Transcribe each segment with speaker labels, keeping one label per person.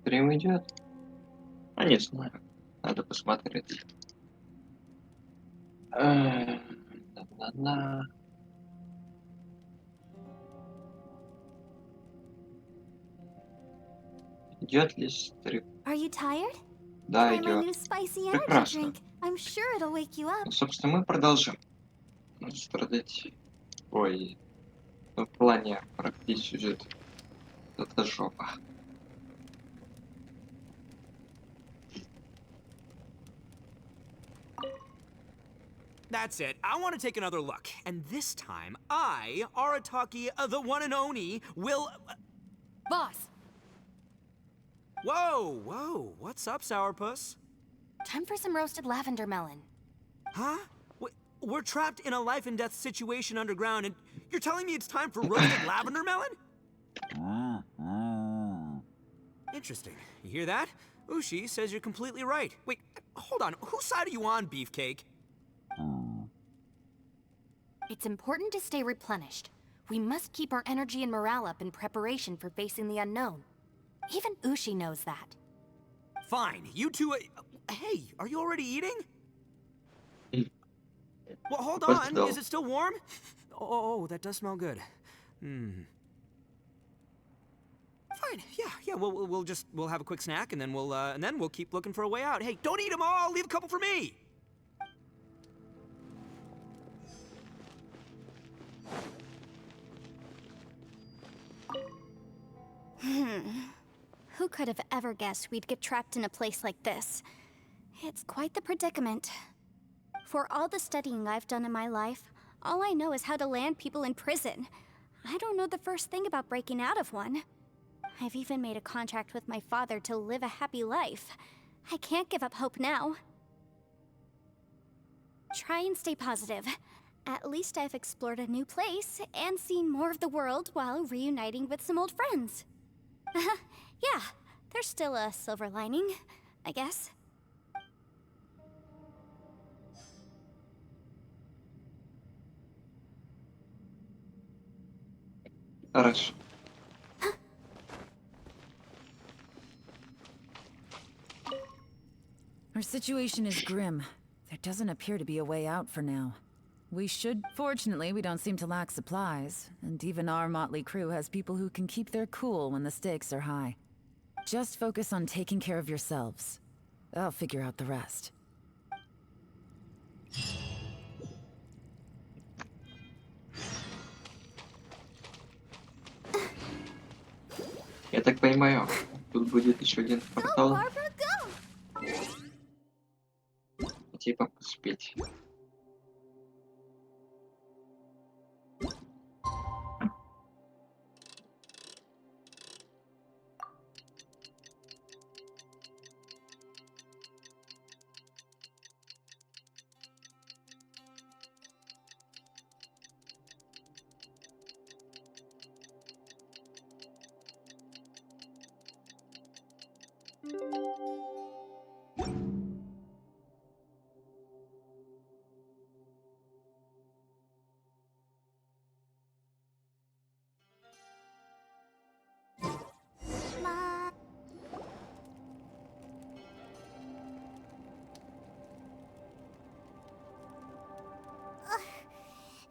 Speaker 1: Стрим идет? А не знаю. Надо посмотреть. На-на-на. Идет ли стрим?
Speaker 2: Are you tired?
Speaker 1: Да,
Speaker 2: Try my
Speaker 1: идет.
Speaker 2: new spicy energy
Speaker 1: Прекрасно.
Speaker 2: drink. I'm sure it'll wake you up.
Speaker 1: Ну, собственно, мы продолжим страдать. Ой, ну, в плане проходить сюжет. Это жопа.
Speaker 3: That's it. I want to take another look. And this time, I, Arataki, the one and only, will...
Speaker 2: Boss,
Speaker 3: Whoa, whoa. What's up, Sourpuss?
Speaker 2: time for some roasted lavender melon.
Speaker 3: Huh? We're trapped in a life and death situation underground, and you're telling me it's time for roasted lavender melon? Interesting. You hear that? Ushi says you're completely right. Wait, hold on. Whose side are you on, Beefcake?
Speaker 2: It's important to stay replenished. We must keep our energy and morale up in preparation for facing the unknown. Even Ushi knows that.
Speaker 3: Fine. You two... hey, are you already eating? Well, hold on. Is it still warm? Oh, that does smell good. Fine. Yeah. We'll have a quick snack, and then we'll keep looking for a way out. Hey, don't eat them all. Leave a couple for me.
Speaker 2: Who could have ever guessed we'd get trapped in a place like this? It's quite the predicament. For all the studying I've done in my life, all I know is how to land people in prison. I don't know the first thing about breaking out of one. I've even made a contract with my father to live a happy life. I can't give up hope now. Try and stay positive. At least I've explored a new place and seen more of the world while reuniting with some old friends. Yeah, there's still a silver lining, I guess.
Speaker 1: Хорошо.
Speaker 4: Our situation is grim. There doesn't appear to be a way out for now. Fortunately, we don't seem to lack supplies, and even our motley crew has people who can keep their cool when the stakes are high. Just focus on taking care of yourselves. I'll figure out the rest.
Speaker 1: Я так понимаю, тут будет еще один портал. Типа успеть.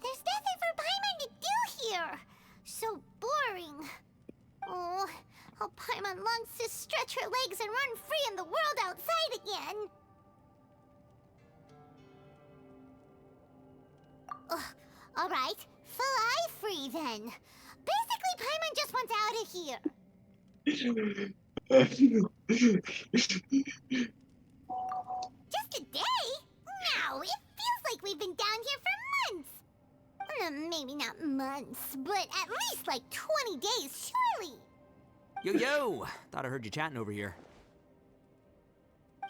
Speaker 5: There's nothing for Paimon to do here. So boring. Oh, how Paimon longs to stretch her legs and run free in the world outside again. All right, fly free then. Basically, Paimon just wants out of here. Just a day? No, it feels like we've been down here for months. Maybe not months, but at least like 20 days, surely.
Speaker 3: Yo. Thought I heard you chatting over here.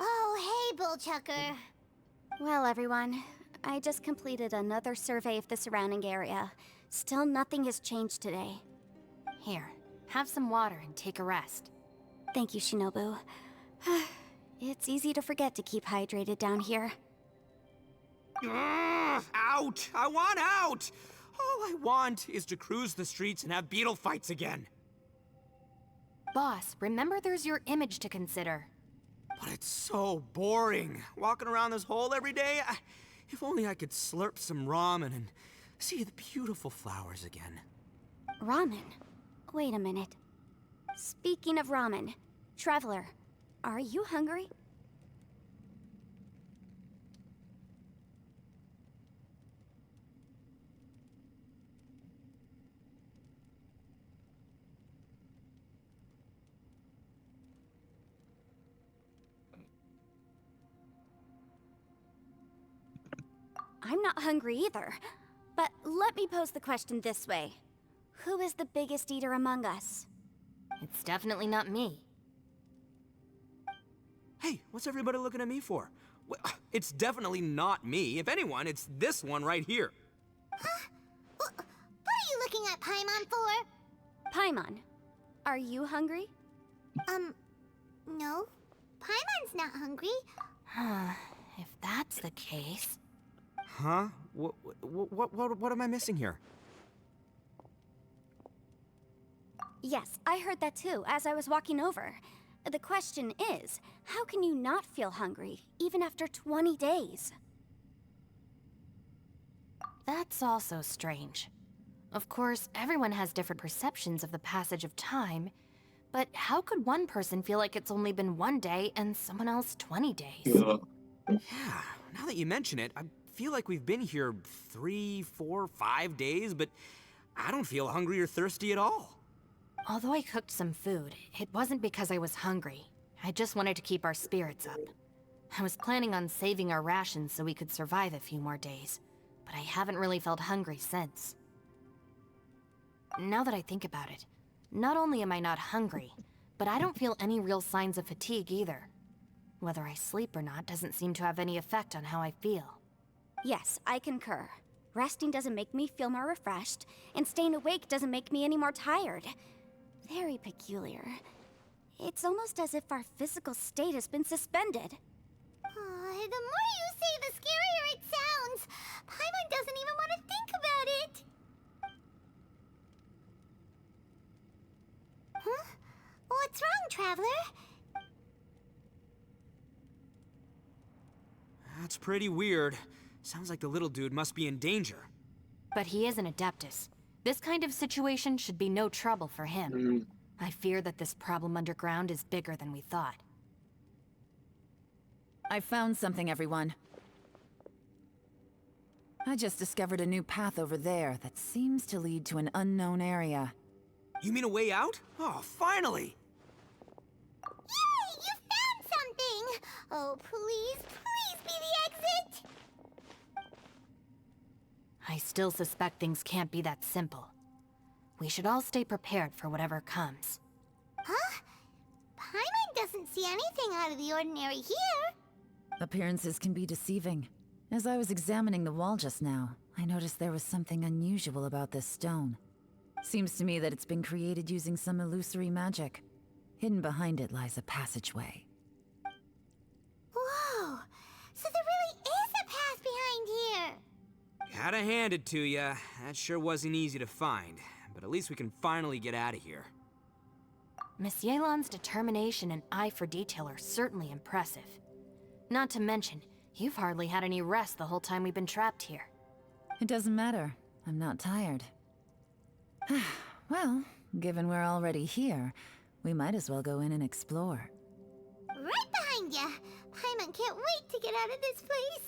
Speaker 5: Oh, hey, Bullchucker.
Speaker 2: Well, everyone, I just completed another survey of the surrounding area. Still nothing has changed today. Here, have some water and take a rest. Thank you, Shinobu. It's easy to forget to keep hydrated down here.
Speaker 3: Out! I want out! All I want is to cruise the streets and have beetle fights again.
Speaker 6: Boss, remember there's your image to consider.
Speaker 3: But it's so boring. Walking around this hole every day. If only I could slurp some ramen and see the beautiful flowers again.
Speaker 2: Ramen? Wait a minute. Speaking of ramen, Traveler, are you hungry? I'm not hungry either. But let me pose the question this way. Who is the biggest eater among us?
Speaker 6: It's definitely not me.
Speaker 3: Hey, what's everybody looking at me for? Well, it's definitely not me. If anyone, it's this one right here.
Speaker 5: What are you looking at Paimon for?
Speaker 2: Paimon, are you hungry?
Speaker 5: No. Paimon's not hungry.
Speaker 6: If that's the case...
Speaker 3: Huh? What am I missing here?
Speaker 2: Yes, I heard that too, as I was walking over. The question is, how can you not feel hungry, even after 20 days?
Speaker 6: That's also strange. Of course, everyone has different perceptions of the passage of time, but how could one person feel like it's only been 1 day and someone else 20 days?
Speaker 1: Yeah.
Speaker 3: Yeah, now that you mention it, I feel like we've been here 3, 4, 5 days, but I don't feel hungry or thirsty at all.
Speaker 6: Although I cooked some food, it wasn't because I was hungry. I just wanted to keep our spirits up. I was planning on saving our rations so we could survive a few more days, but I haven't really felt hungry since. Now that I think about it, not only am I not hungry, but I don't feel any real signs of fatigue either. Whether I sleep or not doesn't seem to have any effect on how I feel.
Speaker 2: Yes, I concur. Resting doesn't make me feel more refreshed, and staying awake doesn't make me any more tired. Very peculiar. It's almost as if our physical state has been suspended.
Speaker 5: The more you say, the scarier it sounds. Paimon doesn't even want to think about it. Huh? What's wrong, Traveler?
Speaker 3: That's pretty weird. Sounds like the little dude must be in danger.
Speaker 6: But he is an Adeptus. This kind of situation should be no trouble for him. I fear that this problem underground is bigger than we thought.
Speaker 4: I found something, everyone. I just discovered a new path over there that seems to lead to an unknown area.
Speaker 3: You mean a way out? Oh, finally!
Speaker 5: Yay! You found something! Oh, please, please be the exit!
Speaker 6: I still suspect things can't be that simple. We should all stay prepared for whatever comes.
Speaker 5: Huh? Paimon doesn't see anything out of the ordinary here.
Speaker 4: Appearances can be deceiving. As I was examining the wall just now, I noticed there was something unusual about this stone. Seems to me that it's been created using some illusory magic. Hidden behind it lies a passageway.
Speaker 5: Whoa! So there really is a path behind here!
Speaker 3: Gotta hand it to ya. That sure wasn't easy to find. But at least we can finally get out of here.
Speaker 6: Miss Yelan's determination and eye for detail are certainly impressive. Not to mention, you've hardly had any rest the whole time we've been trapped here.
Speaker 4: It doesn't matter. I'm not tired. Well, given we're already here, we might as well go in and explore.
Speaker 5: Right behind ya! Paimon can't wait to get out of this place!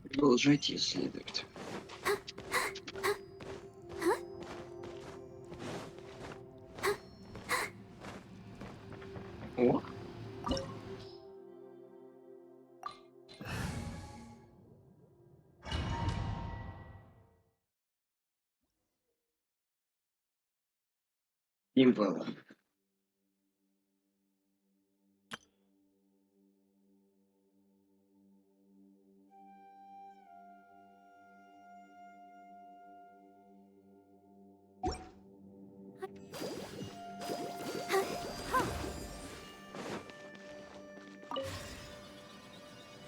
Speaker 1: Продолжайте исследовать. О! Импала.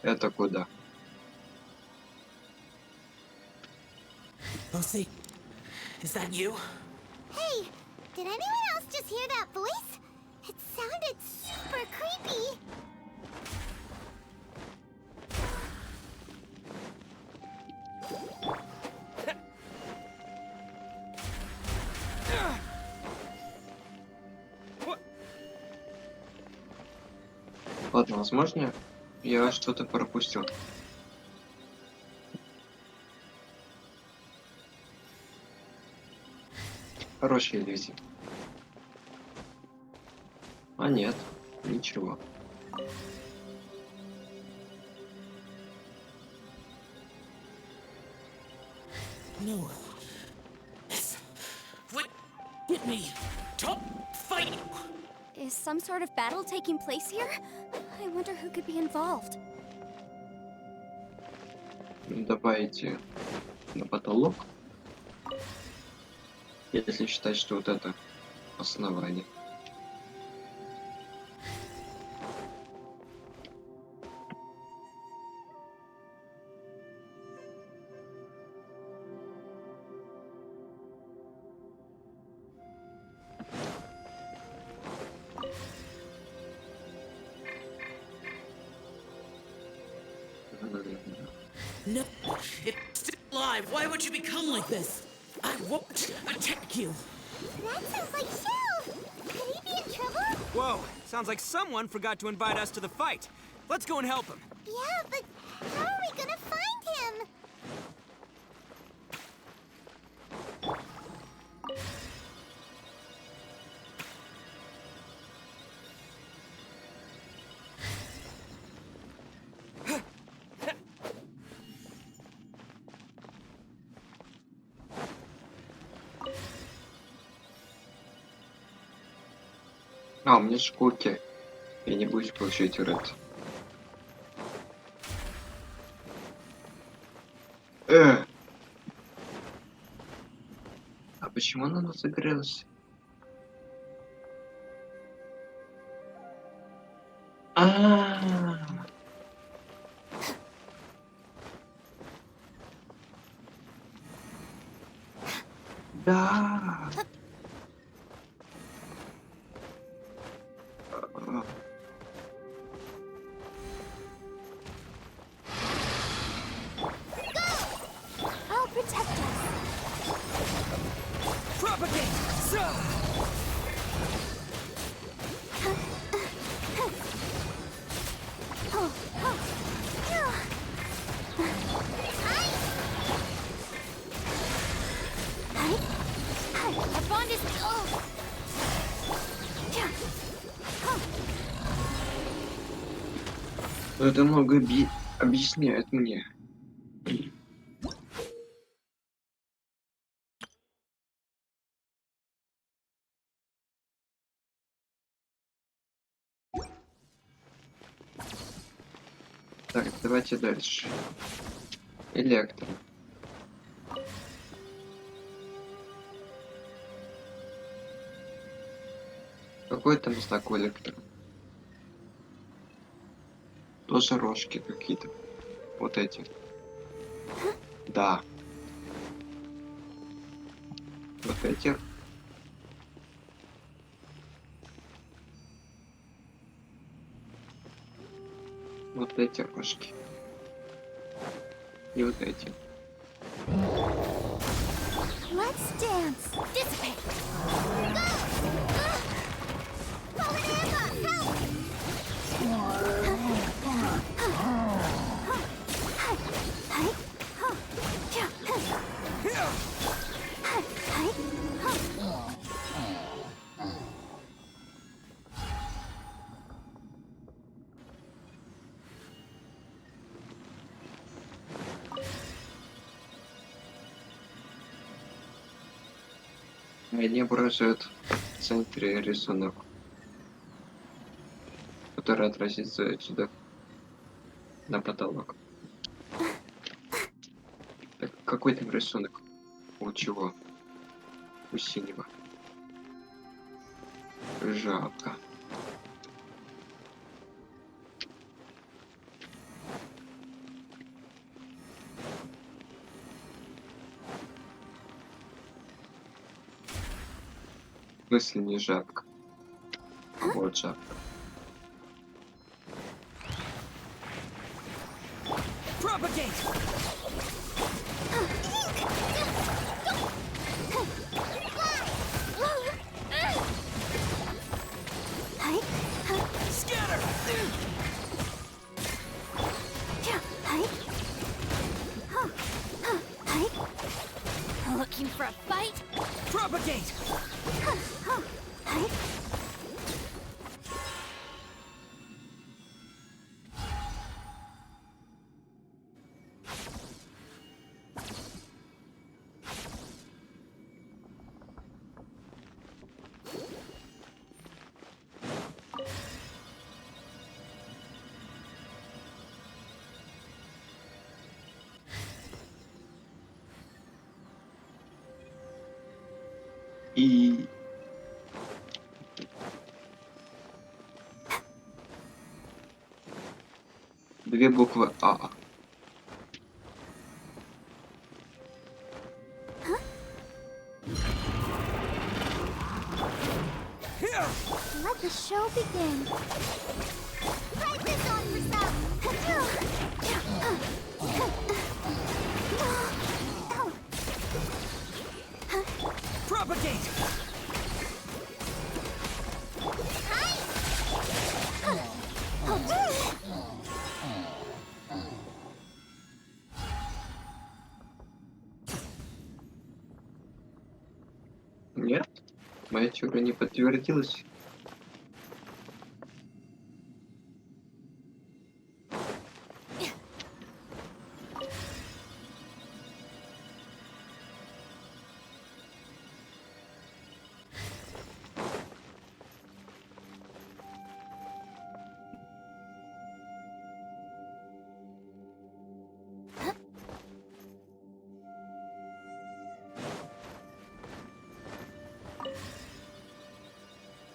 Speaker 1: Это куда?
Speaker 7: Lucy, is that you?
Speaker 5: Hey, did anyone else just hear that voice? It sounded super creepy.
Speaker 1: Ладно, возможно, я что-то пропустил. Хорошая иллюзия. А нет, ничего.
Speaker 7: No. Yes. What? Get me. Don't fight.
Speaker 2: Is some sort of battle taking place here? I wonder who could be involved.
Speaker 1: Давайте на потолок. Если считать, что вот это основание.
Speaker 7: No. It's still alive. Why would you become like this? I won't attack you.
Speaker 5: That sounds like Shell. Could he be in trouble?
Speaker 3: Whoa, sounds like someone forgot to invite us to the fight. Let's go and help him.
Speaker 5: Yeah, but how are we gonna find him?
Speaker 1: А, у меня же куки. Я не буду получать уред. А почему она нас загорелась? А, да.
Speaker 2: I'll protect us.
Speaker 3: Propagate!
Speaker 2: Oh, oh. Our bond is... Oh.
Speaker 1: Это много объясняет мне. Так, давайте дальше. Электро. Какой там знак у электро? Тоже рожки какие-то. Вот эти. Да. Вот эти. Вот эти рожки. И вот эти.
Speaker 2: Let's dance.
Speaker 5: Dissipate. Go! Fallen Emma, help!
Speaker 1: Они выражают в центре рисунок, который отразится сюда на потолок. Так, какой там рисунок? У чего? У синего. Жалко. В смысле не жабка? Вот жабка.
Speaker 2: Looking for a fight?
Speaker 3: Propagate!
Speaker 1: И... Две буквы А.
Speaker 5: Let the show begin. Try this on for
Speaker 3: Propagate!
Speaker 1: Нет? Моя теория не подтвердилась.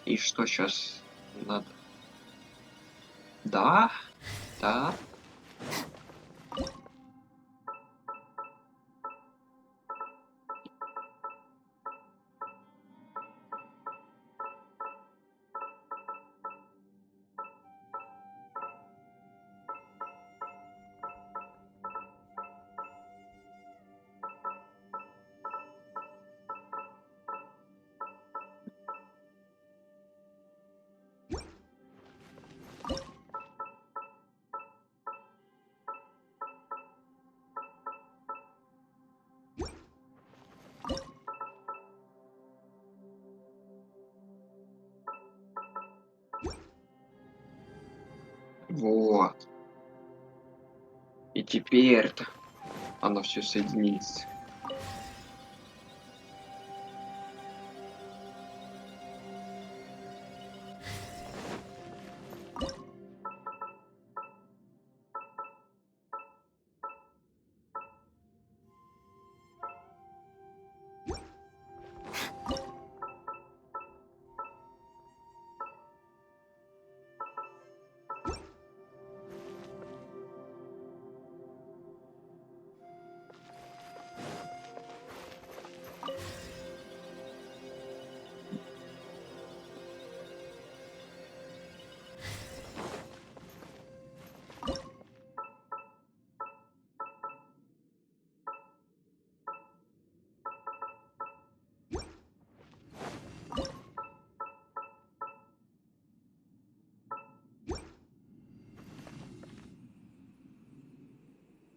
Speaker 1: И что сейчас надо? Да? Да? Вот. И теперь-то оно все соединится.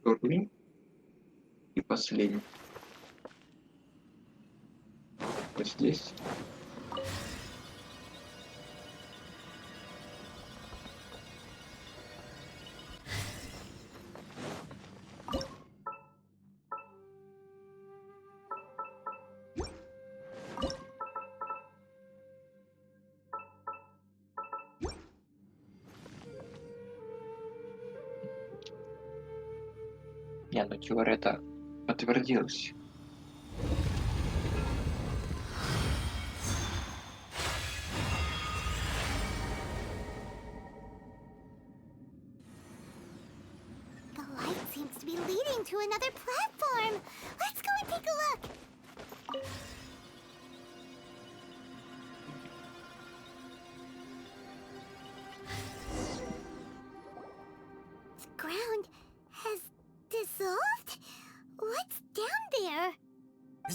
Speaker 1: Турни. И последний. Вот здесь. Не, ну теория-то подтвердилась.
Speaker 5: The light seems to be leading to another platform. Let's go and take a look.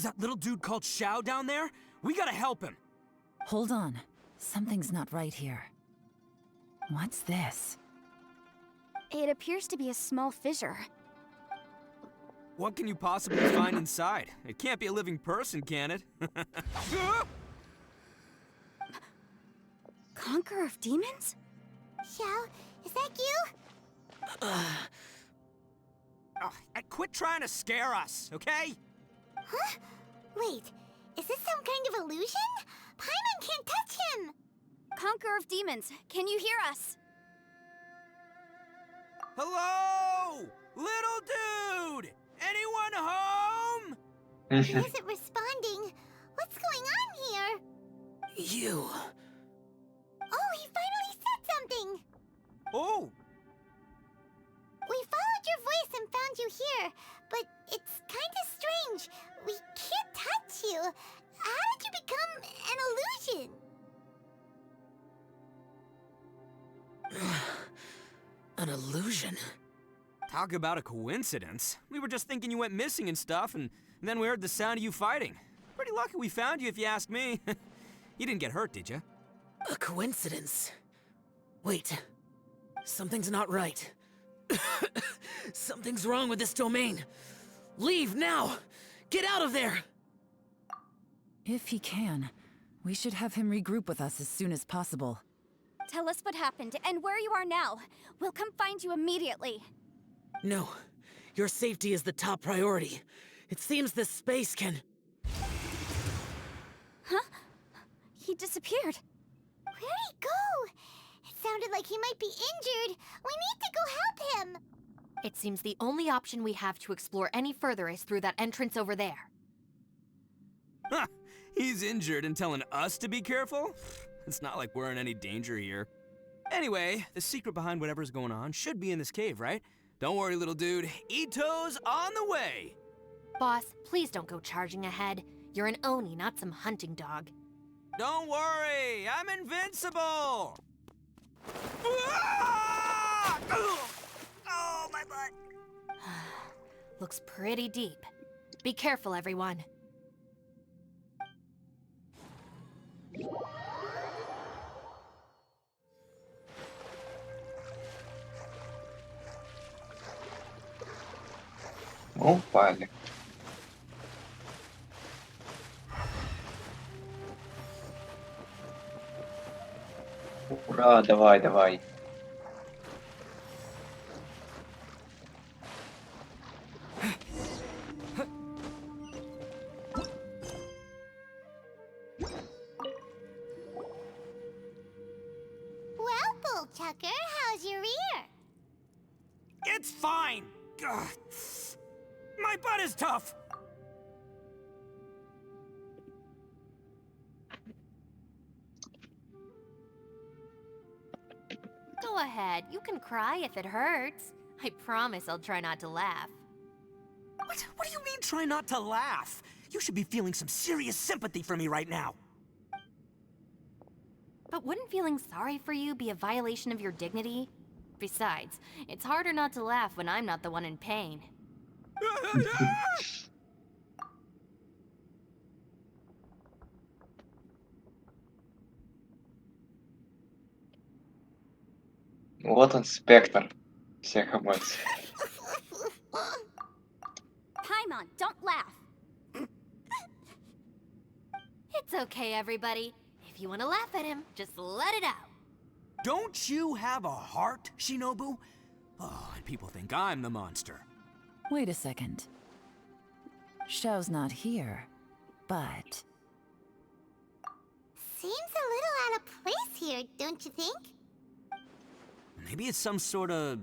Speaker 3: Is that little dude called Xiao down there? We gotta help him.
Speaker 4: Hold on. Something's not right here. What's this?
Speaker 2: It appears to be a small fissure.
Speaker 3: What can you possibly find inside? It can't be a living person, can it?
Speaker 2: Conqueror of demons?
Speaker 5: Xiao, is that you?
Speaker 3: Oh, quit trying to scare us, okay?
Speaker 5: Huh? Wait, is this some kind of illusion? Paimon can't touch him!
Speaker 2: Conqueror of demons, can you hear us?
Speaker 3: Hello? Little dude! Anyone home?
Speaker 5: He isn't responding. What's going on here?
Speaker 7: You.
Speaker 5: Oh, he finally said something!
Speaker 3: Oh,
Speaker 5: We followed your voice and found you here, but it's kinda strange. We can't touch you. How did you become an illusion?
Speaker 7: An illusion?
Speaker 3: talk about a coincidence. We were just thinking you went missing and stuff, and then we heard the sound of you fighting. Pretty lucky we found you, if you ask me. You didn't get hurt, did you?
Speaker 7: A coincidence? Wait. Something's not right. Something's wrong with this domain. Leave now! Get out of there!
Speaker 4: If he can, we should have him regroup with us as soon as possible.
Speaker 2: Tell us what happened and where you are now. We'll come find you immediately.
Speaker 7: No. Your safety is the top priority. It seems this space can...
Speaker 2: Huh? He disappeared.
Speaker 5: Where'd he go? It sounded like he might be injured. We need to go help him.
Speaker 6: It seems the only option we have to explore any further is through that entrance over there.
Speaker 3: Huh, he's injured and telling us to be careful? It's not like we're in any danger here. Anyway, the secret behind whatever's going on should be in this cave, right? Don't worry, little dude. Ito's on the way!
Speaker 6: Boss, please don't go charging ahead. You're an Oni, not some hunting dog.
Speaker 3: Don't worry, I'm invincible! Ah! Oh, my butt!
Speaker 6: Looks pretty deep. Be careful, everyone.
Speaker 1: Упали. Ура, давай, давай.
Speaker 5: Well, Bullchucker, how's your ear?
Speaker 3: It's fine! Ugh. My butt is tough!
Speaker 6: Go ahead, you can cry if it hurts. I promise I'll try not to laugh.
Speaker 3: What do you mean try not to laugh? You should be feeling some serious sympathy for me right now.
Speaker 6: But wouldn't feeling sorry for you be a violation of your dignity? Besides, it's harder not to laugh when I'm not the one in pain.
Speaker 1: Вот он, спектр всех эмоций.
Speaker 2: Paimon, don't laugh.
Speaker 6: It's okay, everybody. If you want to laugh at him, just let it out.
Speaker 3: Don't you have a heart, Shinobu? Oh, and people think I'm the monster.
Speaker 4: Wait a second. Xiao's not here, but...
Speaker 5: Seems a little out of place here, don't you think?
Speaker 3: Maybe it's some sort of,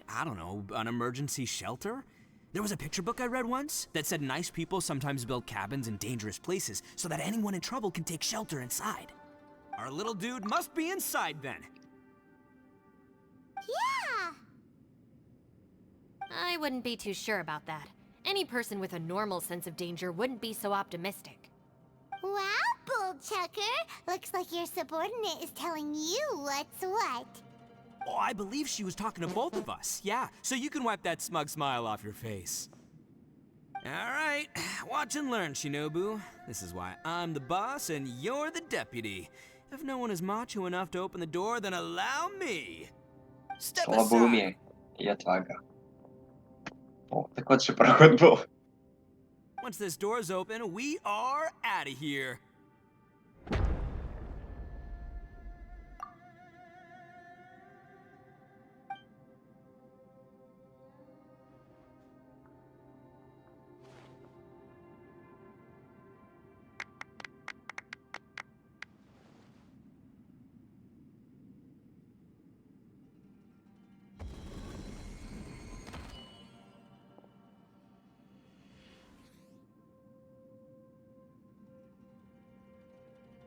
Speaker 3: I don't know, an emergency shelter? There was a picture book I read once that said nice people sometimes build cabins in dangerous places so that anyone in trouble can take shelter inside. Our little dude must be inside then.
Speaker 5: Yeah!
Speaker 6: I wouldn't be too sure about that. Any person with a normal sense of danger wouldn't be so optimistic.
Speaker 5: Wow, Bullchucker! Looks like your subordinate is telling you what's what.
Speaker 3: Oh, I believe she was talking to both of us. Yeah, so you can wipe that smug smile off your face. Alright, watch and learn, Shinobu. This is why I'm the boss and you're the deputy. If no one is macho enough to open the door, then allow me. Step aside.
Speaker 1: Слабоумие и отвага. О, так вот же проход был.
Speaker 3: Once this door's open, we are out of here.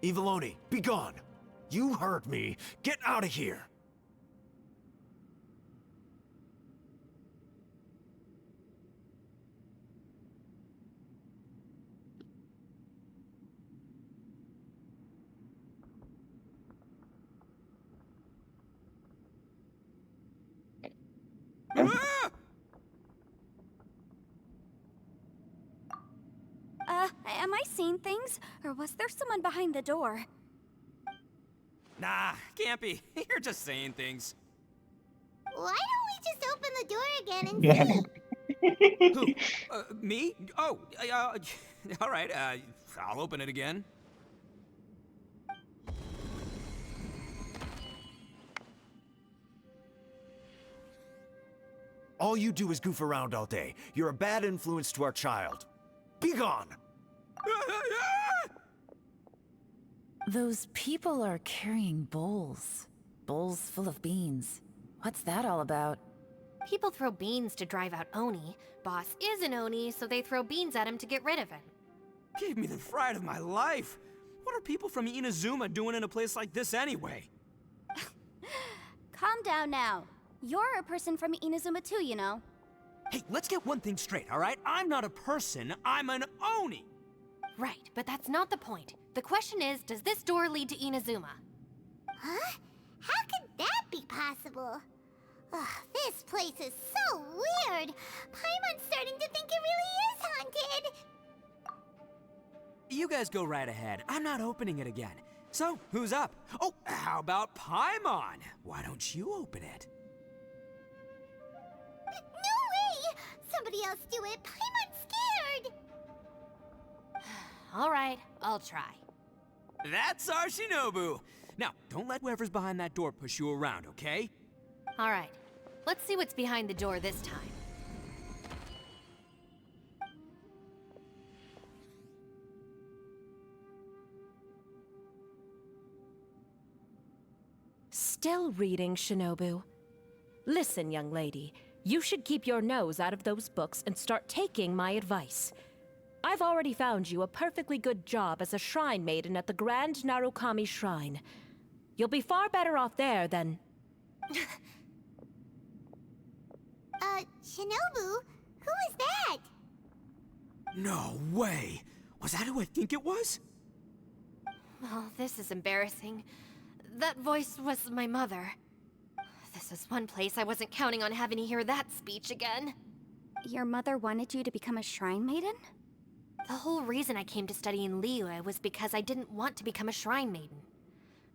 Speaker 8: Eviloni, be gone! You heard me. Get out of here!
Speaker 3: Ah!
Speaker 2: Am I seeing things? Or was there someone behind the door?
Speaker 3: Nah, can't be. You're just saying things.
Speaker 5: Why don't we just open the door again and see?
Speaker 3: Who? Me? Oh, alright, I'll open it again.
Speaker 8: All you do is goof around all day. You're a bad influence to our child. Be gone!
Speaker 4: Those people are carrying bowls. Bowls full of beans. What's that all about?
Speaker 6: People throw beans to drive out Oni. Boss is an Oni, so they throw beans at him to get rid of him.
Speaker 3: Gave me the fright of my life. What are people from Inazuma doing in a place like this anyway?
Speaker 2: Calm down now. You're a person from Inazuma too, you know.
Speaker 3: Hey, let's get one thing straight, alright? I'm not a person, I'm an Oni!
Speaker 6: Right, but that's not the point. The question is, does this door lead to Inazuma?
Speaker 5: Huh? How could that be possible? Ugh, this place is so weird. Paimon's starting to think it really is haunted.
Speaker 3: You guys go right ahead. I'm not opening it again. So, who's up? Oh, how about Paimon? Why don't you open it?
Speaker 5: No way! Somebody else do it. Paimon's scared.
Speaker 6: All right, I'll try.
Speaker 3: That's our Shinobu! Now, don't let whoever's behind that door push you around, okay?
Speaker 6: All right, let's see what's behind the door this time.
Speaker 9: Still reading, Shinobu. Listen, young lady. You should keep your nose out of those books and start taking my advice. I've already found you a perfectly good job as a shrine maiden at the Grand Narukami Shrine. You'll be far better off there than...
Speaker 5: Shinobu? Who is that?
Speaker 3: No way! Was that who I think it was?
Speaker 6: Oh, this is embarrassing. That voice was my mother. This is one place I wasn't counting on having to hear that speech again.
Speaker 2: Your mother wanted you to become a shrine maiden?
Speaker 6: The whole reason I came to study in Liyue was because I didn't want to become a shrine maiden.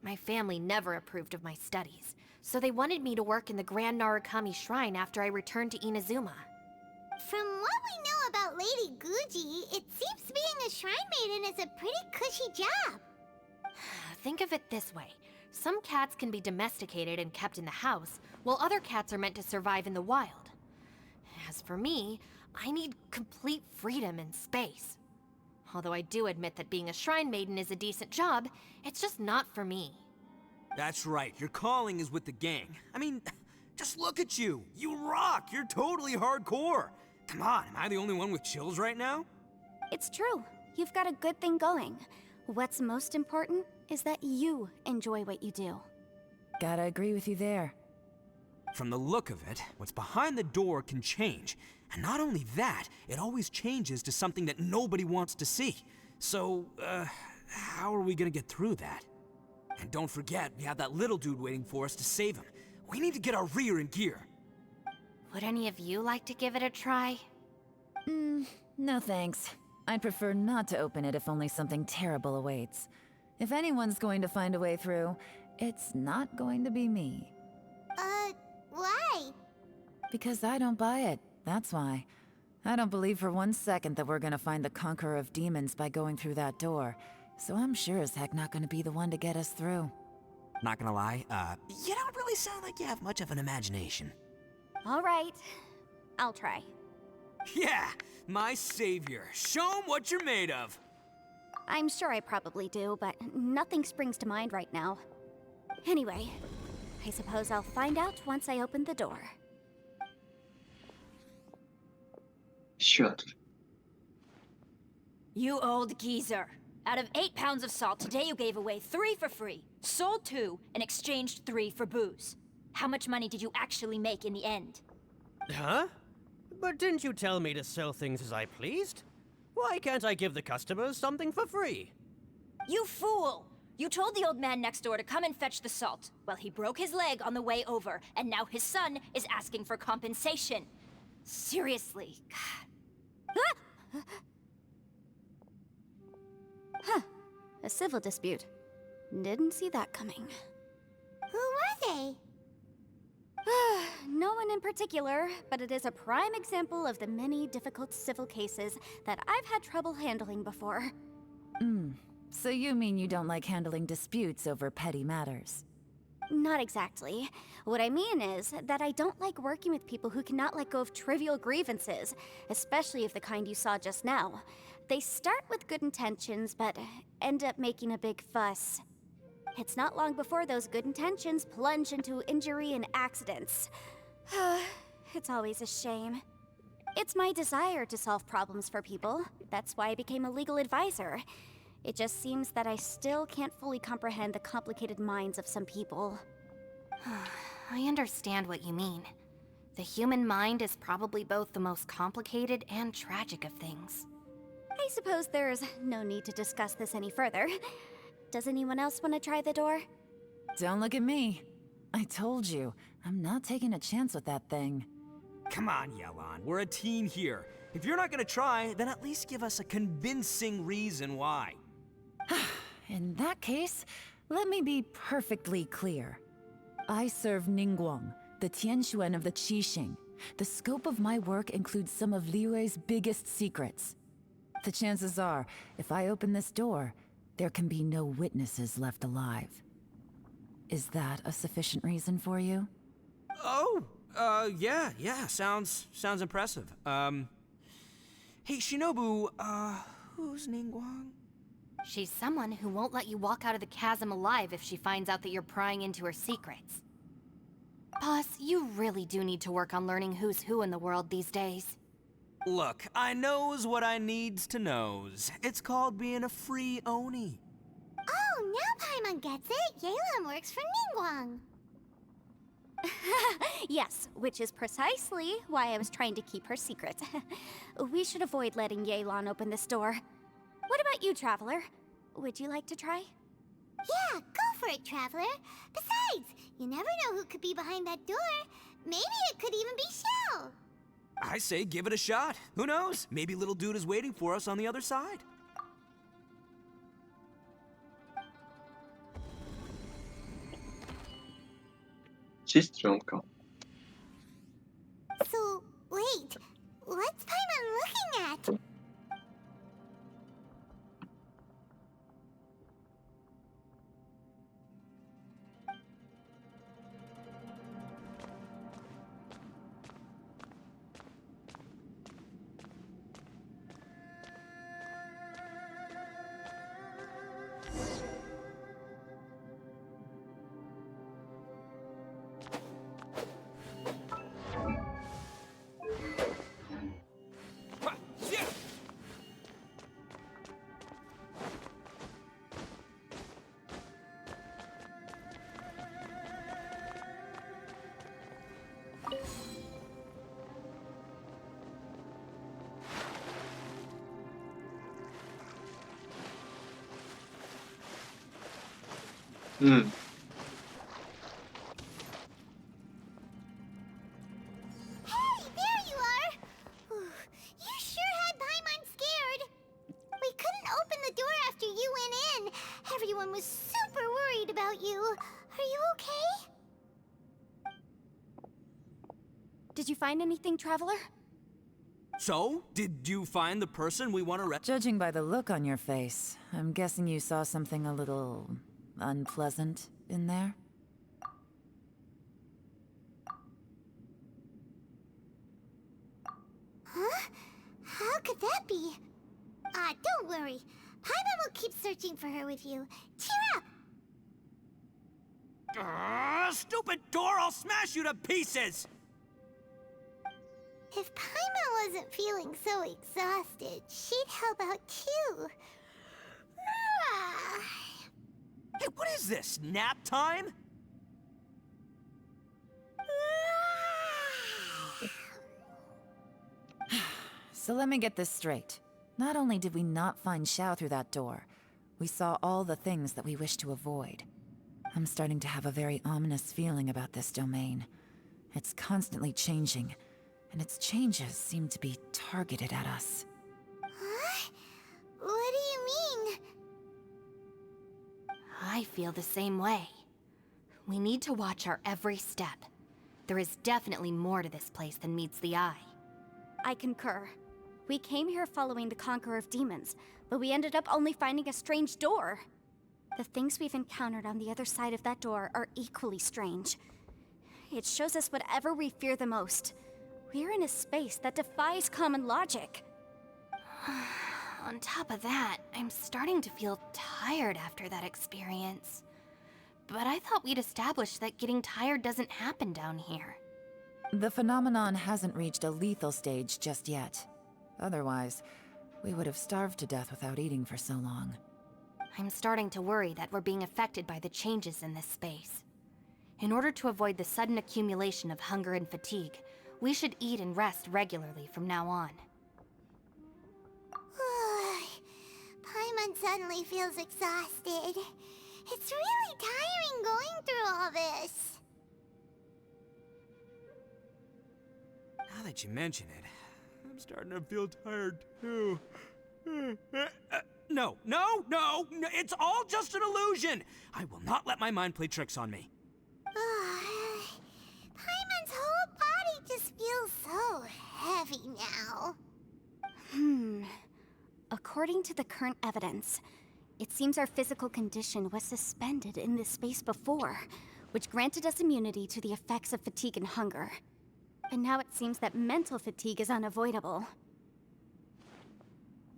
Speaker 6: My family never approved of my studies, so they wanted me to work in the Grand Narukami Shrine after I returned to Inazuma.
Speaker 5: From what we know about Lady Guji, it seems being a shrine maiden is a pretty cushy job.
Speaker 6: Think of it this way. Some cats can be domesticated and kept in the house, while other cats are meant to survive in the wild. As for me, I need complete freedom and space. Although I do admit that being a shrine maiden is a decent job, it's just not for me.
Speaker 3: That's right, your calling is with the gang. I mean, just look at you. You rock, you're totally hardcore. Come on, am I the only one with chills right now?
Speaker 2: It's true. You've got a good thing going. What's most important is that you enjoy what you do.
Speaker 4: Gotta agree with you there.
Speaker 3: From the look of it, what's behind the door can change. And not only that, it always changes to something that nobody wants to see. So, how are we gonna get through that? And don't forget, we have that little dude waiting for us to save him. We need to get our rear in gear.
Speaker 6: Would any of you like to give it a try?
Speaker 4: No thanks. I'd prefer not to open it if only something terrible awaits. If anyone's going to find a way through, it's not going to be me.
Speaker 5: Why?
Speaker 4: Because I don't buy it, that's why. I don't believe for 1 second that we're gonna find the Conqueror of Demons by going through that door. So I'm sure as heck not gonna be the one to get us through.
Speaker 3: Not gonna lie, you don't really sound like you have much of an imagination.
Speaker 2: All right, I'll try.
Speaker 3: Yeah, my savior. Show 'em what you're made of.
Speaker 2: I'm sure I probably do, but nothing springs to mind right now. Anyway, I suppose I'll find out once I open the door.
Speaker 1: Счет.
Speaker 10: You old geezer. Out of 8 pounds of salt, today you gave away 3 for free, sold 2, and exchanged 3 for booze. How much money did you actually make in the end?
Speaker 11: Huh? But didn't you tell me to sell things as I pleased? Why can't I give the customers something for free?
Speaker 10: You fool! You told the old man next door to come and fetch the salt. Well, he broke his leg on the way over, and now his son is asking for compensation. Seriously.
Speaker 2: Huh. A civil dispute. Didn't see that coming.
Speaker 5: Who were they?
Speaker 2: No one in particular, but it is a prime example of the many difficult civil cases that I've had trouble handling before.
Speaker 4: So you mean you don't like handling disputes over petty matters?
Speaker 2: Not exactly. What I mean is that I don't like working with people who cannot let go of trivial grievances, especially of the kind you saw just now. They start with good intentions, but end up making a big fuss. It's not long before those good intentions plunge into injury and accidents. It's always a shame. It's my desire to solve problems for people. That's why I became a legal advisor. It just seems that I still can't fully comprehend the complicated minds of some people.
Speaker 6: I understand what you mean. The human mind is probably both the most complicated and tragic of things.
Speaker 2: I suppose there's no need to discuss this any further. Does anyone else want to try the door?
Speaker 4: Don't look at me. I told you, I'm not taking a chance with that thing.
Speaker 3: Come on, Yelan. We're a team here. If you're not gonna try, then at least give us a convincing reason why.
Speaker 4: In that case, let me be perfectly clear. I serve Ningguang, the Tianxuan of the Qixing. The scope of my work includes some of Liyue's biggest secrets. The chances are, if I open this door, there can be no witnesses left alive. Is that a sufficient reason for you?
Speaker 3: Oh, yeah, sounds impressive. Hey, Shinobu, who's Ningguang?
Speaker 6: She's someone who won't let you walk out of the chasm alive if she finds out that you're prying into her secrets. Boss, you really do need to work on learning who's who in the world these days.
Speaker 3: Look, I knows what I needs to knows. It's called being a free Oni.
Speaker 5: Oh, now Paimon gets it. Yelan works for Ningguang.
Speaker 2: Yes, which is precisely why I was trying to keep her secret. We should avoid letting Yelan open this door. What about you, Traveler? Would you like to try?
Speaker 5: Yeah, go for it, Traveler. Besides, you never know who could be behind that door. Maybe it could even be Shell.
Speaker 3: I say give it a shot. Who knows? Maybe little dude is waiting for us on the other side.
Speaker 1: Сестренка.
Speaker 5: So, wait. What's Paimon looking at?
Speaker 1: Hmm.
Speaker 5: Hey, there you are! Whew, you sure had Paimon was super worried about you. Are you okay?
Speaker 2: Did you find anything, Traveler?
Speaker 3: So, did you find the person we want to
Speaker 4: Judging by the look on your face, I'm guessing you saw something a little unpleasant in there?
Speaker 5: Huh? How could that be? Don't worry. Paimon will keep searching for her with you. Cheer up!
Speaker 3: Stupid door! I'll smash you to pieces!
Speaker 5: If Paimon wasn't feeling so exhausted, she'd help out too.
Speaker 3: Hey, what is this? Nap time?
Speaker 4: So let me get this straight. Not only did we not find Xiao through that door, we saw all the things that we wish to avoid. I'm starting to have a very ominous feeling about this domain. It's constantly changing, and its changes seem to be targeted at us.
Speaker 5: Huh? What do you mean?
Speaker 6: I feel the same way. We need to watch our every step. There is definitely more to this place than meets the eye.
Speaker 2: I concur. We came here following the Conqueror of Demons, but we ended up only finding a strange door. The things we've encountered on the other side of that door are equally strange. It shows us whatever we fear the most. We're in a space that defies common logic.
Speaker 6: On top of that, I'm starting to feel tired after that experience. But I thought we'd established that getting tired doesn't happen down here.
Speaker 4: The phenomenon hasn't reached a lethal stage just yet. Otherwise, we would have starved to death without eating for so long.
Speaker 6: I'm starting to worry that we're being affected by the changes in this space. In order to avoid the sudden accumulation of hunger and fatigue, we should eat and rest regularly from now on.
Speaker 5: Paimon suddenly feels exhausted. It's really tiring going through all this.
Speaker 3: Now that you mention it, I'm starting to feel tired too. No, it's all just an illusion! I will not let my mind play tricks on me.
Speaker 5: Paimon's whole body just feels so heavy now.
Speaker 2: According to the current evidence, it seems our physical condition was suspended in this space before, which granted us immunity to the effects of fatigue and hunger. And now it seems that mental fatigue is unavoidable.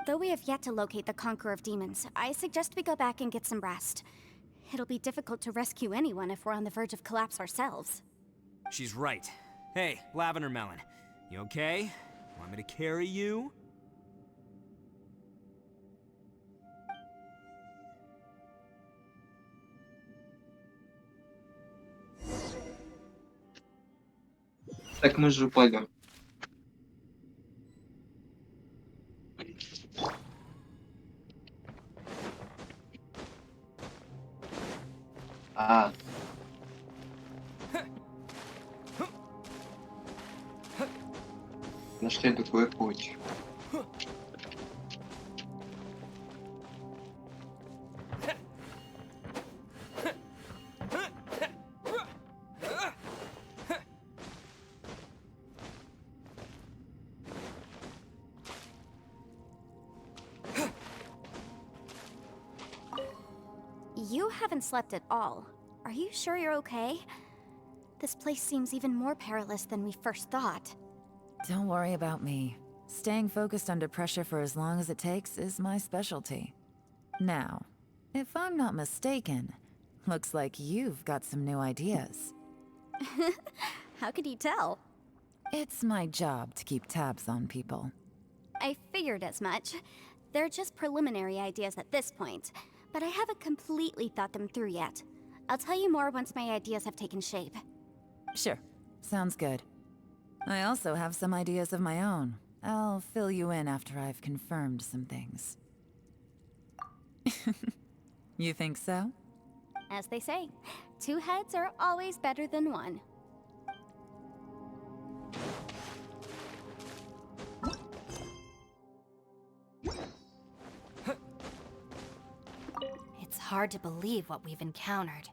Speaker 2: Though we have yet to locate the Conqueror of Demons, I suggest we go back and get some rest. It'll be difficult to rescue anyone if we're on the verge of collapse ourselves.
Speaker 3: She's right. Hey, Lavender Melon, you okay? Want me to carry you?
Speaker 1: Так мы же упадем. Нашли другой путь.
Speaker 2: You haven't slept at all. Are you sure you're okay? This place seems even more perilous than we first thought.
Speaker 4: Don't worry about me. Staying focused under pressure for as long as it takes is my specialty. Now, if I'm not mistaken, looks like you've got some new ideas.
Speaker 2: How could you tell?
Speaker 4: It's my job to keep tabs on people.
Speaker 2: I figured as much. They're just preliminary ideas at this point, but I haven't completely thought them through yet. I'll tell you more once my ideas have taken shape.
Speaker 4: Sure, sounds good. I also have some ideas of my own. I'll fill you in after I've confirmed some things. You think so?
Speaker 2: As they say, 2 heads are always better than 1.
Speaker 6: It's hard to believe what we've encountered.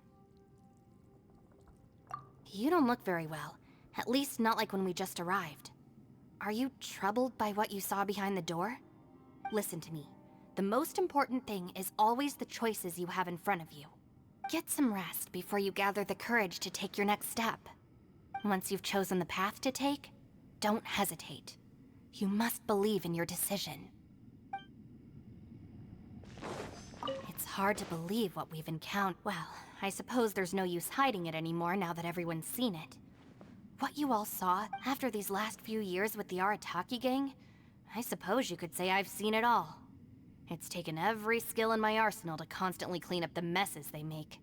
Speaker 6: You don't look very well. At least not like when we just arrived. Are you troubled by what you saw behind the door? Listen to me. The most important thing is always the choices you have in front of you. Get some rest before you gather the courage to take your next step. Once you've chosen the path to take, don't hesitate. You must believe in your decision. It's hard to believe what we've encountered. Well, I suppose there's no use hiding it anymore now that everyone's seen it. What you all saw after these last few years with the Arataki gang, I suppose you could say I've seen it all. It's taken every skill in my arsenal to constantly clean up the messes they make.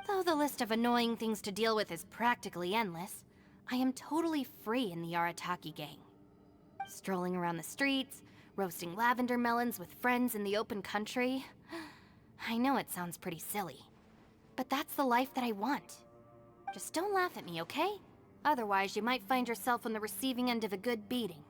Speaker 6: Though the list of annoying things to deal with is practically endless, I am totally free in the Arataki gang. Strolling around the streets, roasting lavender melons with friends in the open country. I know it sounds pretty silly, but that's the life that I want. Just don't laugh at me, okay? Otherwise, you might find yourself on the receiving end of a good beating.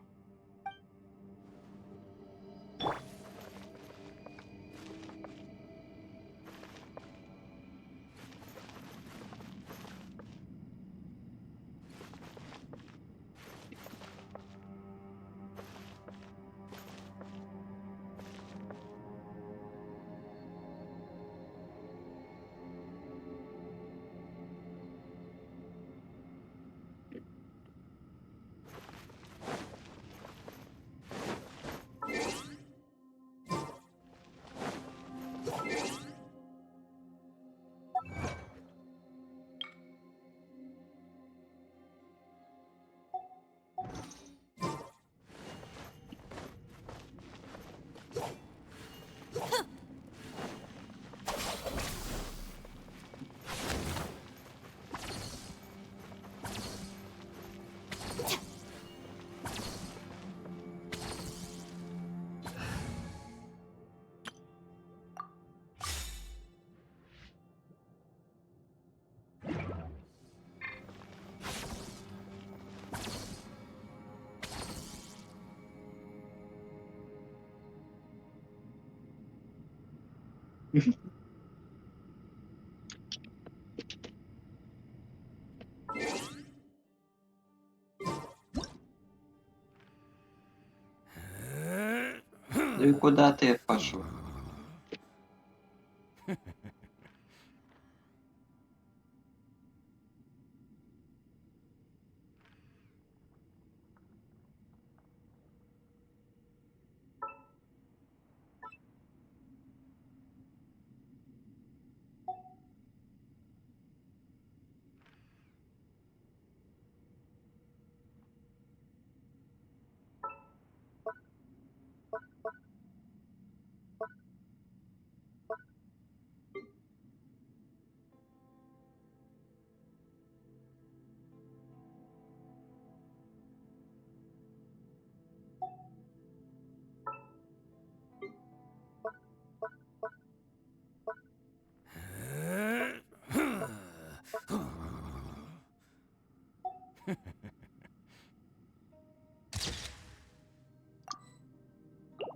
Speaker 1: Ну и куда ты пошел?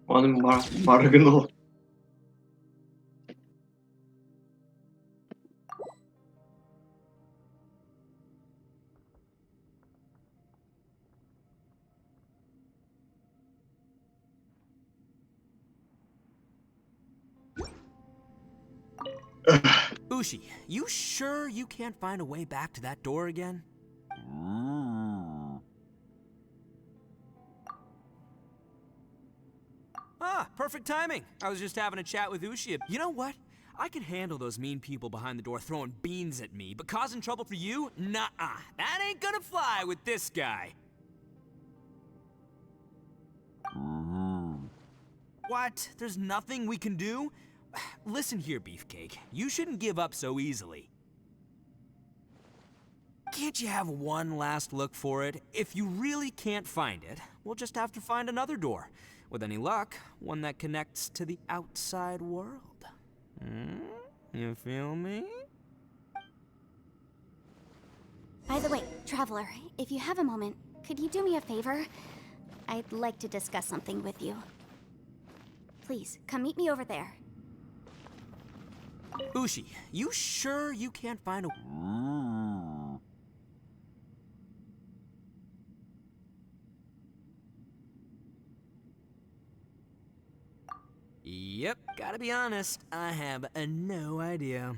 Speaker 1: Он моргнул.
Speaker 3: Ushi, you sure you can't find a way back to that door again? Ah, perfect timing. I was just having a chat with Ushi. You know what? I can handle those mean people behind the door throwing beans at me, but causing trouble for you? Nuh-uh. That ain't gonna fly with this guy. What? There's nothing we can do? Listen here, Beefcake. You shouldn't give up so easily. Can't you have one last look for it? If you really can't find it, we'll just have to find another door. With any luck, one that connects to the outside world. You feel me?
Speaker 2: By the way, Traveler, if you have a moment, could you do me a favor? I'd like to discuss something with you. Please, come meet me over there.
Speaker 3: Ushi, you sure you can't find a... Yep, gotta be honest, I have no idea.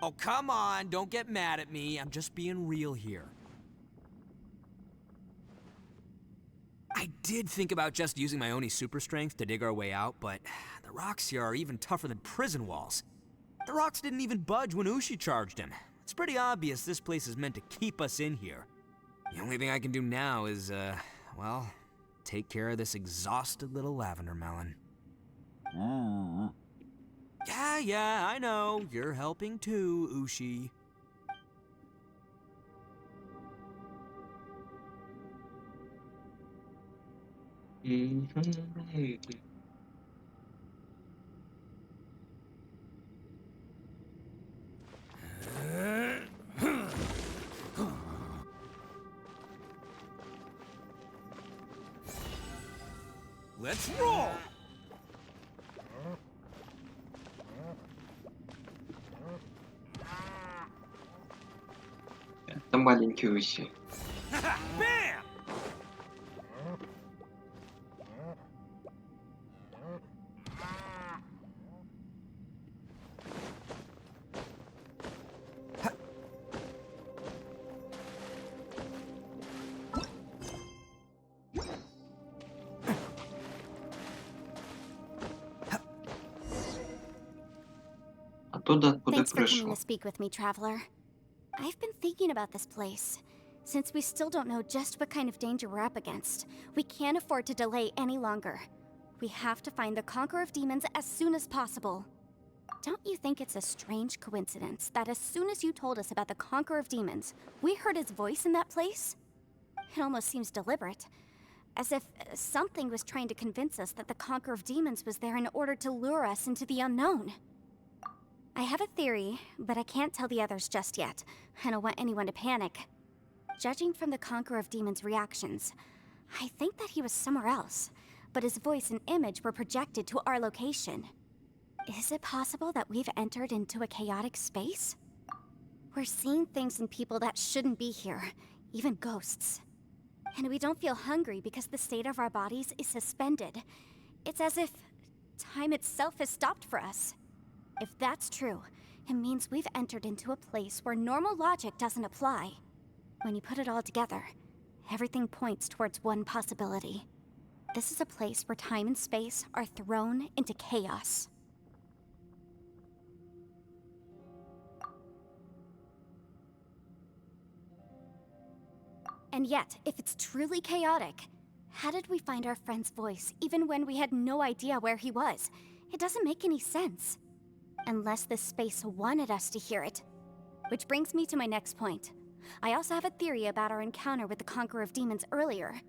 Speaker 3: Oh, come on, don't get mad at me. I'm just being real here. I did think about just using my Oni super strength to dig our way out, but the rocks here are even tougher than prison walls. The rocks didn't even budge when Ushi charged him. It's pretty obvious this place is meant to keep us in here. The only thing I can do now is, well, take care of this exhausted little lavender melon. Yeah, I know. You're helping too, Ushi. Let's roll!
Speaker 1: Это маленький Уси.
Speaker 3: Bam!
Speaker 1: Оттуда, откуда
Speaker 2: Thanks for coming
Speaker 1: пришел.
Speaker 2: to speak with me, Traveler. I've been thinking about this place. Since we still don't know just what kind of danger we're up against, we can't afford to delay any longer. We have to find the Conqueror of Demons as soon as possible. Don't you think it's a strange coincidence that as soon as you told us about the Conqueror of Demons, we heard his voice in that place? It almost seems deliberate. As if something was trying to convince us that the Conqueror of Demons was there in order to lure us into the unknown. I have a theory, but I can't tell the others just yet. I don't want anyone to panic. Judging from the Conqueror of Demons' reactions, I think that he was somewhere else, but his voice and image were projected to our location. Is it possible that we've entered into a chaotic space? We're seeing things and people that shouldn't be here, even ghosts. And we don't feel hungry because the state of our bodies is suspended. It's as if time itself has stopped for us. If that's true, it means we've entered into a place where normal logic doesn't apply. When you put it all together, everything points towards one possibility. This is a place where time and space are thrown into chaos. And yet, if it's truly chaotic, how did we find our friend's voice even when we had no idea where he was? It doesn't make any sense. Unless this space wanted us to hear it. Which brings me to my next point. I also have a theory about our encounter with the Conqueror of Demons earlier.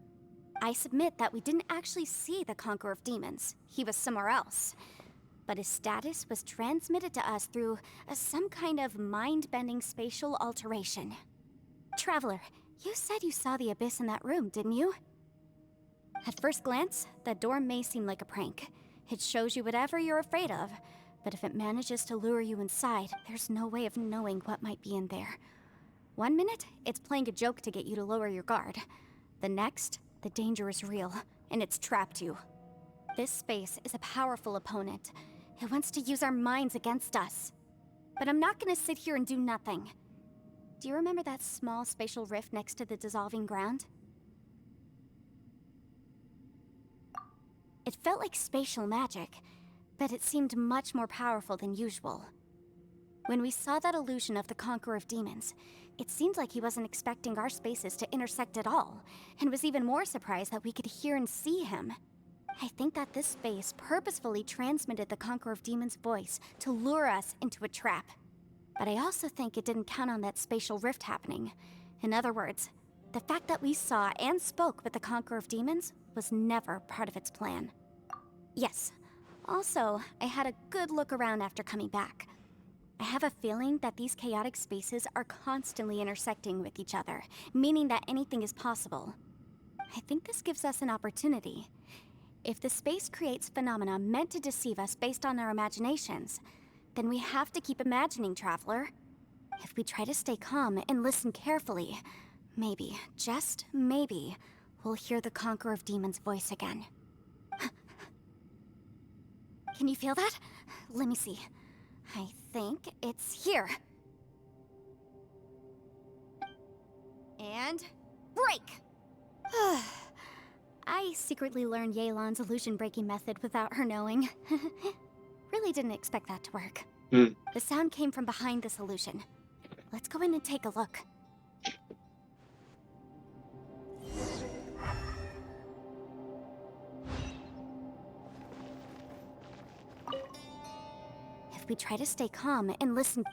Speaker 2: I submit that we didn't actually see the Conqueror of Demons. He was somewhere else. But his status was transmitted to us through some kind of mind-bending spatial alteration. Traveler, you said you saw the abyss in that room, didn't you? At first glance, that door may seem like a prank. It shows you whatever you're afraid of. But if it manages to lure you inside, there's no way of knowing what might be in there. One minute, it's playing a joke to get you to lower your guard. The next, the danger is real, and it's trapped you. This space is a powerful opponent. It wants to use our minds against us. But I'm not gonna sit here and do nothing. Do you remember that small spatial rift next to the dissolving ground? It felt like spatial magic, but it seemed much more powerful than usual. When we saw that illusion of the Conqueror of Demons, it seemed like he wasn't expecting our spaces to intersect at all, and was even more surprised that we could hear and see him. I think that this space purposefully transmitted the Conqueror of Demons' voice to lure us into a trap. But I also think it didn't count on that spatial rift happening. In other words, the fact that we saw and spoke with the Conqueror of Demons was never part of its plan. Yes. Also, I had a good look around after coming back. I have a feeling that these chaotic spaces are constantly intersecting with each other, meaning that anything is possible. I think this gives us an opportunity. If the space creates phenomena meant to deceive us based on our imaginations, then we have to keep imagining, Traveler. If we try to stay calm and listen carefully, maybe, just maybe, we'll hear the Conqueror of Demons' voice again. Can you feel that? Let me see. I think it's here. And break! I secretly learned Yelan's illusion-breaking method without her knowing. Really didn't expect that to work. The sound came from behind this illusion. Let's go in and take a look. If we try to stay calm and listen...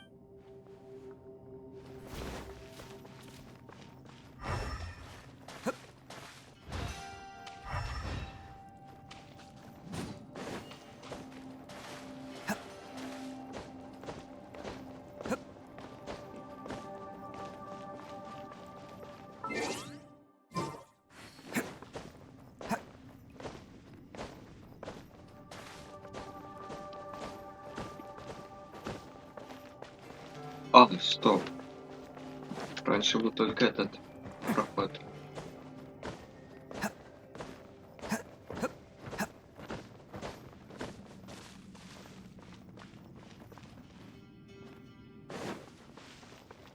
Speaker 1: А, стоп. Раньше был только этот проход.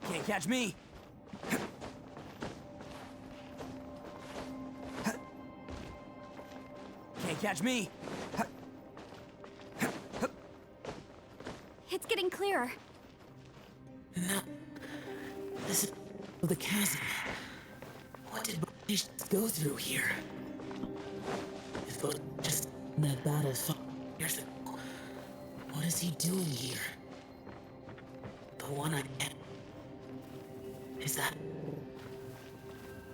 Speaker 3: Can't catch me. Can't catch me.
Speaker 2: It's getting clearer.
Speaker 7: No. This is the chasm. What did British go through here? If it was just that bad as 5 years ago, what is he doing here? The one I met. Is that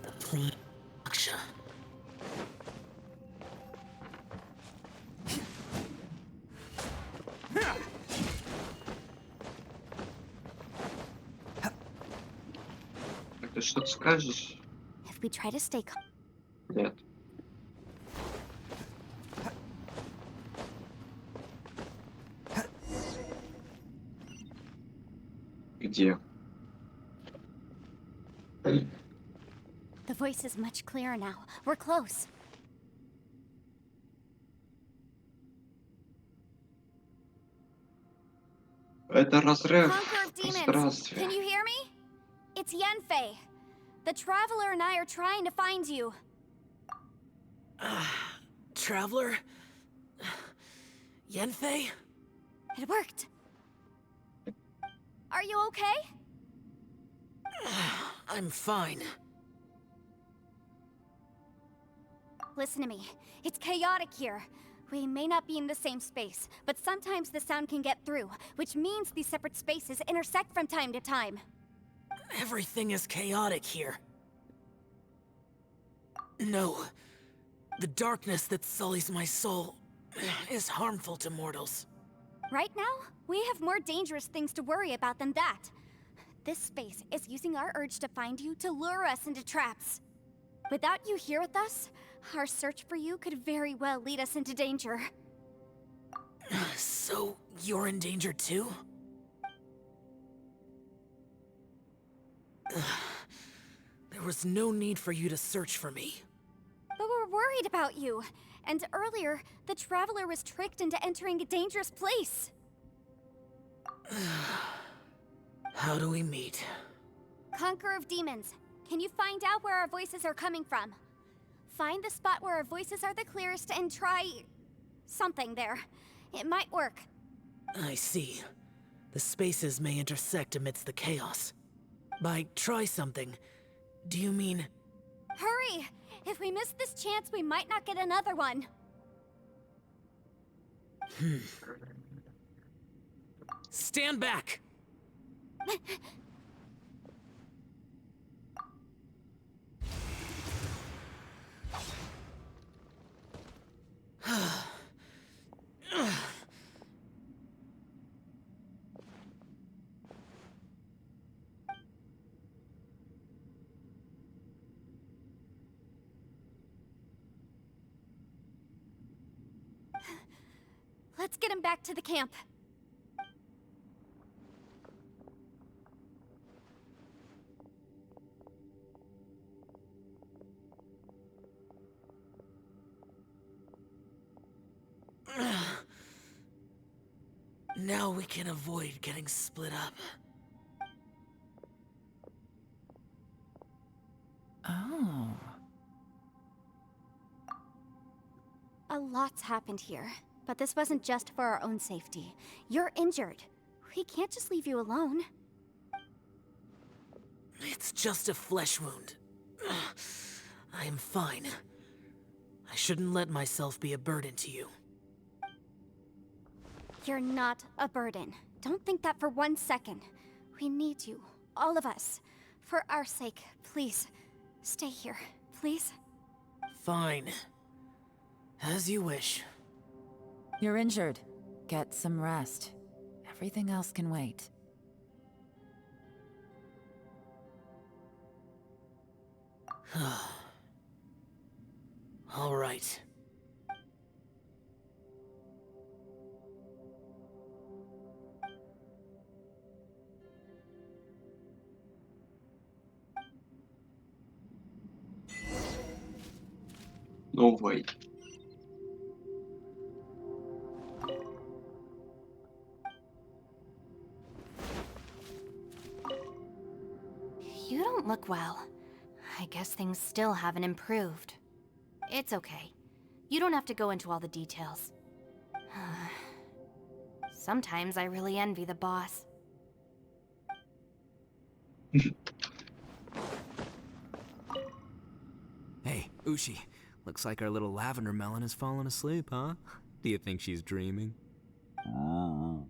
Speaker 7: the prime Aksha?
Speaker 1: Ты что-то скажешь?
Speaker 2: If we try to stay calm...
Speaker 1: Нет. Где?
Speaker 2: The voice is much clearer now. We're close.
Speaker 1: Это разрыв
Speaker 2: Conqueror of Demons,
Speaker 1: пространстве.
Speaker 2: can you hear me? It's Yenfei. The Traveler and I are trying to find you.
Speaker 7: Traveler? Yenfei?
Speaker 2: It worked. Are you okay?
Speaker 7: I'm fine.
Speaker 2: Listen to me. It's chaotic here. We may not be in the same space, but sometimes the sound can get through, which means these separate spaces intersect from time to time.
Speaker 7: Everything is chaotic here. No. The darkness that sullies my soul is harmful to mortals.
Speaker 2: Right now, we have more dangerous things to worry about than that. This space is using our urge to find you to lure us into traps. Without you here with us, our search for you could very well lead us into danger.
Speaker 7: So, you're in danger too? There was no need for you to search for me.
Speaker 2: But we're worried about you. And earlier, the Traveler was tricked into entering a dangerous place.
Speaker 7: How do we meet?
Speaker 2: Conqueror of Demons, can you find out where our voices are coming from? Find the spot where our voices are the clearest and try... something there. It might work.
Speaker 7: I see. The spaces may intersect amidst the chaos. By try something, do you mean...
Speaker 2: Hurry! If we miss this chance, we might not get another one.
Speaker 7: Stand back!
Speaker 2: Let's get him back to the camp.
Speaker 7: Now we can avoid getting split up.
Speaker 4: Oh.
Speaker 2: A lot's happened here, but this wasn't just for our own safety. You're injured. We can't just leave you alone.
Speaker 7: It's just a flesh wound. I am fine. I shouldn't let myself be a burden to you.
Speaker 2: You're not a burden. Don't think that for 1 second. We need you, all of us. For our sake, please, stay here, please.
Speaker 7: Fine. As you wish.
Speaker 4: You're injured. Get some rest. Everything else can wait.
Speaker 7: All right.
Speaker 1: No way.
Speaker 6: You don't look well. I guess things still haven't improved. It's okay. You don't have to go into all the details. Sometimes I really envy the boss.
Speaker 3: Hey, Ushi. Looks like our little lavender melon has fallen asleep, huh? Do you think she's dreaming? Man,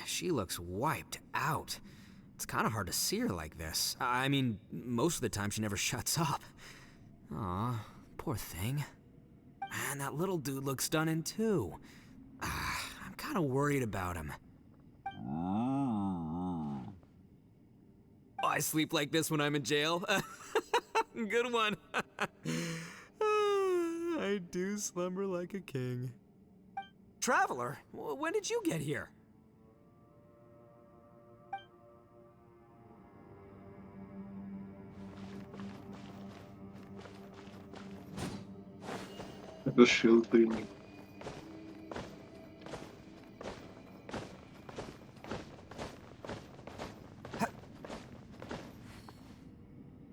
Speaker 3: she looks wiped out. It's kind of hard to see her like this. I mean, most of the time she never shuts up. Aw, poor thing. Man, that little dude looks stunning too. I'm kind of worried about him. Oh, I sleep like this when I'm in jail? Good one. I do slumber like a king. Traveler, when did you get here?
Speaker 1: Решил ты.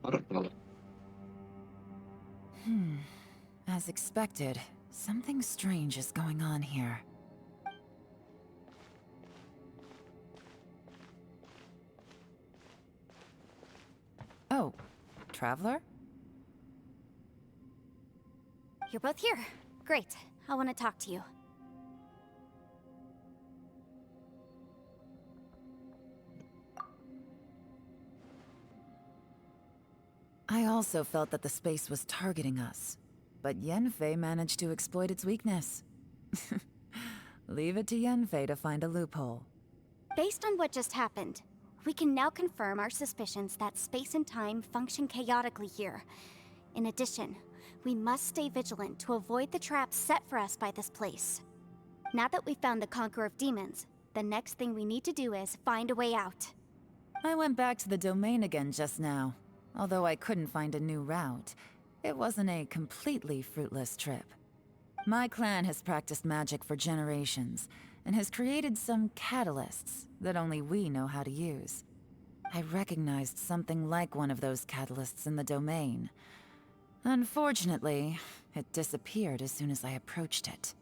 Speaker 1: Портал.
Speaker 4: As expected, something strange is going on here. Oh, Traveler?
Speaker 2: You're both here. Great. I want to talk to you.
Speaker 4: I also felt that the space was targeting us, but Yenfei managed to exploit its weakness. Leave it to Yenfei to find a loophole.
Speaker 2: Based on what just happened, we can now confirm our suspicions that space and time function chaotically here. In addition, we must stay vigilant to avoid the traps set for us by this place. Now that we've found the Conqueror of Demons, the next thing we need to do is find a way out.
Speaker 4: I went back to the domain again just now. Although I couldn't find a new route, it wasn't a completely fruitless trip. My clan has practiced magic for generations, and has created some catalysts that only we know how to use. I recognized something like one of those catalysts in the domain. Unfortunately, it disappeared as soon as I approached it.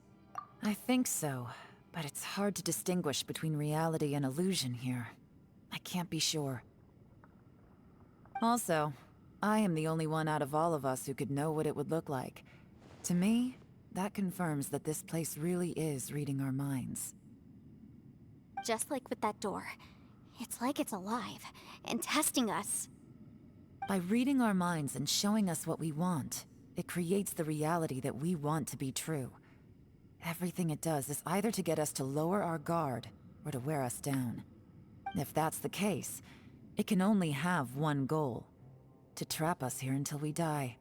Speaker 4: I think so, but it's hard to distinguish between reality and illusion here. I can't be sure. Also, I am the only one out of all of us who could know what it would look like. To me, that confirms that this place really is reading our minds.
Speaker 2: Just like with that door. It's like it's alive, and testing us.
Speaker 4: By reading our minds and showing us what we want, it creates the reality that we want to be true. Everything it does is either to get us to lower our guard, or to wear us down. If that's the case, it can only have one goal: to trap us here until we die.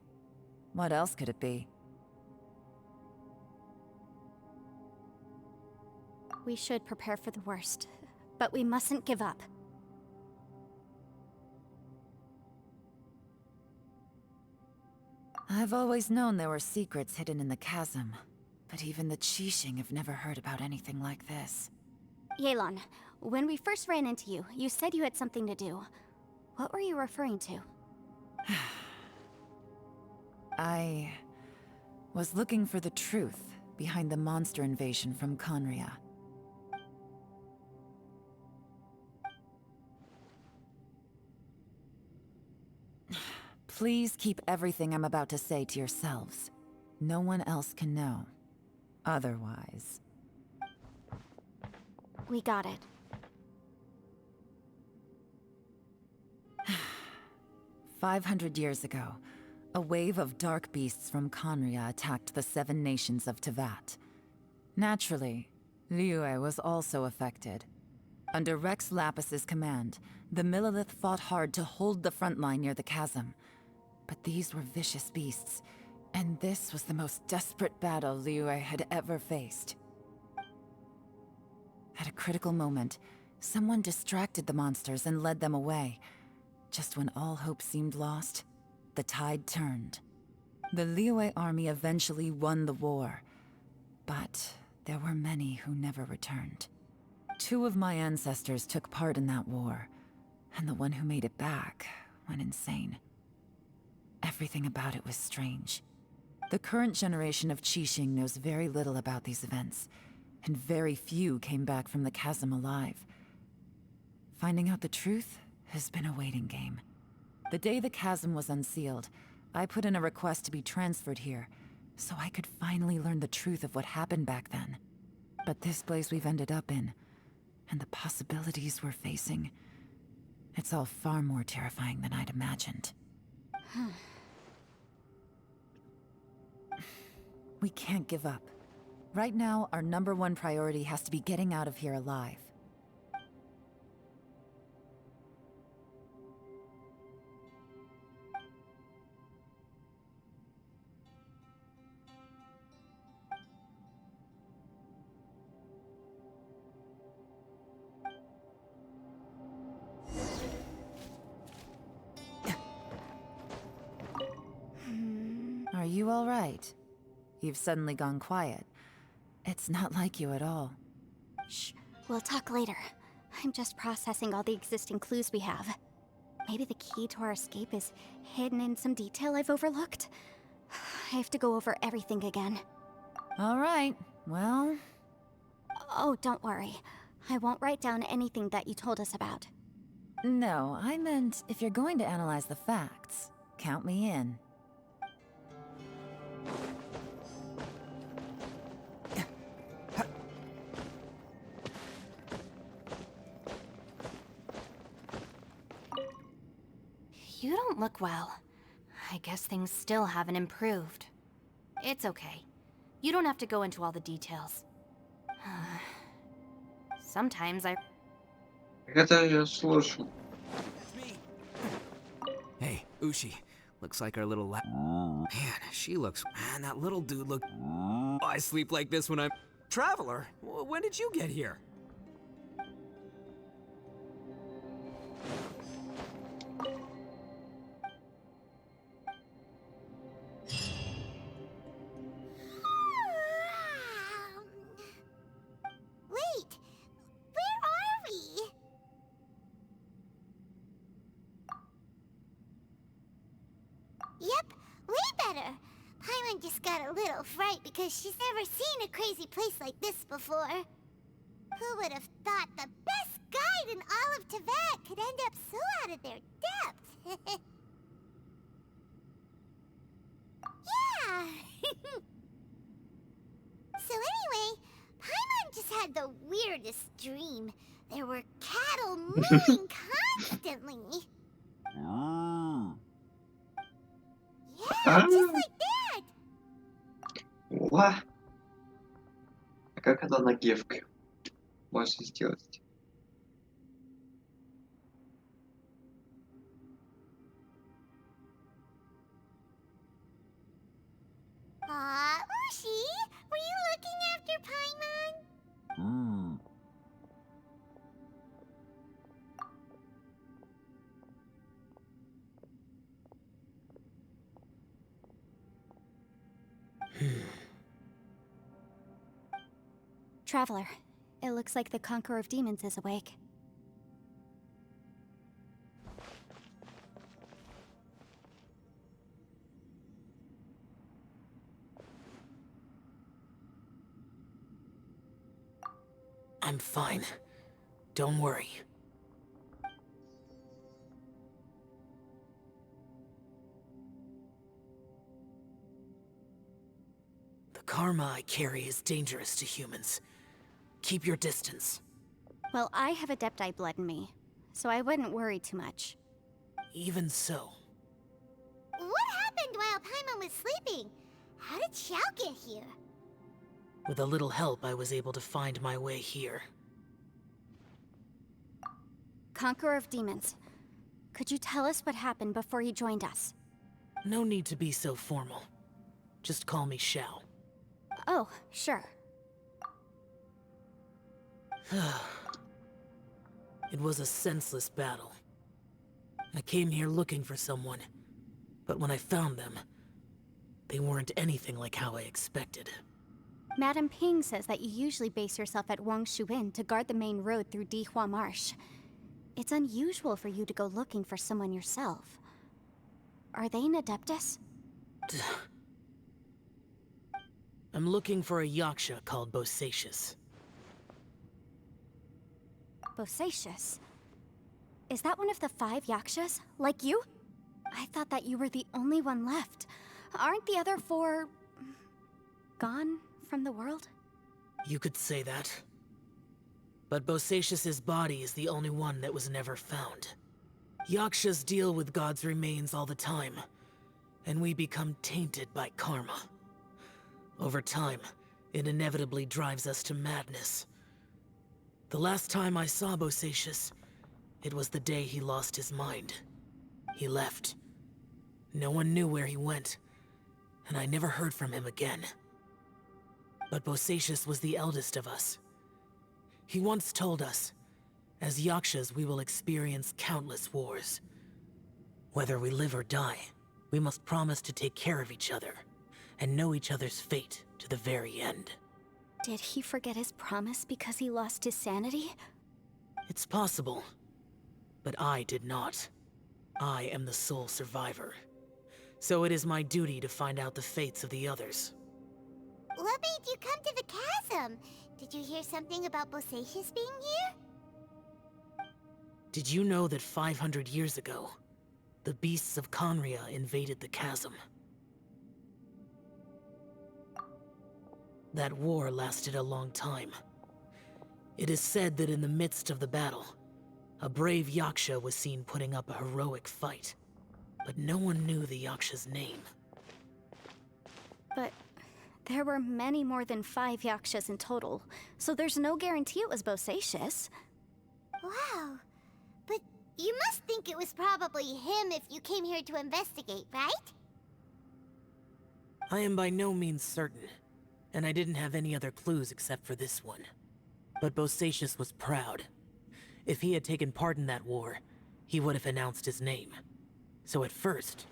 Speaker 4: What else could it be?
Speaker 2: We should prepare for the worst, but we mustn't give up.
Speaker 4: I've always known there were secrets hidden in the chasm, but even the Qixing have never heard about anything like this.
Speaker 2: Yelan, when we first ran into you, you said you had something to do. What were you referring to?
Speaker 4: I was looking for the truth behind the monster invasion from Conria. Please keep everything I'm about to say to yourselves. No one else can know. Otherwise...
Speaker 2: We got it.
Speaker 4: 500 years ago, a wave of dark beasts from Conria attacked the 7 nations of Tevat. Naturally, Liyue was also affected. Under Rex Lapis's command, the Millelith fought hard to hold the front line near the chasm. But these were vicious beasts, and this was the most desperate battle Liyue had ever faced. At a critical moment, someone distracted the monsters and led them away. Just when all hope seemed lost, the tide turned. The Liyue army eventually won the war, but there were many who never returned. 2 of my ancestors took part in that war, and the one who made it back went insane. Everything about it was strange. The current generation of Qixing knows very little about these events, and very few came back from the chasm alive. Finding out the truth has been a waiting game. The day the chasm was unsealed, I put in a request to be transferred here, so I could finally learn the truth of what happened back then. But this place we've ended up in, and the possibilities we're facing, it's all far more terrifying than I'd imagined. We can't give up. Right now, our #1 priority has to be getting out of here alive. Are you all right? You've suddenly gone quiet. It's not like you at all.
Speaker 2: Shh, we'll talk later. I'm just processing all the existing clues we have. Maybe the key to our escape is hidden in some detail I've overlooked. I have to go over everything again.
Speaker 4: All right, well...
Speaker 2: Oh, don't worry. I won't write down anything that you told us about.
Speaker 4: No, I meant if you're going to analyze the facts, count me in.
Speaker 6: You don't look well. I guess things still haven't improved. It's okay. You don't have to go into all the details. Sometimes I...
Speaker 1: Это я слушал.
Speaker 3: Hey, Ushi. Looks like our little Man, she looks... Man, that little dude look... Oh, I sleep like this when I'm... Traveler, when did you get here?
Speaker 5: Wait, where are we? Yep, way better. Paimon just got a little fright because she's never seen a crazy place like this before. Who would have thought the best guide in all of Tevat could end up so out of their depth? Yeah! So anyway, Paimon just had the weirdest dream. There were cattle mooing constantly. Yeah, just like that.
Speaker 1: Ла. А как это на гифке можно сделать?
Speaker 5: Aw, Ushi, were you looking after Paimon?
Speaker 2: Traveler, it looks like the Conqueror of Demons is awake.
Speaker 7: I'm fine. Don't worry. The karma I carry is dangerous to humans. Keep your distance.
Speaker 2: Well, I have Adepti blood in me, so I wouldn't worry too much.
Speaker 7: Even so.
Speaker 5: What happened while Paimon was sleeping? How did Xiao get here?
Speaker 7: With a little help, I was able to find my way here.
Speaker 2: Conqueror of Demons, could you tell us what happened before you joined us?
Speaker 7: No need to be so formal. Just call me Xiao.
Speaker 2: Oh, sure.
Speaker 7: It was a senseless battle. I came here looking for someone, but when I found them, they weren't anything like how I expected.
Speaker 2: Madame Ping says that you usually base yourself at Wangshu Inn to guard the main road through Dihua Marsh. It's unusual for you to go looking for someone yourself. Are they an Adeptus?
Speaker 7: I'm looking for a Yaksha called Bosacius.
Speaker 2: Bosacius? Is that one of the 5 Yakshas? Like you? I thought that you were the only one left. Aren't the other 4... gone from the world?
Speaker 7: You could say that. But Bosacius's body is the only one that was never found. Yakshas deal with God's remains all the time, and we become tainted by karma. Over time, it inevitably drives us to madness. The last time I saw Bosacius, it was the day he lost his mind. He left. No one knew where he went, and I never heard from him again. But Bosacius was the eldest of us. He once told us, as Yakshas we will experience countless wars. Whether we live or die, we must promise to take care of each other, and know each other's fate to the very end.
Speaker 2: Did he forget his promise because he lost his sanity?
Speaker 7: It's possible, but I did not. I am the sole survivor. So it is my duty to find out the fates of the others.
Speaker 5: What made you come to the chasm? Did you hear something about Bosacius being here?
Speaker 7: Did you know that 500 years ago, the beasts of Conria invaded the chasm? That war lasted a long time. It is said that in the midst of the battle, a brave Yaksha was seen putting up a heroic fight. But no one knew the Yaksha's name.
Speaker 2: But there were many more than 5 Yakshas in total, so there's no guarantee it was Bosacius.
Speaker 5: Wow. But you must think it was probably him if you came here to investigate, right?
Speaker 7: I am by no means certain, and I didn't have any other clues except for this one. But Bosacius was proud. If he had taken part in that war, he would have announced his name. So at first,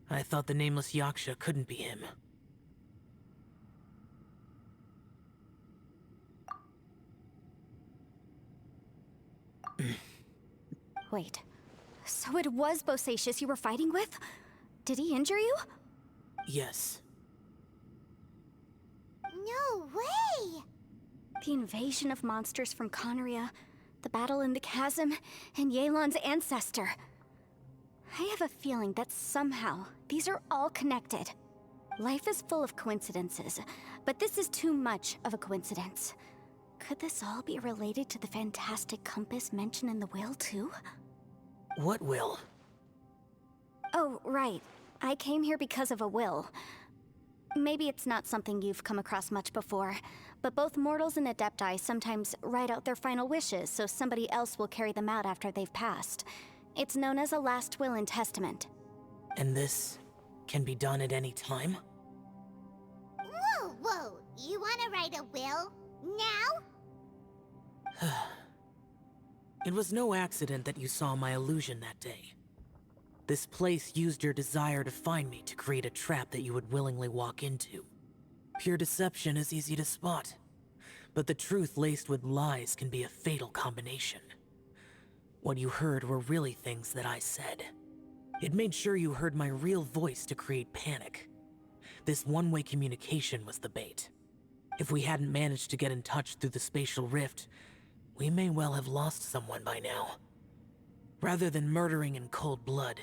Speaker 7: I thought the nameless Yaksha couldn't be him.
Speaker 2: Wait, so it was Bosacius you were fighting with? Did he injure you?
Speaker 7: Yes.
Speaker 5: No way!
Speaker 2: The invasion of monsters from Conria, the battle in the chasm, and Yelan's ancestor. I have a feeling that somehow these are all connected. Life is full of coincidences, but this is too much of a coincidence. Could this all be related to the fantastic compass mentioned in the will, too?
Speaker 7: What will?
Speaker 2: Oh, right. I came here because of a will. Maybe it's not something you've come across much before, but both mortals and Adepti sometimes write out their final wishes so somebody else will carry them out after they've passed. It's known as a last will and testament.
Speaker 7: And this can be done at any time?
Speaker 5: Whoa, whoa! You wanna write a will? Now?
Speaker 7: It was no accident that you saw my illusion that day. This place used your desire to find me to create a trap that you would willingly walk into. Pure deception is easy to spot, But the truth laced with lies can be a fatal combination. What you heard were really things that I said. It made sure you heard my real voice to create panic. This one-way communication was the bait. If we hadn't managed to get in touch through the spatial rift, we may well have lost someone by now. Rather than murdering in cold blood,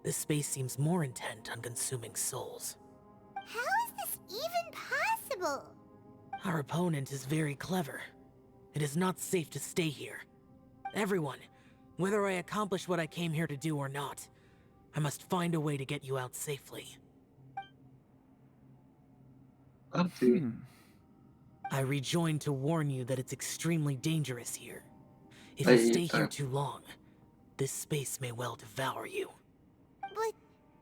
Speaker 7: this space seems more intent on consuming souls.
Speaker 5: How is this even possible?
Speaker 7: Our opponent is very clever. It is not safe to stay here. Everyone, whether I accomplish what I came here to do or not, I must find a way to get you out safely.
Speaker 1: Okay.
Speaker 7: I rejoined to warn you that it's extremely dangerous here. If
Speaker 1: I
Speaker 7: you
Speaker 1: hate
Speaker 7: stay here
Speaker 1: that.
Speaker 7: too long, this space may well devour you.
Speaker 5: But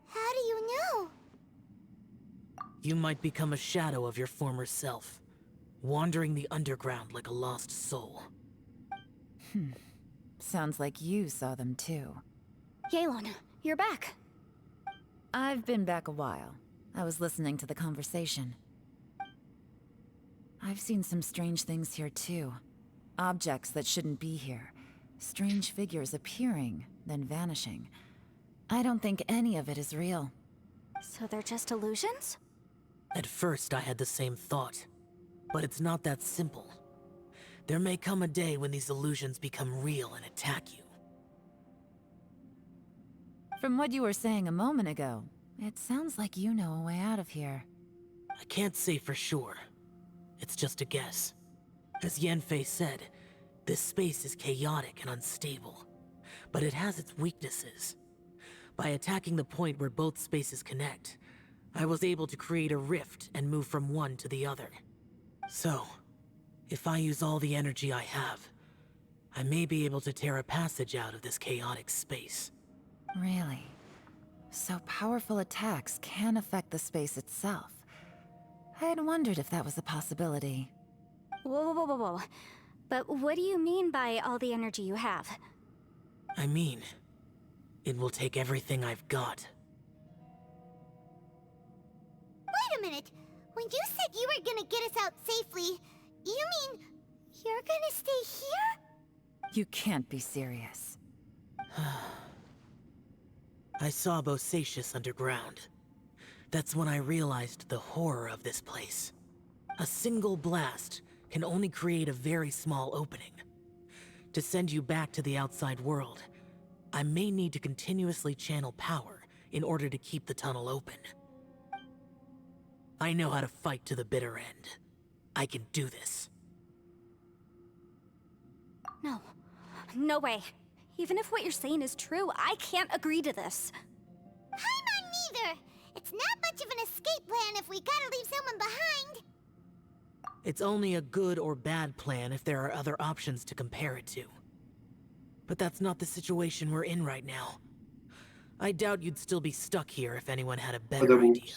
Speaker 5: how do you know?
Speaker 7: You might become a shadow of your former self, wandering the underground like a lost soul.
Speaker 4: Sounds like you saw them too.
Speaker 2: Yelan, you're back.
Speaker 4: I've been back a while. I was listening to the conversation. I've seen some strange things here too. Objects that shouldn't be here. Strange figures appearing, then vanishing. I don't think any of it is real.
Speaker 2: So they're just illusions?
Speaker 7: At first, I had the same thought. But it's not that simple. There may come a day when these illusions become real and attack you.
Speaker 4: From what you were saying a moment ago, it sounds like you know a way out of here.
Speaker 7: I can't say for sure. It's just a guess. As Yanfei said, this space is chaotic and unstable. But it has its weaknesses. By attacking the point where both spaces connect, I was able to create a rift and move from one to the other. So, if I use all the energy I have, I may be able to tear a passage out of this chaotic space.
Speaker 4: Really? So powerful attacks can affect the space itself. I had wondered if that was a possibility.
Speaker 2: Whoa, whoa, whoa, whoa. But what do you mean by all the energy you have?
Speaker 7: I mean, it will take everything I've got.
Speaker 5: Wait a minute. When you said you were gonna get us out safely, you mean you're gonna stay here?
Speaker 4: You can't be serious.
Speaker 7: I saw Bosacius underground. That's when I realized the horror of this place. A single blast can only create a very small opening. To send you back to the outside world, I may need to continuously channel power in order to keep the tunnel open. I know how to fight to the bitter end. I can do this.
Speaker 2: No. No way. Even if what you're saying is true, I can't agree to this.
Speaker 5: Paimon neither. It's not much of an escape plan if we gotta leave someone behind.
Speaker 7: It's only a good or bad plan if there are other options to compare it to. But that's not the situation we're in right now. I doubt you'd still be stuck here if anyone had a better
Speaker 1: Other
Speaker 7: idea.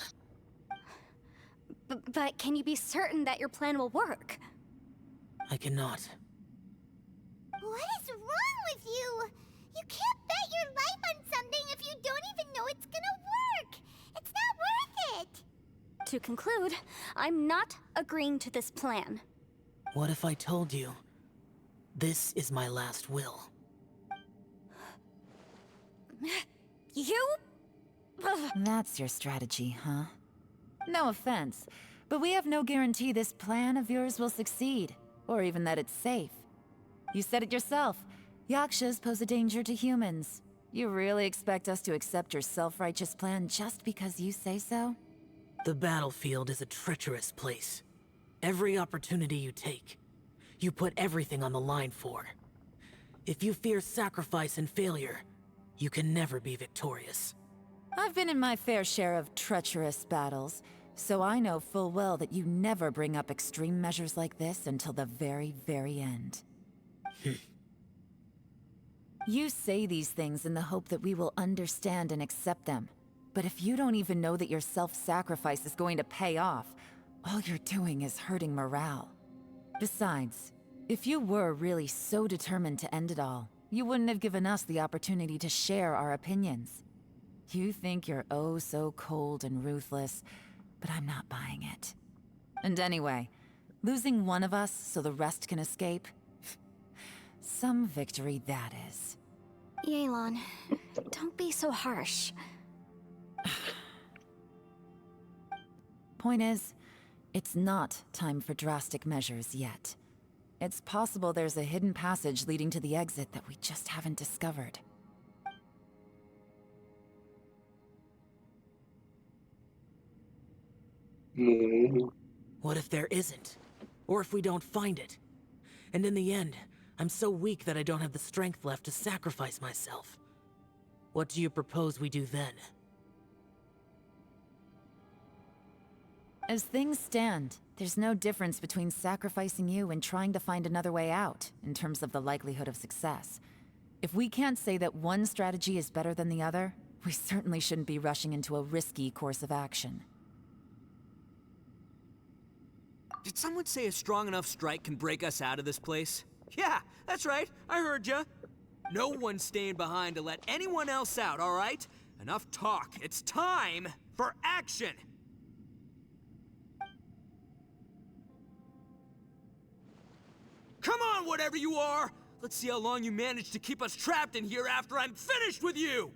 Speaker 2: But can you be certain that your plan will work?
Speaker 7: I cannot.
Speaker 5: What is wrong with you? You can't bet your life on something if you don't even know it's gonna work. It's not worth it.
Speaker 2: To conclude, I'm not agreeing to this plan.
Speaker 7: What if I told you, this is my last will?
Speaker 2: You? Ugh.
Speaker 4: That's your strategy, huh? No offense, but we have no guarantee this plan of yours will succeed, or even that it's safe. You said it yourself. Yakshas pose a danger to humans. You really expect us to accept your self-righteous plan just because you say so?
Speaker 7: The battlefield is a treacherous place. Every opportunity you take, you put everything on the line for. If you fear sacrifice and failure, you can never be victorious.
Speaker 4: I've been in my fair share of treacherous battles, so I know full well that you never bring up extreme measures like this until the very, very end. You say these things in the hope that we will understand and accept them. But if you don't even know that your self-sacrifice is going to pay off, all you're doing is hurting morale. Besides, if you were really so determined to end it all, you wouldn't have given us the opportunity to share our opinions. You think you're oh so cold and ruthless, but I'm not buying it. And anyway, Losing one of us so the rest can escape? Some victory that is.
Speaker 2: Yelan, don't be so harsh.
Speaker 4: Point is, it's not time for drastic measures yet. It's possible there's a hidden passage leading to the exit that we just haven't discovered.
Speaker 7: What if there isn't? Or if we don't find it? And in the end, I'm so weak that I don't have the strength left to sacrifice myself. What do you propose we do then?
Speaker 4: As things stand, there's no difference between sacrificing you and trying to find another way out, in terms of the likelihood of success. If we can't say that one strategy is better than the other, we certainly shouldn't be rushing into a risky course of action.
Speaker 3: Did someone say a strong enough strike can break us out of this place? Yeah, that's right. I heard ya. No one's staying behind to let anyone else out, all right? Enough talk. It's time for action! Come on, whatever you are! Let's see how long you manage to keep us trapped in here after I'm finished with you!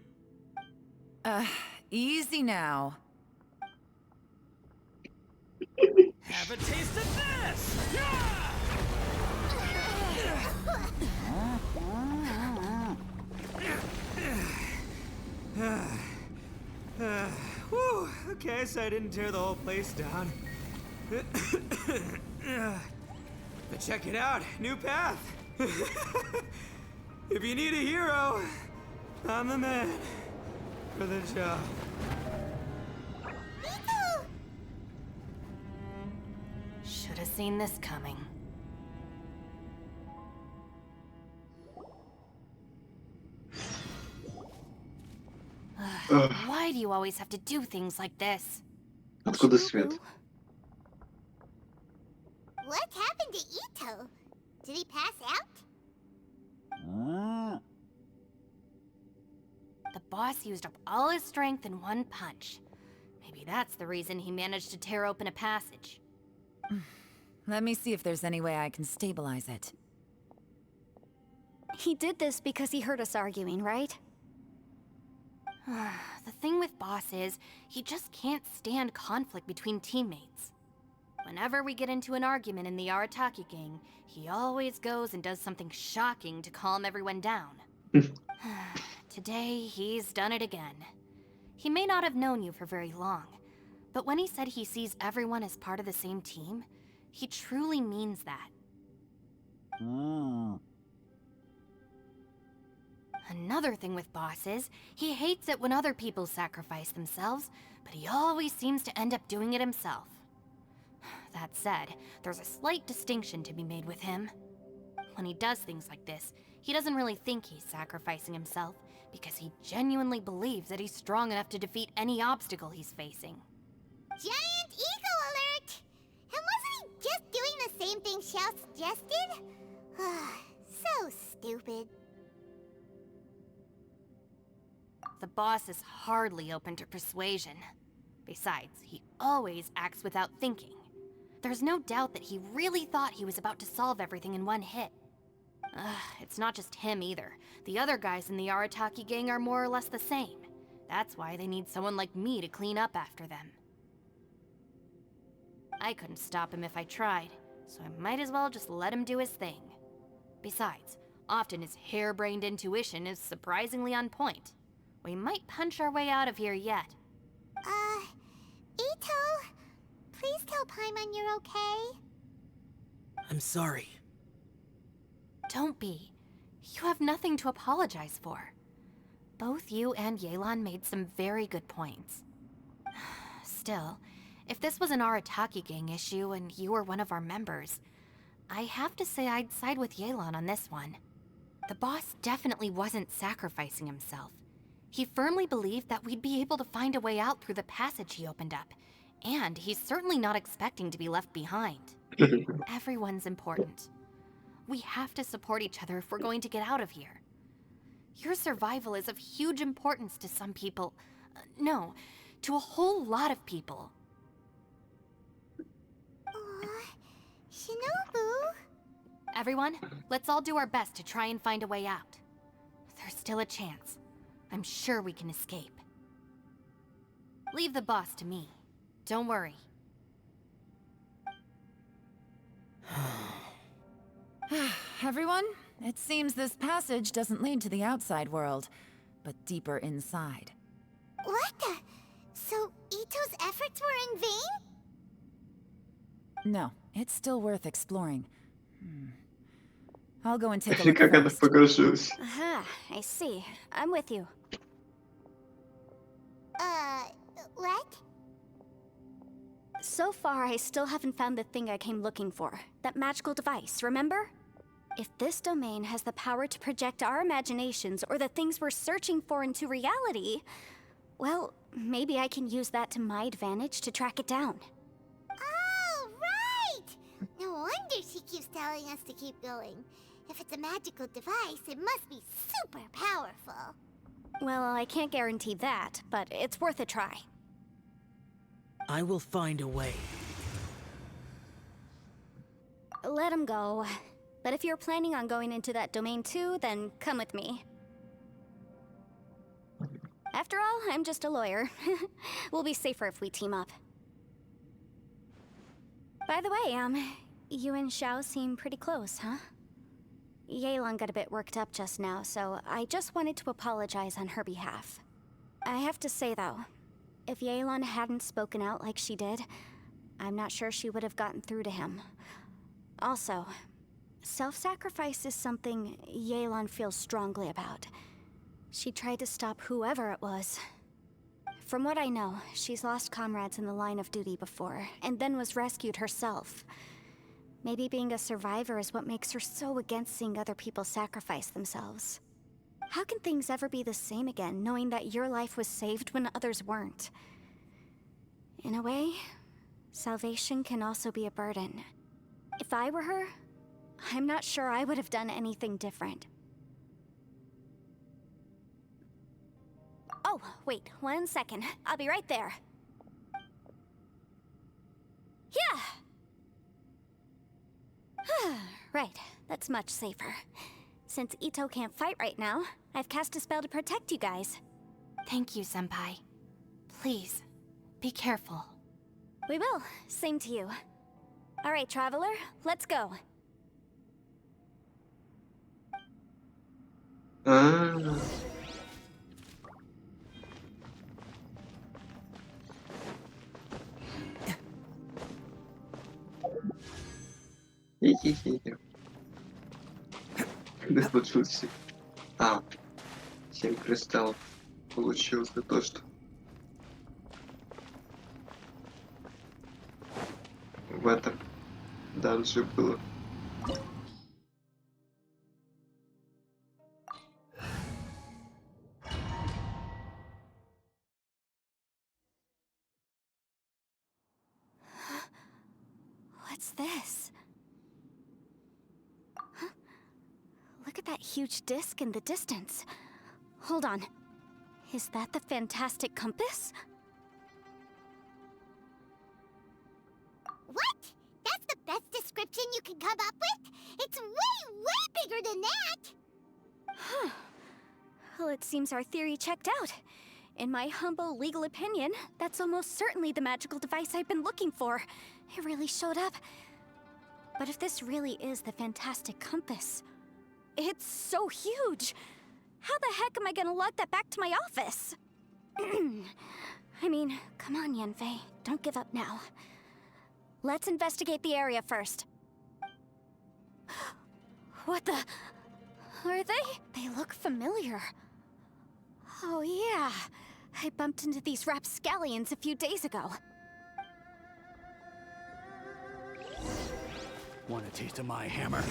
Speaker 4: Easy now.
Speaker 3: Have a taste of this! Yeah! Whew, okay, so I didn't tear the whole place down. But check it out, new path. If you need a hero, I'm the man for the job.
Speaker 6: Should have seen this coming. Why do you always have to do things like this?
Speaker 1: Откуда свет?
Speaker 5: What happened to Ito? Did he pass out?
Speaker 6: The boss used up all his strength in one punch. Maybe that's the reason he managed to tear open a passage.
Speaker 4: Let me see if there's any way I can stabilize it.
Speaker 2: He did this because he heard us arguing, right?
Speaker 6: The thing with Boss is, he just can't stand conflict between teammates. Whenever we get into an argument in the Arataki gang, he always goes and does something shocking to calm everyone down. Today, he's done it again. He may not have known you for very long, but when he said he sees everyone as part of the same team, he truly means that. Another thing with Boss is, he hates it when other people sacrifice themselves, but he always seems to end up doing it himself. That said, there's a slight distinction to be made with him. When he does things like this, he doesn't really think he's sacrificing himself, because he genuinely believes that he's strong enough to defeat any obstacle he's facing.
Speaker 5: Giant eagle alert! And wasn't he just doing the same thing Xiao suggested? So stupid.
Speaker 6: The boss is hardly open to persuasion. Besides, he always acts without thinking. There's no doubt that he really thought he was about to solve everything in one hit. It's not just him either. The other guys in the Arataki gang are more or less the same. That's why they need someone like me to clean up after them. I couldn't stop him if I tried, so I might as well just let him do his thing. Besides, often his harebrained intuition is surprisingly on point. We might punch our way out of here yet.
Speaker 5: Ito, please tell Paimon you're okay.
Speaker 7: I'm sorry.
Speaker 6: Don't be. You have nothing to apologize for. Both you and Yelan made some very good points. Still, if this was an Arataki gang issue and you were one of our members, I have to say I'd side with Yelan on this one. The boss definitely wasn't sacrificing himself. He firmly believed that we'd be able to find a way out through the passage he opened up, and he's certainly not expecting to be left behind. Everyone's important. We have to support each other if we're going to get out of here. Your survival is of huge importance to some people. No, to a whole lot of people.
Speaker 5: Aw, Shinobu?
Speaker 6: Everyone, let's all do our best to try and find a way out. There's still a chance. I'm sure we can escape. Leave the boss to me. Don't worry.
Speaker 4: Everyone, it seems this passage doesn't lead to the outside world, but deeper inside.
Speaker 5: What the? So Ito's efforts were in vain?
Speaker 4: No, it's still worth exploring. I'll go and take a
Speaker 1: Или
Speaker 4: look
Speaker 1: как это
Speaker 4: first.
Speaker 1: покажись.
Speaker 2: Aha, I see. I'm with you.
Speaker 5: What?
Speaker 2: So far, I still haven't found the thing I came looking for. That magical device, remember? If this domain has the power to project our imaginations or the things we're searching for into reality, well, maybe I can use that to my advantage to track it down.
Speaker 5: Oh, right! No wonder she keeps telling us to keep going. If it's a magical device, it must be super powerful.
Speaker 2: Well, I can't guarantee that, but it's worth a try.
Speaker 11: I will find a way.
Speaker 2: Let him go. But if you're planning on going into that domain too, then come with me. After all, I'm just a lawyer. We'll be safer if we team up. By the way, you and Xiao seem pretty close, huh? Yelan got a bit worked up just now, so I just wanted to apologize on her behalf. I have to say though, if Yelan hadn't spoken out like she did, I'm not sure she would have gotten through to him. Also, self-sacrifice is something Yelan feels strongly about. She tried to stop whoever it was. From what I know, she's lost comrades in the line of duty before, and then was rescued herself. Maybe being a survivor is what makes her so against seeing other people sacrifice themselves. How can things ever be the same again, knowing that your life was saved when others weren't? In a way, salvation can also be a burden. If I were her, I'm not sure I would have done anything different. Oh, wait, 1 second. I'll be right there. Yeah! Right, that's much safer. Since Ito can't fight right now, I've cast a spell to protect you guys.
Speaker 6: Thank you, Senpai. Please, be careful.
Speaker 2: We will. Same to you. All right, Traveler, let's go.
Speaker 1: А, хи-хи-хи. Когда случился? 7 кристаллов получил за то, что в этом данже было.
Speaker 2: What's this? Huh? Look at that huge disc in the distance. Hold on. Is that the fantastic compass?
Speaker 5: What? That's the best description you can come up with? It's way, way bigger than that!
Speaker 2: Huh. Well, it seems our theory checked out. In my humble legal opinion, that's almost certainly the magical device I've been looking for. It really showed up. But if this really is the fantastic compass, it's so huge! How the heck am I gonna lug that back to my office? I mean, come on, Yanfei. Don't give up now. Let's investigate the area first. What the... Are they? They look familiar. Oh yeah. I bumped into these rapscallions a few days ago.
Speaker 12: Want a taste of my hammer?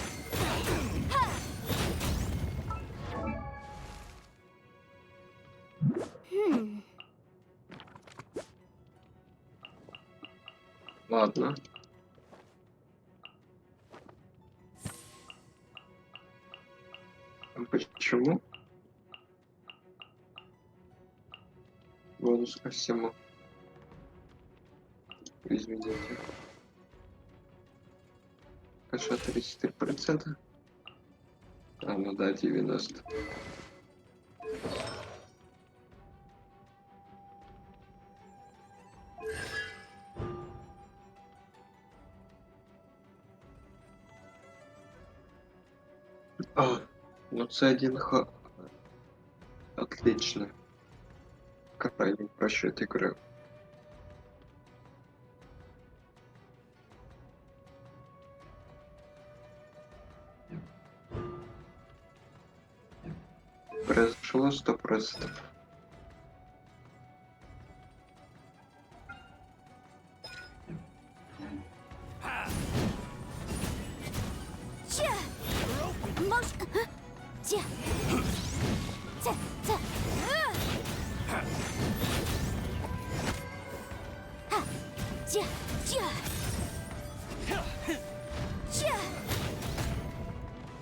Speaker 1: Ладно. А почему? Бонус ко всему. Извините. Пока что 33%. А, ну да, 90. А, ну це один х. Отлично. Крайний просчет игры. Произошло 100%.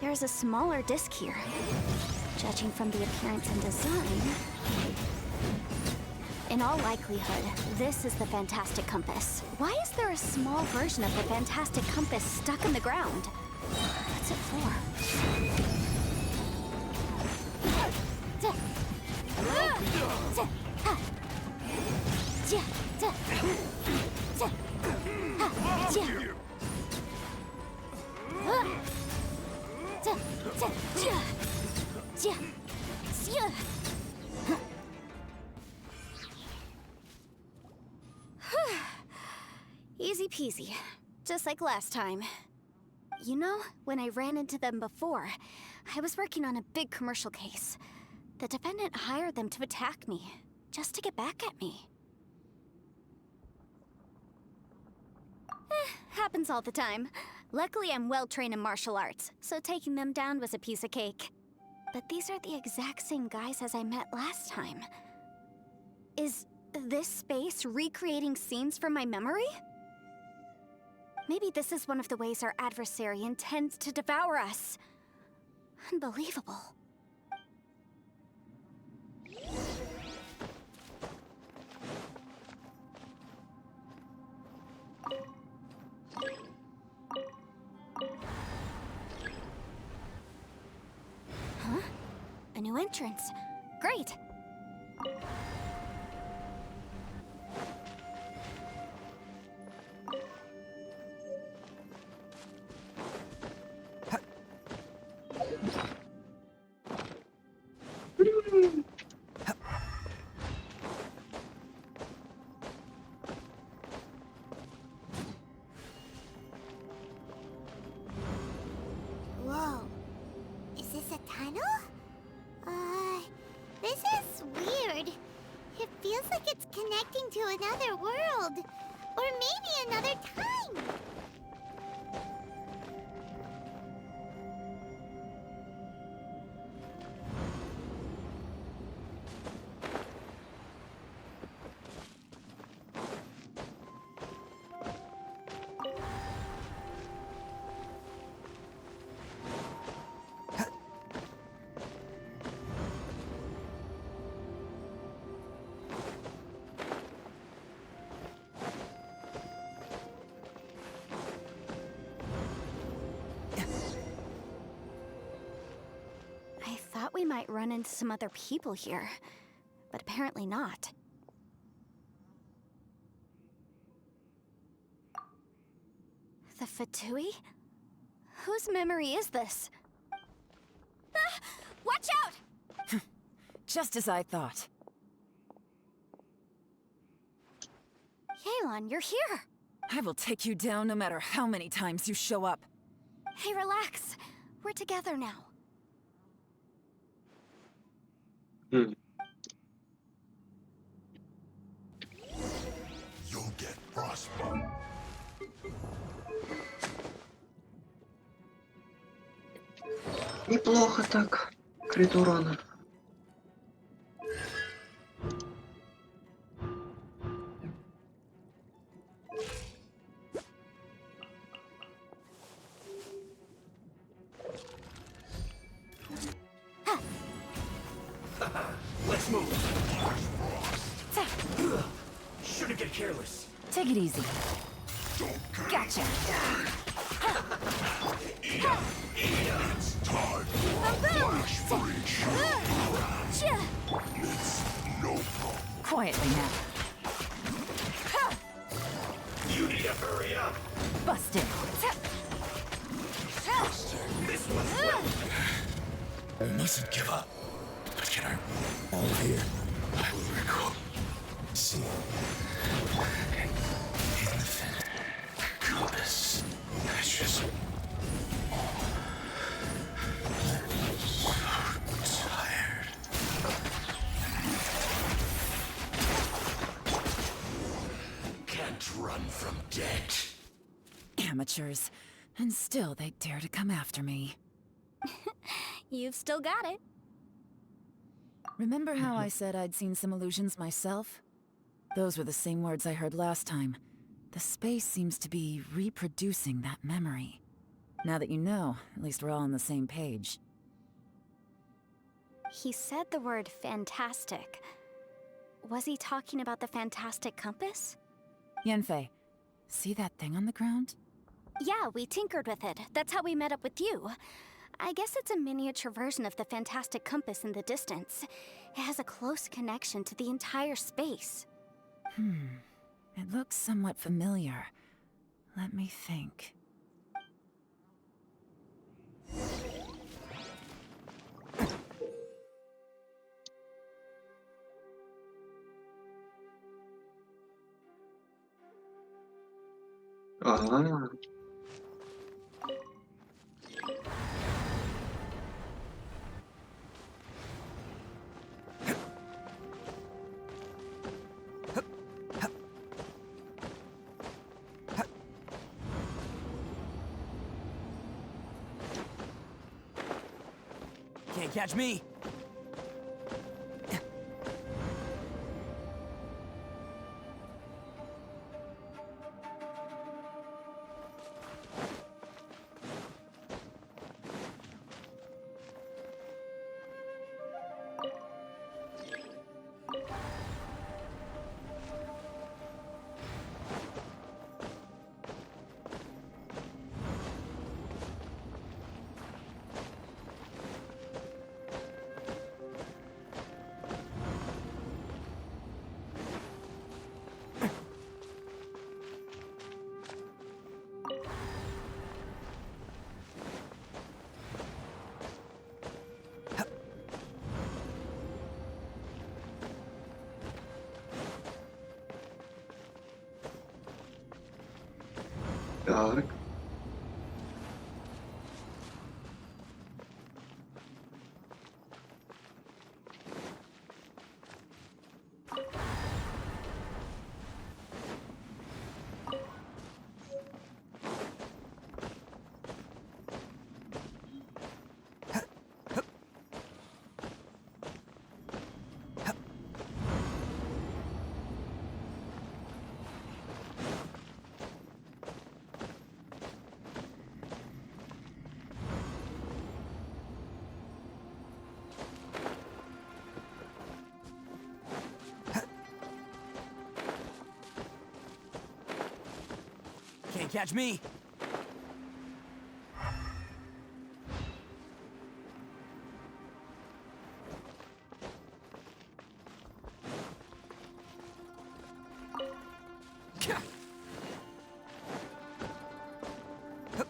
Speaker 2: There's a smaller disc here. Judging from the appearance and design... In all likelihood, this is the Fantastic Compass. Why is there a small version of the Fantastic Compass stuck in the ground? What's it for? Easy peasy, just like last time. You know, when I ran into them before, I was working on a big commercial case. The defendant hired them to attack me, just to get back at me. Happens all the time. Luckily, I'm well-trained in martial arts, so taking them down was a piece of cake. But these are the exact same guys as I met last time. Is this space recreating scenes from my memory? Maybe this is one of the ways our adversary intends to devour us. Unbelievable. Huh? A new entrance. Great!
Speaker 5: Whoa. Is this a tunnel? This is weird. It feels like it's connecting to another world. Or maybe another time.
Speaker 2: I thought we might run into some other people here, but apparently not. The Fatui? Whose memory is this? Ah! Watch out!
Speaker 4: Just as I thought.
Speaker 2: Yelan, you're here!
Speaker 4: I will take you down no matter how many times you show up.
Speaker 2: Hey, relax. We're together now.
Speaker 1: Hmm.
Speaker 13: You'll get frostbite.
Speaker 1: Неплохо так. Крит урона.
Speaker 8: Let's move. Shouldn't get careless.
Speaker 4: Take it easy.
Speaker 13: Don't get
Speaker 4: Gotcha.
Speaker 13: It's time for a flash-free show. It's no problem.
Speaker 4: Quietly now.
Speaker 13: You need to hurry up.
Speaker 4: Busted.
Speaker 13: This one's I mustn't give up. But can I all here? I will recall. See. Infant compass. Precious. So tired. Can't run from debt.
Speaker 4: Amateurs. And still they dare to come after me.
Speaker 2: You've still got it.
Speaker 4: Remember how I said I'd seen some illusions myself? Those were the same words I heard last time. The space seems to be reproducing that memory. Now that you know, at least we're all on the same page.
Speaker 2: He said the word fantastic. Was he talking about the fantastic compass?
Speaker 4: Yanfei, see that thing on the ground?
Speaker 2: Yeah, we tinkered with it. That's how we met up with you. I guess it's a miniature version of the fantastic compass in the distance. It has a close connection to the entire space.
Speaker 4: It looks somewhat familiar. Let me think.
Speaker 1: Ah.
Speaker 3: Can't catch me.
Speaker 1: Так.
Speaker 3: Can't catch me.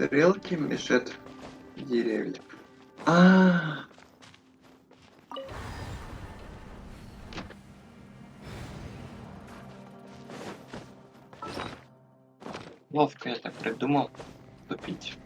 Speaker 1: Стрелки мешают деревья. А, ловко я так придумал тупить.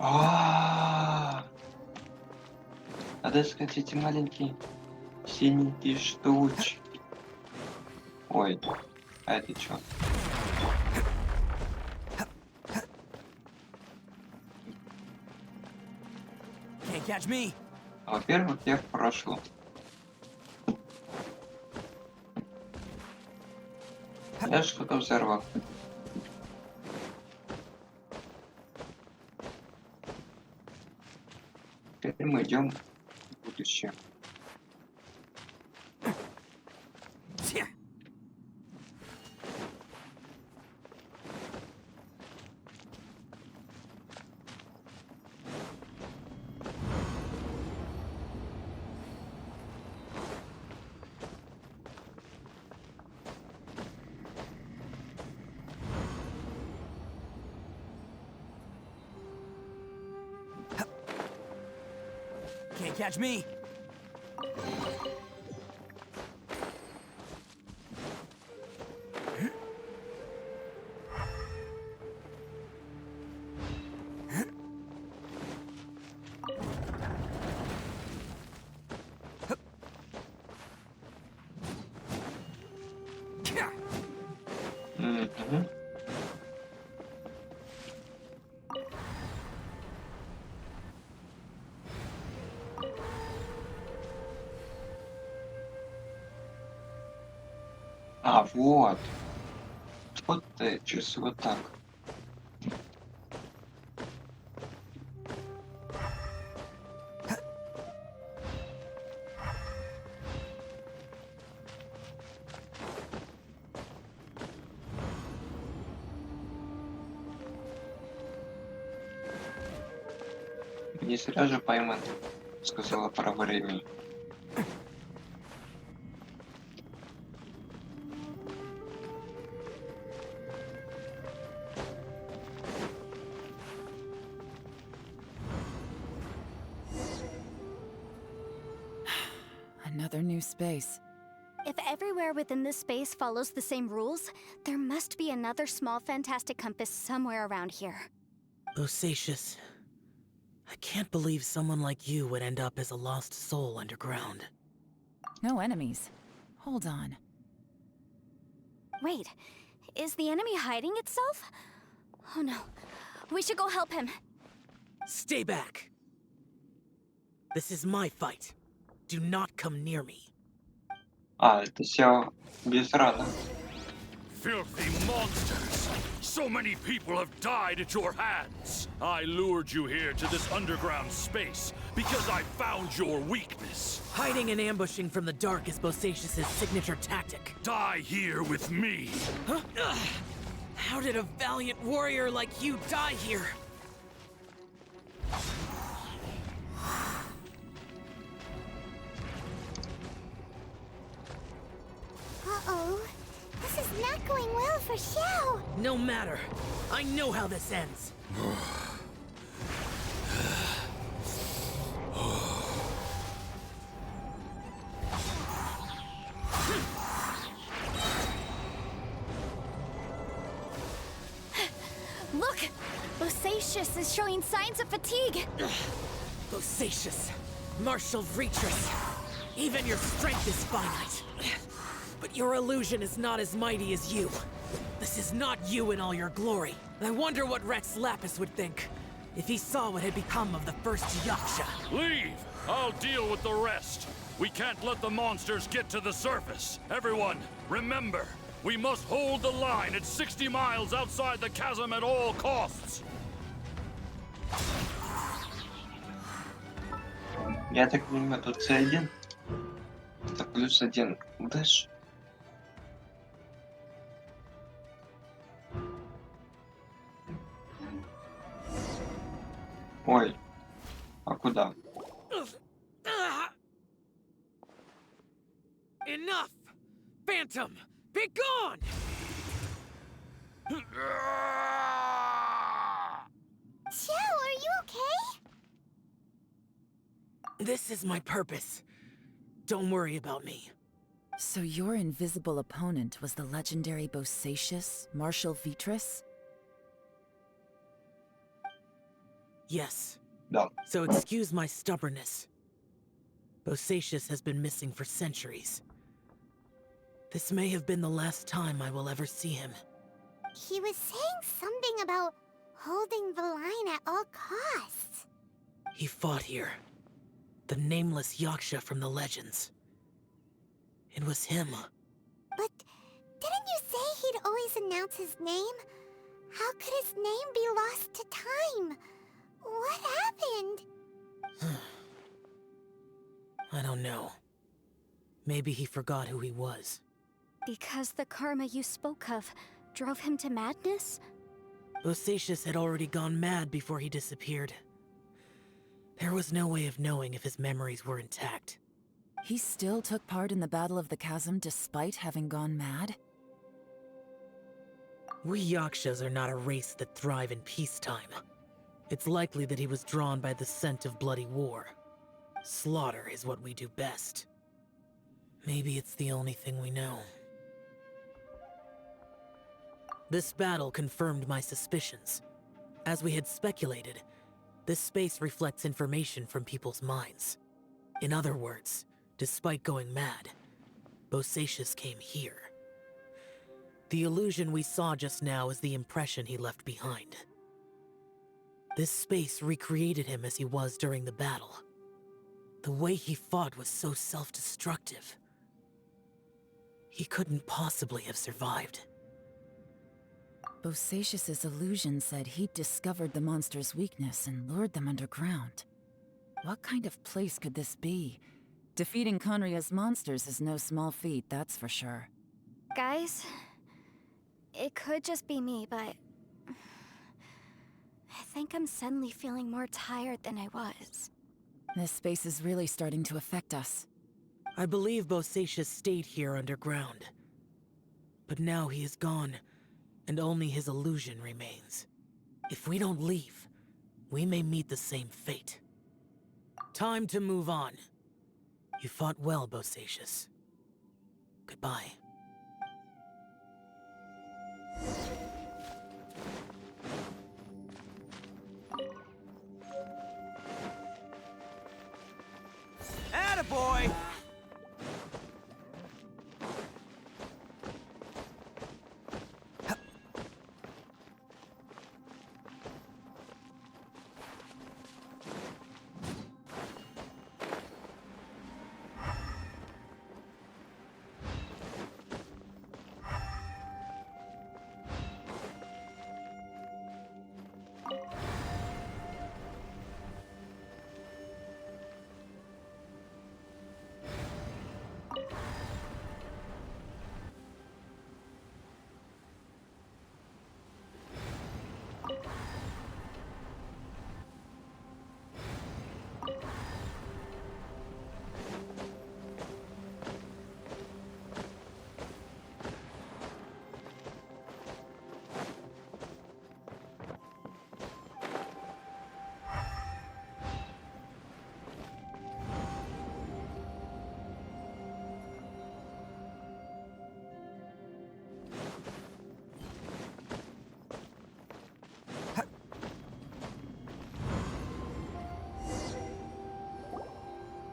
Speaker 1: А, надо искать эти маленькие синенькие штучки. Ой, а это что?
Speaker 3: Can't catch me.
Speaker 1: Во-первых, я в прошлом. Я что-то взорвал. Теперь мы идем в будущее.
Speaker 3: Тьфу. Can't catch me.
Speaker 1: Мгм. А, вот. Вот ты, чувствую, вот так. Не зря же Пайман сказала про время.
Speaker 4: Another new space.
Speaker 2: If everywhere within this space follows the same rules, there must be another small fantastic compass somewhere around here.
Speaker 7: Bosacius. I can't believe someone like you would end up as a lost soul underground.
Speaker 4: No enemies. Hold on.
Speaker 2: Wait, is the enemy hiding itself? Oh no, we should go help him.
Speaker 7: Stay back! This is my fight. Do not come near me.
Speaker 1: А, это все без рана.
Speaker 12: Filthy monsters! So many people have died at your hands! I lured you here to this underground space because I found your weakness.
Speaker 7: Hiding and ambushing from the dark is Bosacius' signature tactic.
Speaker 12: Die here with me!
Speaker 7: Huh? Ugh. How did a valiant warrior like you die here?
Speaker 5: Uh-oh. This is not going well for Xiao.
Speaker 7: No matter. I know how this ends.
Speaker 2: Look! Bosacius is showing signs of fatigue.
Speaker 7: Bosacius, martial Retris. Even your strength is finite. But your illusion is not as mighty as you. This is not you in all your glory. I wonder what Rex Lapis would think if he saw what had become of the first Yaksha.
Speaker 12: Leave! I'll deal with the rest. We can't let the monsters get to the surface. Everyone, remember, we must hold the line at 60 miles outside the chasm at all costs.
Speaker 1: Я так понимаю, тут C1. Это +1 дэш. Ой, а куда?
Speaker 7: Enough! Phantom, be gone!
Speaker 5: Xiao, are you okay?
Speaker 7: This is my purpose. Don't worry about me.
Speaker 4: So your invisible opponent was the legendary Bosacius, Marshal Vitris?
Speaker 7: Yes.
Speaker 1: Да.
Speaker 7: So excuse my stubbornness. Bosacius has been missing for centuries. This may have been the last time I will ever see him.
Speaker 5: He was saying something about holding the line at all costs.
Speaker 7: He fought here, The nameless Yaksha from the legends. It was him.
Speaker 5: But didn't you say he'd always announce his name? How could his name be lost to time? What happened?
Speaker 7: I don't know. Maybe he forgot who he was.
Speaker 2: Because the karma you spoke of drove him to madness?
Speaker 7: Bosacius had already gone mad before he disappeared. There was no way of knowing if his memories were intact.
Speaker 4: He still took part in the Battle of the Chasm despite having gone mad?
Speaker 7: We Yakshas are not a race that thrive in peacetime. It's likely that he was drawn by the scent of bloody war. Slaughter is what we do best. Maybe it's the only thing we know. This battle confirmed my suspicions. As we had speculated, this space reflects information from people's minds. In other words, despite going mad, Bosacius came here. The illusion we saw just now is the impression he left behind. This space recreated him as he was during the battle. The way he fought was so self-destructive. He couldn't possibly have survived.
Speaker 4: Bosacius's illusion said he'd discovered the monster's weakness and lured them underground. What kind of place could this be? Defeating Conria's monsters is no small feat, that's for sure.
Speaker 2: Guys, it could just be me, but I think I'm suddenly feeling more tired than I was.
Speaker 4: This space is really starting to affect us.
Speaker 7: I believe Bosacius stayed here underground. But now he is gone, and only his illusion remains. If we don't leave, we may meet the same fate. Time to move on. You fought well, Bosacius. Goodbye.
Speaker 3: Attaboy!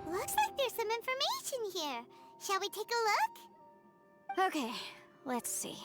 Speaker 5: Looks like there's some information here. Shall we take a look?
Speaker 2: Okay, let's see.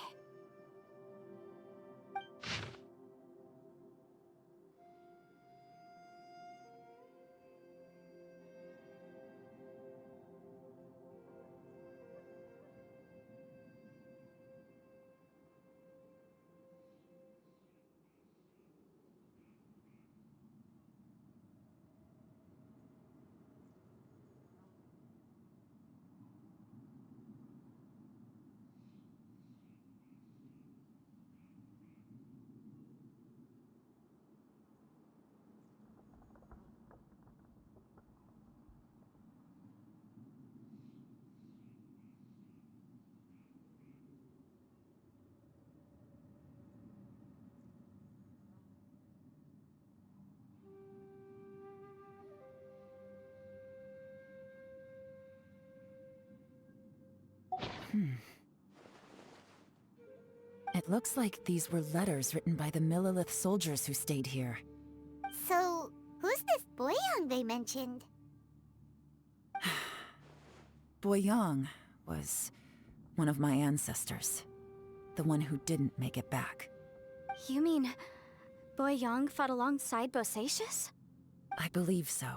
Speaker 4: It looks like these were letters written by the Millilith soldiers who stayed here.
Speaker 5: So, who's this Boyang they mentioned?
Speaker 4: Boyang was one of my ancestors. The one who didn't make it back.
Speaker 2: You mean Boyang fought alongside Bosacius?
Speaker 4: I believe so.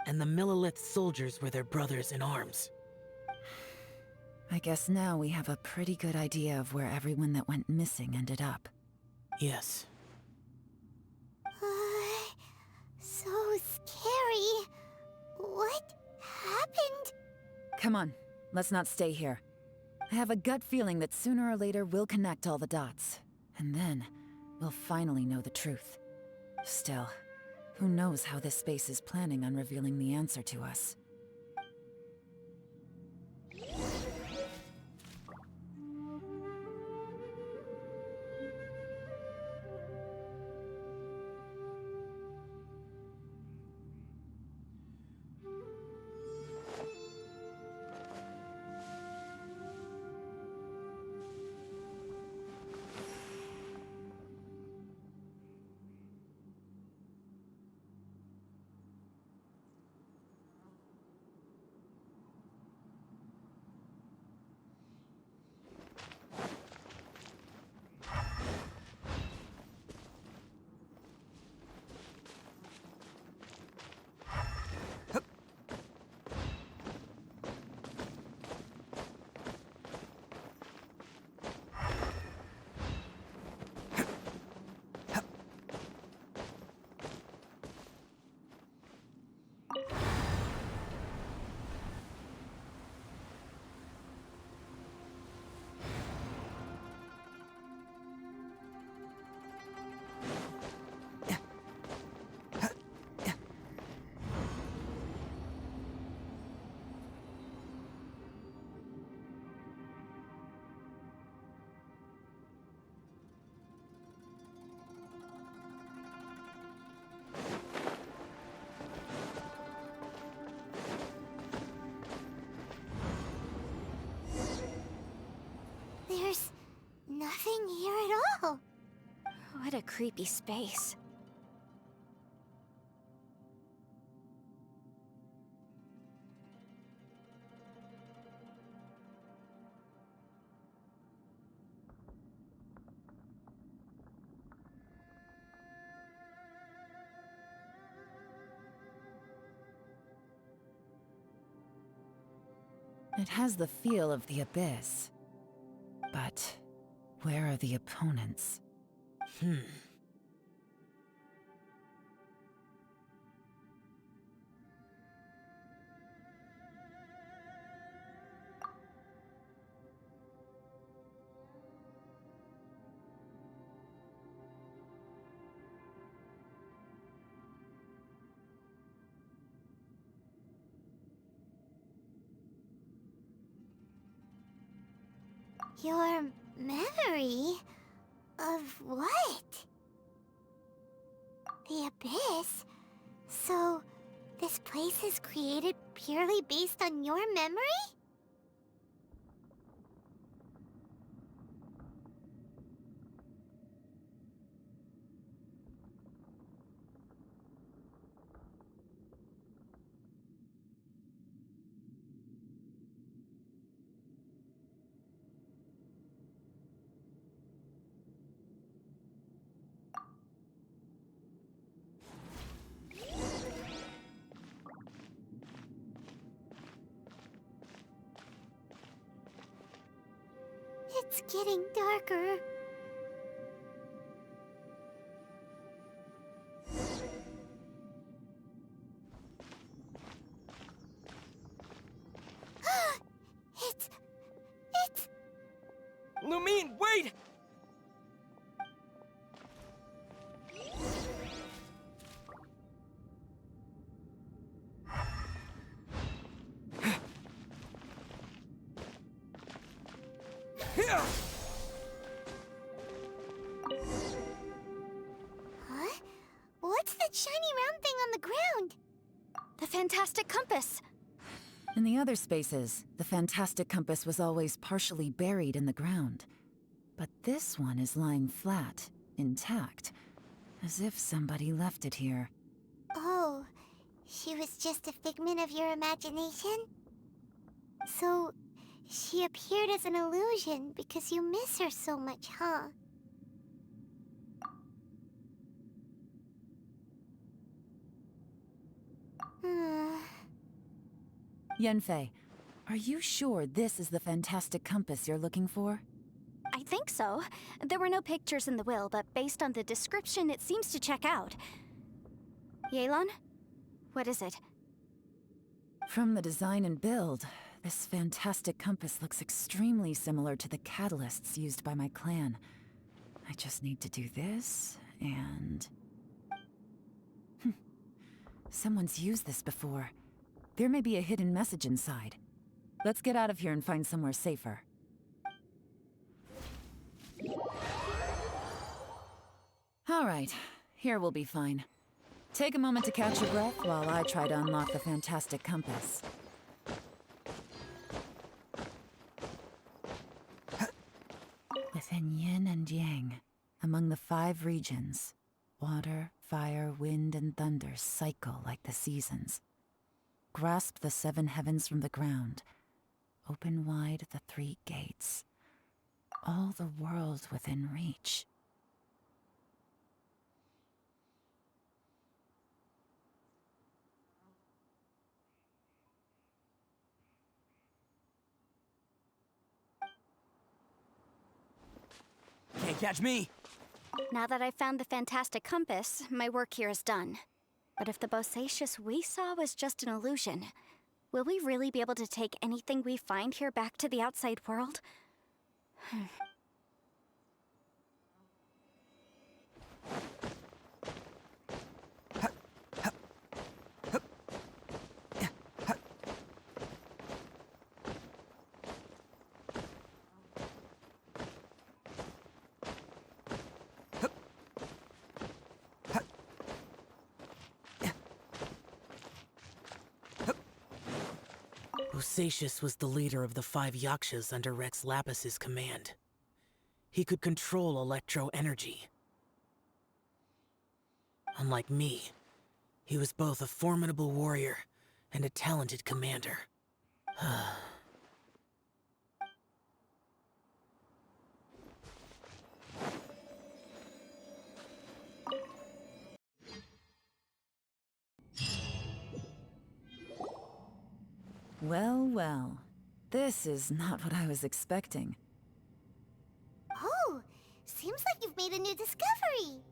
Speaker 7: And the Millilith soldiers were their brothers in arms.
Speaker 4: I guess now we have a pretty good idea of where everyone that went missing ended up.
Speaker 7: Yes.
Speaker 5: So scary. What happened?
Speaker 4: Come on, let's not stay here. I have a gut feeling that sooner or later we'll connect all the dots. And then, we'll finally know the truth. Still, who knows how this space is planning on revealing the answer to us.
Speaker 5: There's nothing here at all.
Speaker 2: What a creepy space.
Speaker 4: It has the feel of the Abyss. But where are the opponents?
Speaker 5: Your memory of what? The Abyss? So, this place is created purely based on your memory? It's getting darker. It's...
Speaker 11: Lumine, wait!
Speaker 5: Huh? What's that shiny round thing on the ground?
Speaker 2: The fantastic compass.
Speaker 4: In the other spaces, the fantastic compass was always partially buried in the ground. But this one is lying flat, intact, as if somebody left it here.
Speaker 5: Oh, she was just a figment of your imagination? So, she appeared as an illusion because you miss her so much, huh?
Speaker 4: Yenfei, are you sure this is the fantastic compass you're looking for?
Speaker 2: I think so. There were no pictures in the will, but based on the description, it seems to check out. Yelan? What is it?
Speaker 4: From the design and build, this fantastic compass looks extremely similar to the catalysts used by my clan. I just need to do this, and... Someone's used this before. There may be a hidden message inside. Let's get out of here and find somewhere safer. Alright, here we'll be fine. Take a moment to catch your breath while I try to unlock the fantastic compass. Within yin and yang, among the 5 regions, water, fire, wind, and thunder cycle like the seasons. Grasp the 7 heavens from the ground. Open wide the 3 gates. All the world within reach.
Speaker 3: Can't catch me!
Speaker 2: Now that I've found the fantastic compass, my work here is done. But if the Bosacious we saw was just an illusion, will we really be able to take anything we find here back to the outside world?
Speaker 7: Bosacious was the leader of the 5 Yakshas under Rex Lapis's command. He could control electro-energy. Unlike me, he was both a formidable warrior and a talented commander.
Speaker 4: Well, well. This is not what I was expecting.
Speaker 5: Oh, seems like you've made a new discovery.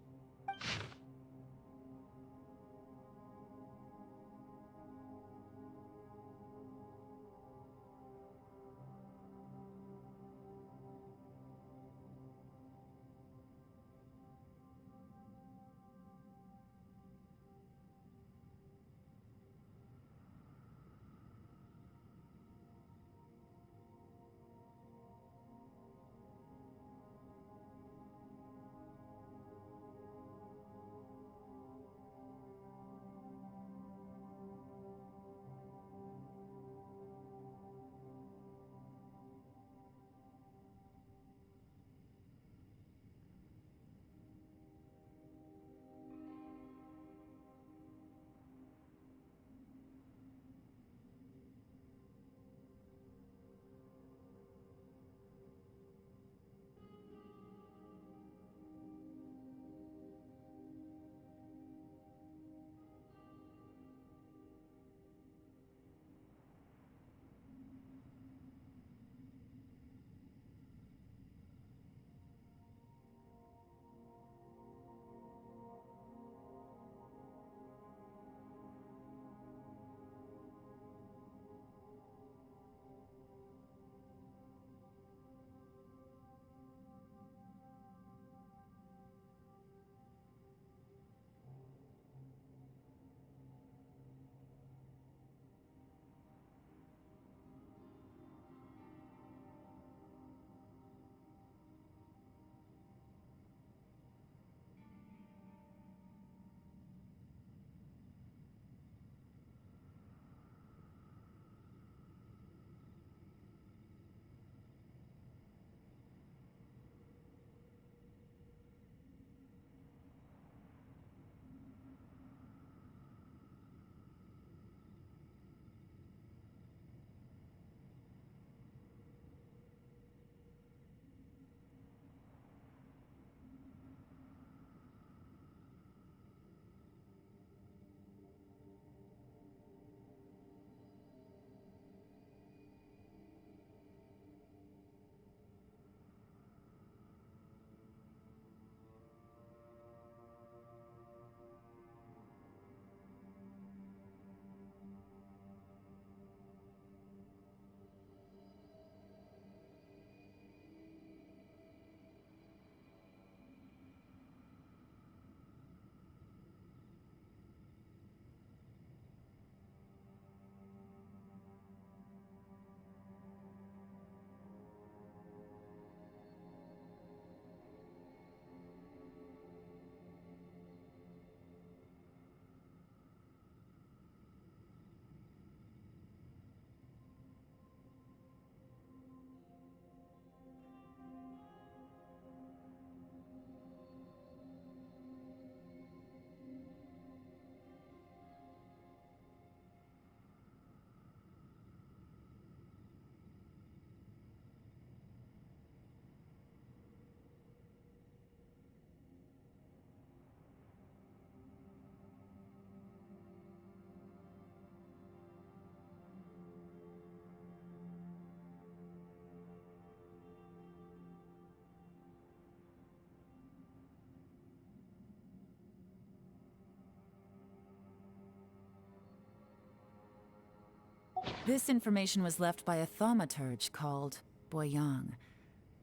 Speaker 4: This information was left by a thaumaturge called Boyang,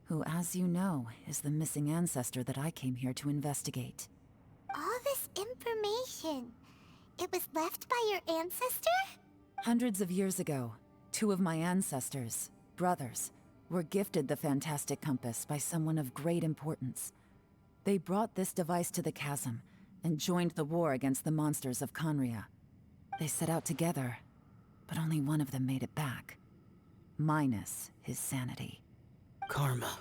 Speaker 4: who, as you know, is the missing ancestor that I came here to investigate.
Speaker 5: All this information, it was left by your ancestor?
Speaker 4: Hundreds of years ago, two of my ancestors, brothers, were gifted the fantastic compass by someone of great importance. They brought this device to the chasm and joined the war against the monsters of Conria. They set out together, but only one of them made it back. Minus his sanity.
Speaker 7: Karma.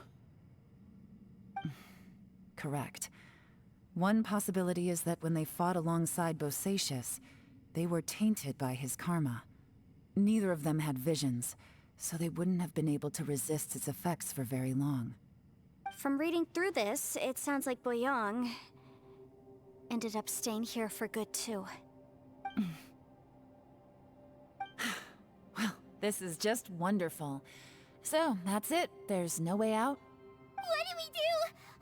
Speaker 4: Correct. One possibility is that when they fought alongside Bosacius, they were tainted by his karma. Neither of them had visions, so they wouldn't have been able to resist its effects for very long.
Speaker 2: From reading through this, it sounds like Boyang ended up staying here for good too.
Speaker 4: Well, this is just wonderful. So, that's it. There's no way out?
Speaker 5: What do we do?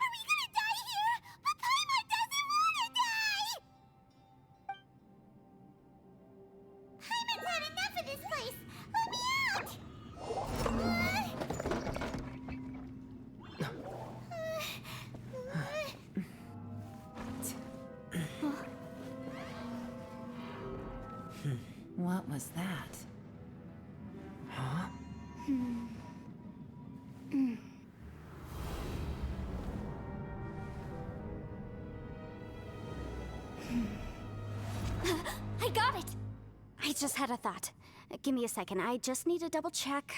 Speaker 5: Are we gonna die here? But Paimon doesn't wanna die! Paimon's had enough of this place! Let me out!
Speaker 4: What was that? Huh?
Speaker 2: I got it! I just had a thought. Give me a second, I just need to double check.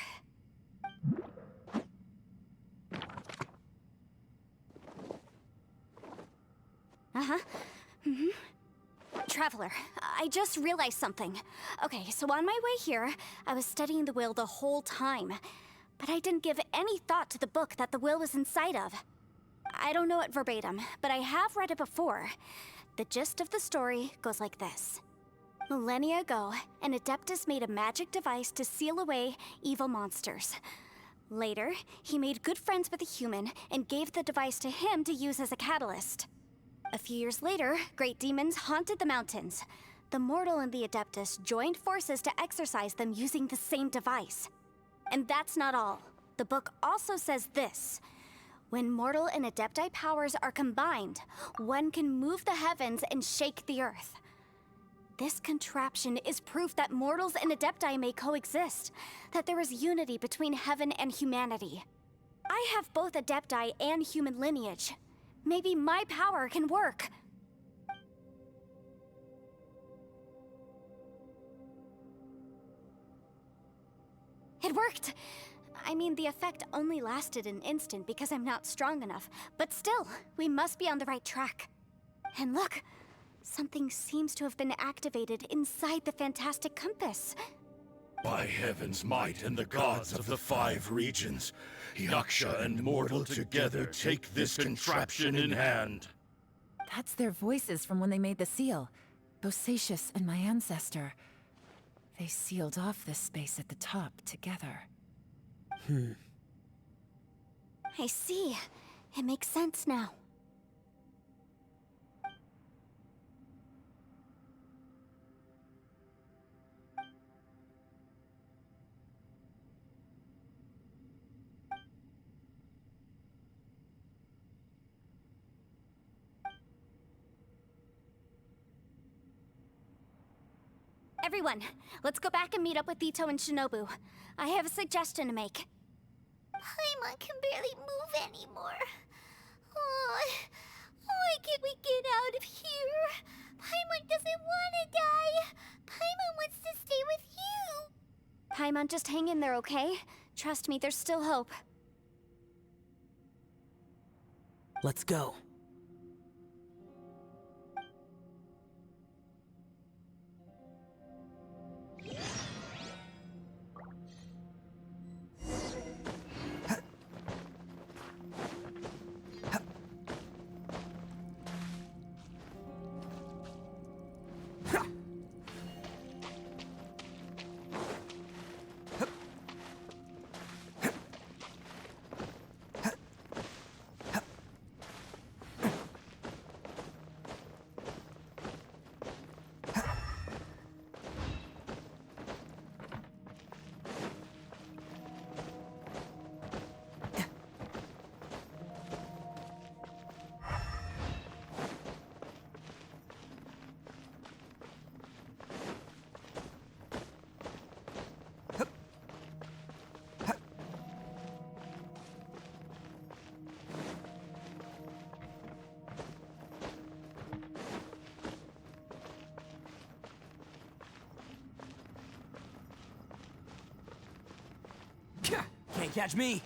Speaker 2: Traveler, I just realized something. Okay, so on my way here, I was studying the will the whole time. But I didn't give any thought to the book that the will was inside of. I don't know it verbatim, but I have read it before. The gist of the story goes like this. Millennia ago, an Adeptus made a magic device to seal away evil monsters. Later, he made good friends with a human and gave the device to him to use as a catalyst. A few years later, great demons haunted the mountains. The mortal and the Adeptus joined forces to exorcise them using the same device. And that's not all. The book also says this. When mortal and Adepti powers are combined, one can move the heavens and shake the earth. This contraption is proof that mortals and Adepti may coexist, that there is unity between heaven and humanity. I have both Adepti and human lineage. Maybe my power can work. It worked! I mean, the effect only lasted an instant because I'm not strong enough, but still, we must be on the right track. And look, something seems to have been activated inside the fantastic compass.
Speaker 12: By heaven's might and the gods of the 5 regions, Yaksha and mortal together take this contraption in hand.
Speaker 4: That's their voices from when they made the seal. Bosacius and my ancestor. They sealed off this space at the top together.
Speaker 2: I see. It makes sense now. Everyone, let's go back and meet up with Ito and Shinobu. I have a suggestion to make.
Speaker 5: Paimon can barely move anymore. Oh, why can't we get out of here? Paimon doesn't want to die. Paimon wants to stay with you.
Speaker 2: Paimon, just hang in there, okay? Trust me, there's still hope.
Speaker 7: Let's go.
Speaker 3: Can't catch me!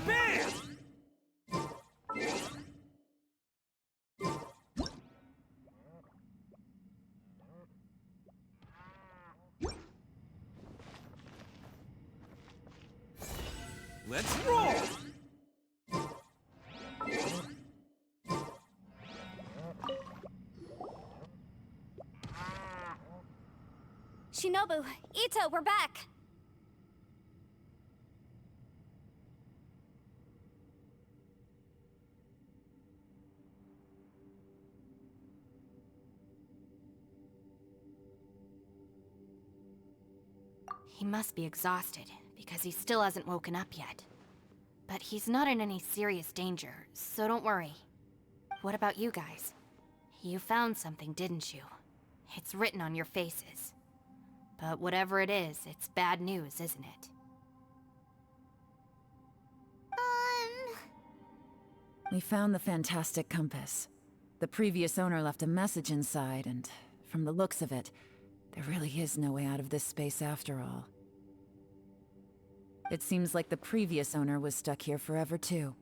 Speaker 3: Bam! Let's roll!
Speaker 2: Shinobu, Ito, we're back!
Speaker 6: He must be exhausted, because he still hasn't woken up yet. But he's not in any serious danger, so don't worry. What about you guys? You found something, didn't you? It's written on your faces. But whatever it is, it's bad news, isn't it?
Speaker 4: We found the fantastic compass. The previous owner left a message inside, and from the looks of it, there really is no way out of this space after all. It seems like the previous owner was stuck here forever too.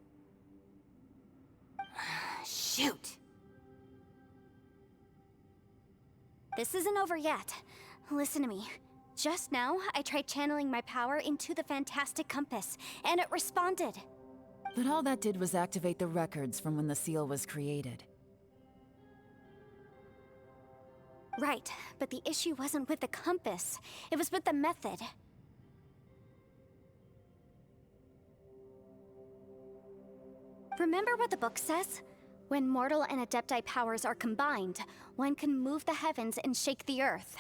Speaker 6: Shoot!
Speaker 2: This isn't over yet. Listen to me. Just now, I tried channeling my power into the fantastic compass, and it responded.
Speaker 4: But all that did was activate the records from when the seal was created.
Speaker 2: Right, but the issue wasn't with the compass. It was with the method. Remember what the book says? When mortal and adepti powers are combined, one can move the heavens and shake the earth.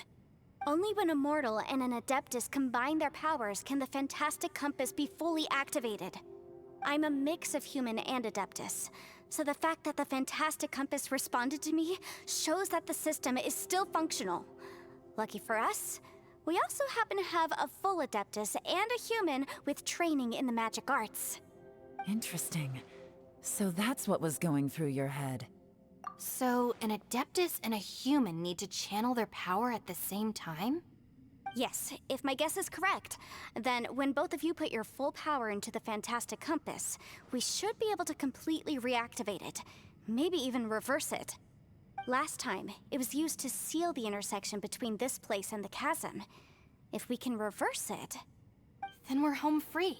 Speaker 2: Only when a mortal and an adeptus combine their powers can the fantastic compass be fully activated. I'm a mix of human and adeptus, so the fact that the fantastic compass responded to me shows that the system is still functional. Lucky for us, we also happen to have a full adeptus and a human with training in the magic arts.
Speaker 4: Interesting. So that's what was going through your head.
Speaker 6: So, an adeptus and a human need to channel their power at the same time?
Speaker 2: Yes, if my guess is correct, then when both of you put your full power into the fantastic compass, we should be able to completely reactivate it, maybe even reverse it. Last time, it was used to seal the intersection between this place and the chasm. If we can reverse it,
Speaker 6: then we're home free.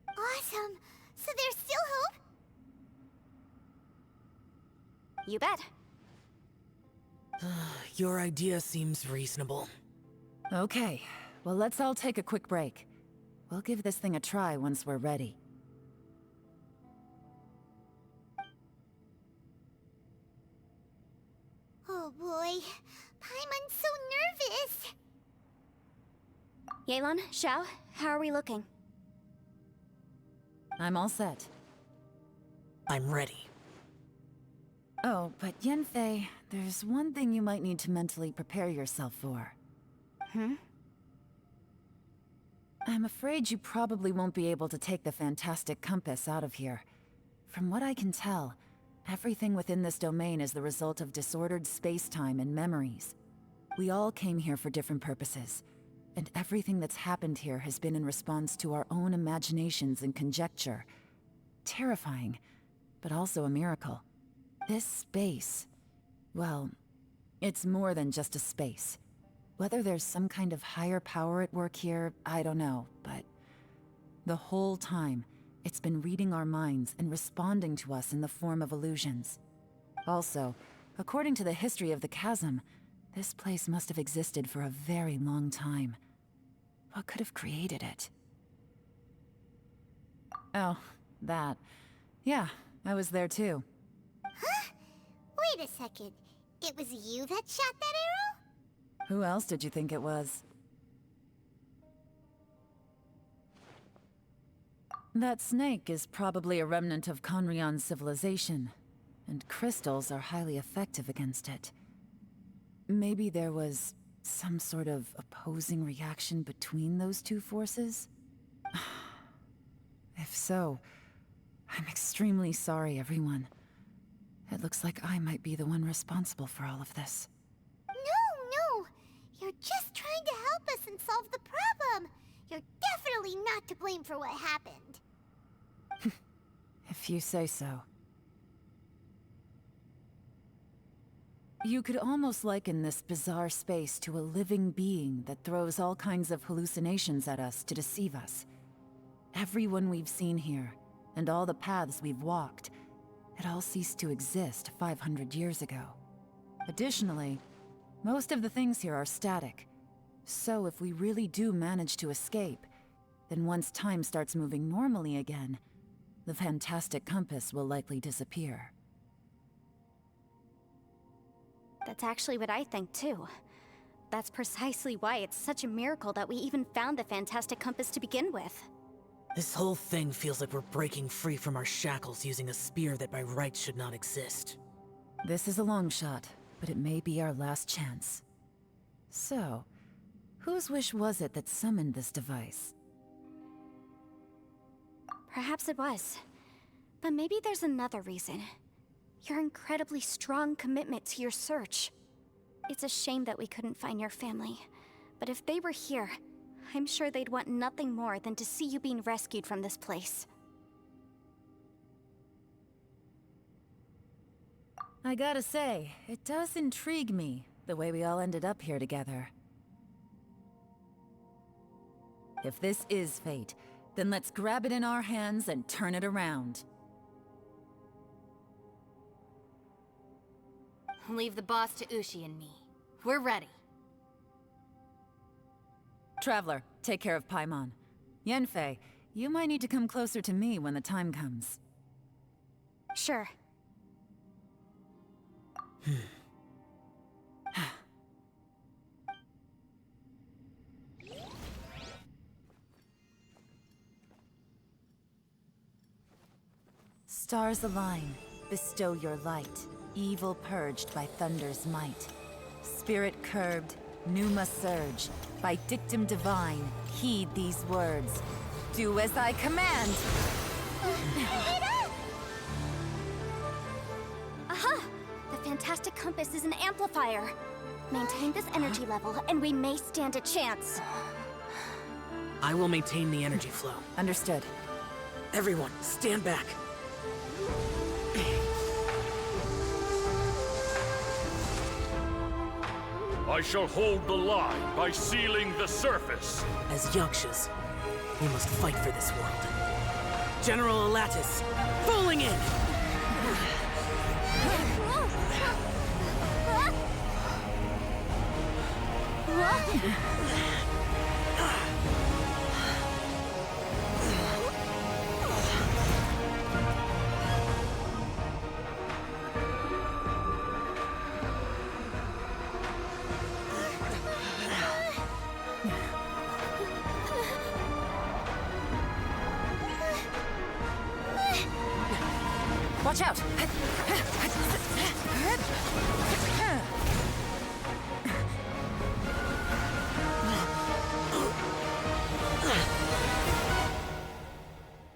Speaker 5: Awesome! So there's still hope?
Speaker 2: You bet.
Speaker 7: Your idea seems reasonable.
Speaker 4: Okay, well let's all take a quick break. We'll give this thing a try once we're ready.
Speaker 5: Oh boy, Paimon's so nervous!
Speaker 2: Yelan, Xiao, how are we looking?
Speaker 4: I'm all set.
Speaker 7: I'm ready.
Speaker 4: Oh, but Yanfei, there's one thing you might need to mentally prepare yourself for. I'm afraid you probably won't be able to take the fantastic compass out of here. From what I can tell, everything within this domain is the result of disordered space-time and memories. We all came here for different purposes, and everything that's happened here has been in response to our own imaginations and conjecture. Terrifying, but also a miracle. This space, well, it's more than just a space. Whether there's some kind of higher power at work here, I don't know, but the whole time, it's been reading our minds and responding to us in the form of illusions. Also, according to the history of the chasm, this place must have existed for a very long time. What could have created it? Oh, that. Yeah, I was there too.
Speaker 5: Huh? Wait a second. It was you that shot that arrow?
Speaker 4: Who else did you think it was? That snake is probably a remnant of Conrion's civilization, and crystals are highly effective against it. Maybe there was some sort of opposing reaction between those two forces? If so, I'm extremely sorry, everyone. It looks like I might be the one responsible for all of this.
Speaker 5: No. You're just trying to help us and solve the problem. You're definitely not to blame for what happened.
Speaker 4: If you say so. You could almost liken this bizarre space to a living being that throws all kinds of hallucinations at us to deceive us. Everyone we've seen here, and all the paths we've walked, it all ceased to exist 500 years ago. Additionally, most of the things here are static. So if we really do manage to escape, then once time starts moving normally again, the fantastic compass will likely disappear.
Speaker 2: That's actually what I think too. That's precisely why it's such a miracle that we even found the fantastic compass to begin with.
Speaker 7: This whole thing feels like we're breaking free from our shackles using a spear that by rights should not exist.
Speaker 4: This is a long shot, but it may be our last chance. So, whose wish was it that summoned this device?
Speaker 2: Perhaps it was. But maybe there's another reason. Your incredibly strong commitment to your search. It's a shame that we couldn't find your family. But if they were here, I'm sure they'd want nothing more than to see you being rescued from this place.
Speaker 4: I gotta say, it does intrigue me, the way we all ended up here together. If this is fate, then let's grab it in our hands and turn it around.
Speaker 6: Leave the boss to Ushi and me. We're ready.
Speaker 4: Traveler, take care of Paimon. Yanfei, you might need to come closer to me when the time comes.
Speaker 2: Sure.
Speaker 4: Stars align, bestow your light. Evil purged by thunder's might. Spirit curbed, pneuma surge. By dictum divine, heed these words. Do as I command!
Speaker 2: Aha! The fantastic compass is an amplifier. Maintain this energy level, and we may stand a chance.
Speaker 7: I will maintain the energy flow.
Speaker 4: Understood.
Speaker 7: Everyone, stand back.
Speaker 12: I shall hold the line by sealing the surface.
Speaker 7: As Yakshas, we must fight for this world. General Alatus, falling in!
Speaker 4: Watch out!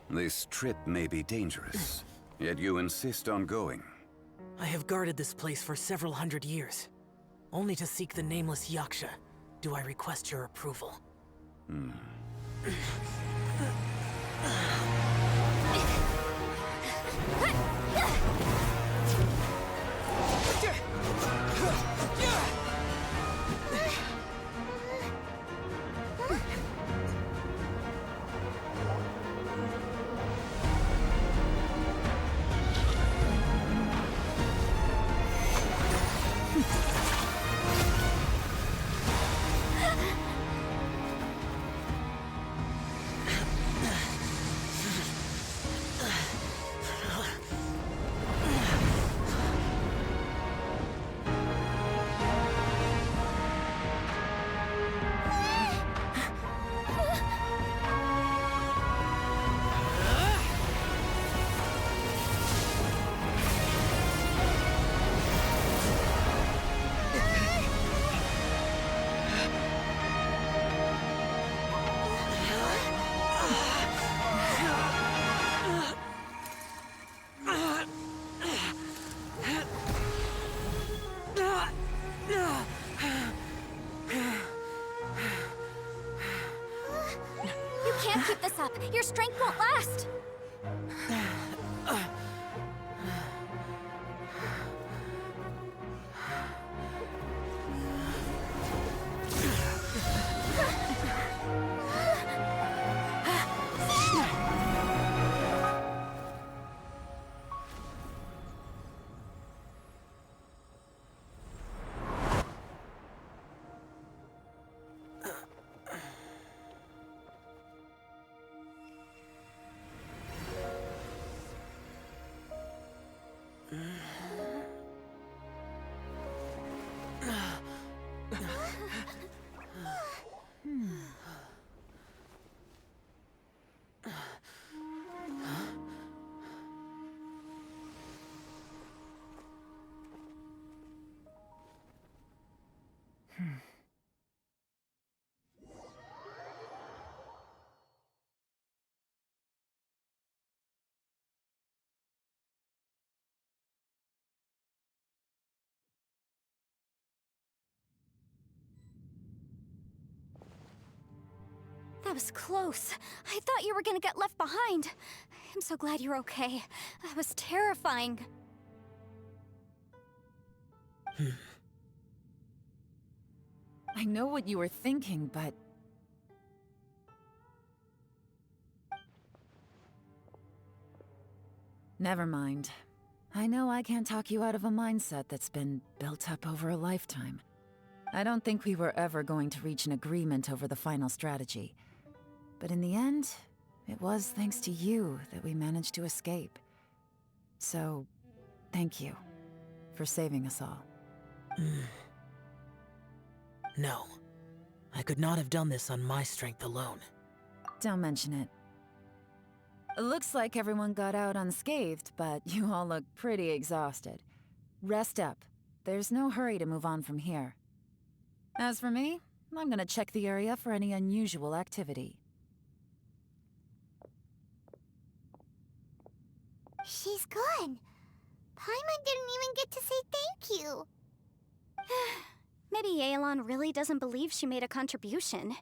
Speaker 14: This trip may be dangerous, yet you insist on going.
Speaker 7: I have guarded this place for several hundred years. Only to seek the nameless Yaksha, do I request your approval.
Speaker 2: up! Your strength won't last! That was close. I thought you were gonna get left behind. I'm so glad you're okay. That was terrifying.
Speaker 4: I know what you were thinking, but... Never mind. I know I can't talk you out of a mindset that's been built up over a lifetime. I don't think we were ever going to reach an agreement over the final strategy. But in the end, it was thanks to you that we managed to escape. So, thank you for saving us all.
Speaker 7: No. I could not have done this on my strength alone.
Speaker 4: Don't mention it. It looks like everyone got out unscathed, but you all look pretty exhausted. Rest up. There's no hurry to move on from here. As for me, I'm gonna check the area for any unusual activity.
Speaker 5: She's gone. Paimon didn't even get to say thank you.
Speaker 2: Maybe Yelan really doesn't believe she made a contribution.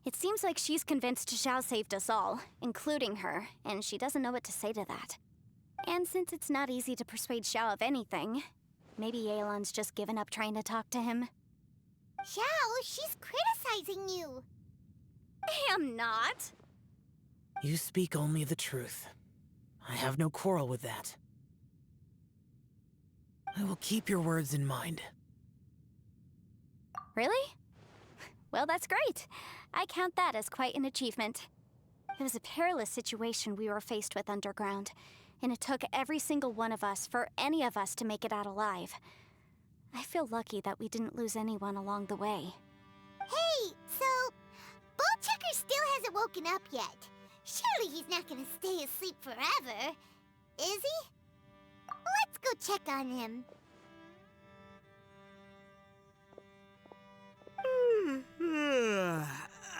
Speaker 2: It seems like she's convinced Xiao saved us all, including her, and she doesn't know what to say to that. And since it's not easy to persuade Xiao of anything, maybe Yelan's just given up trying to talk to him.
Speaker 5: Xiao, she's criticizing you.
Speaker 2: I am not.
Speaker 7: You speak only the truth. I have no quarrel with that. I will keep your words in mind.
Speaker 2: Really? Well, that's great. I count that as quite an achievement. It was a perilous situation we were faced with underground, and it took every single one of us for any of us to make it out alive. I feel lucky that we didn't lose anyone along the way.
Speaker 5: Hey, so... Bullchecker still hasn't woken up yet. Surely he's not gonna stay asleep forever, is he? Let's go check on him.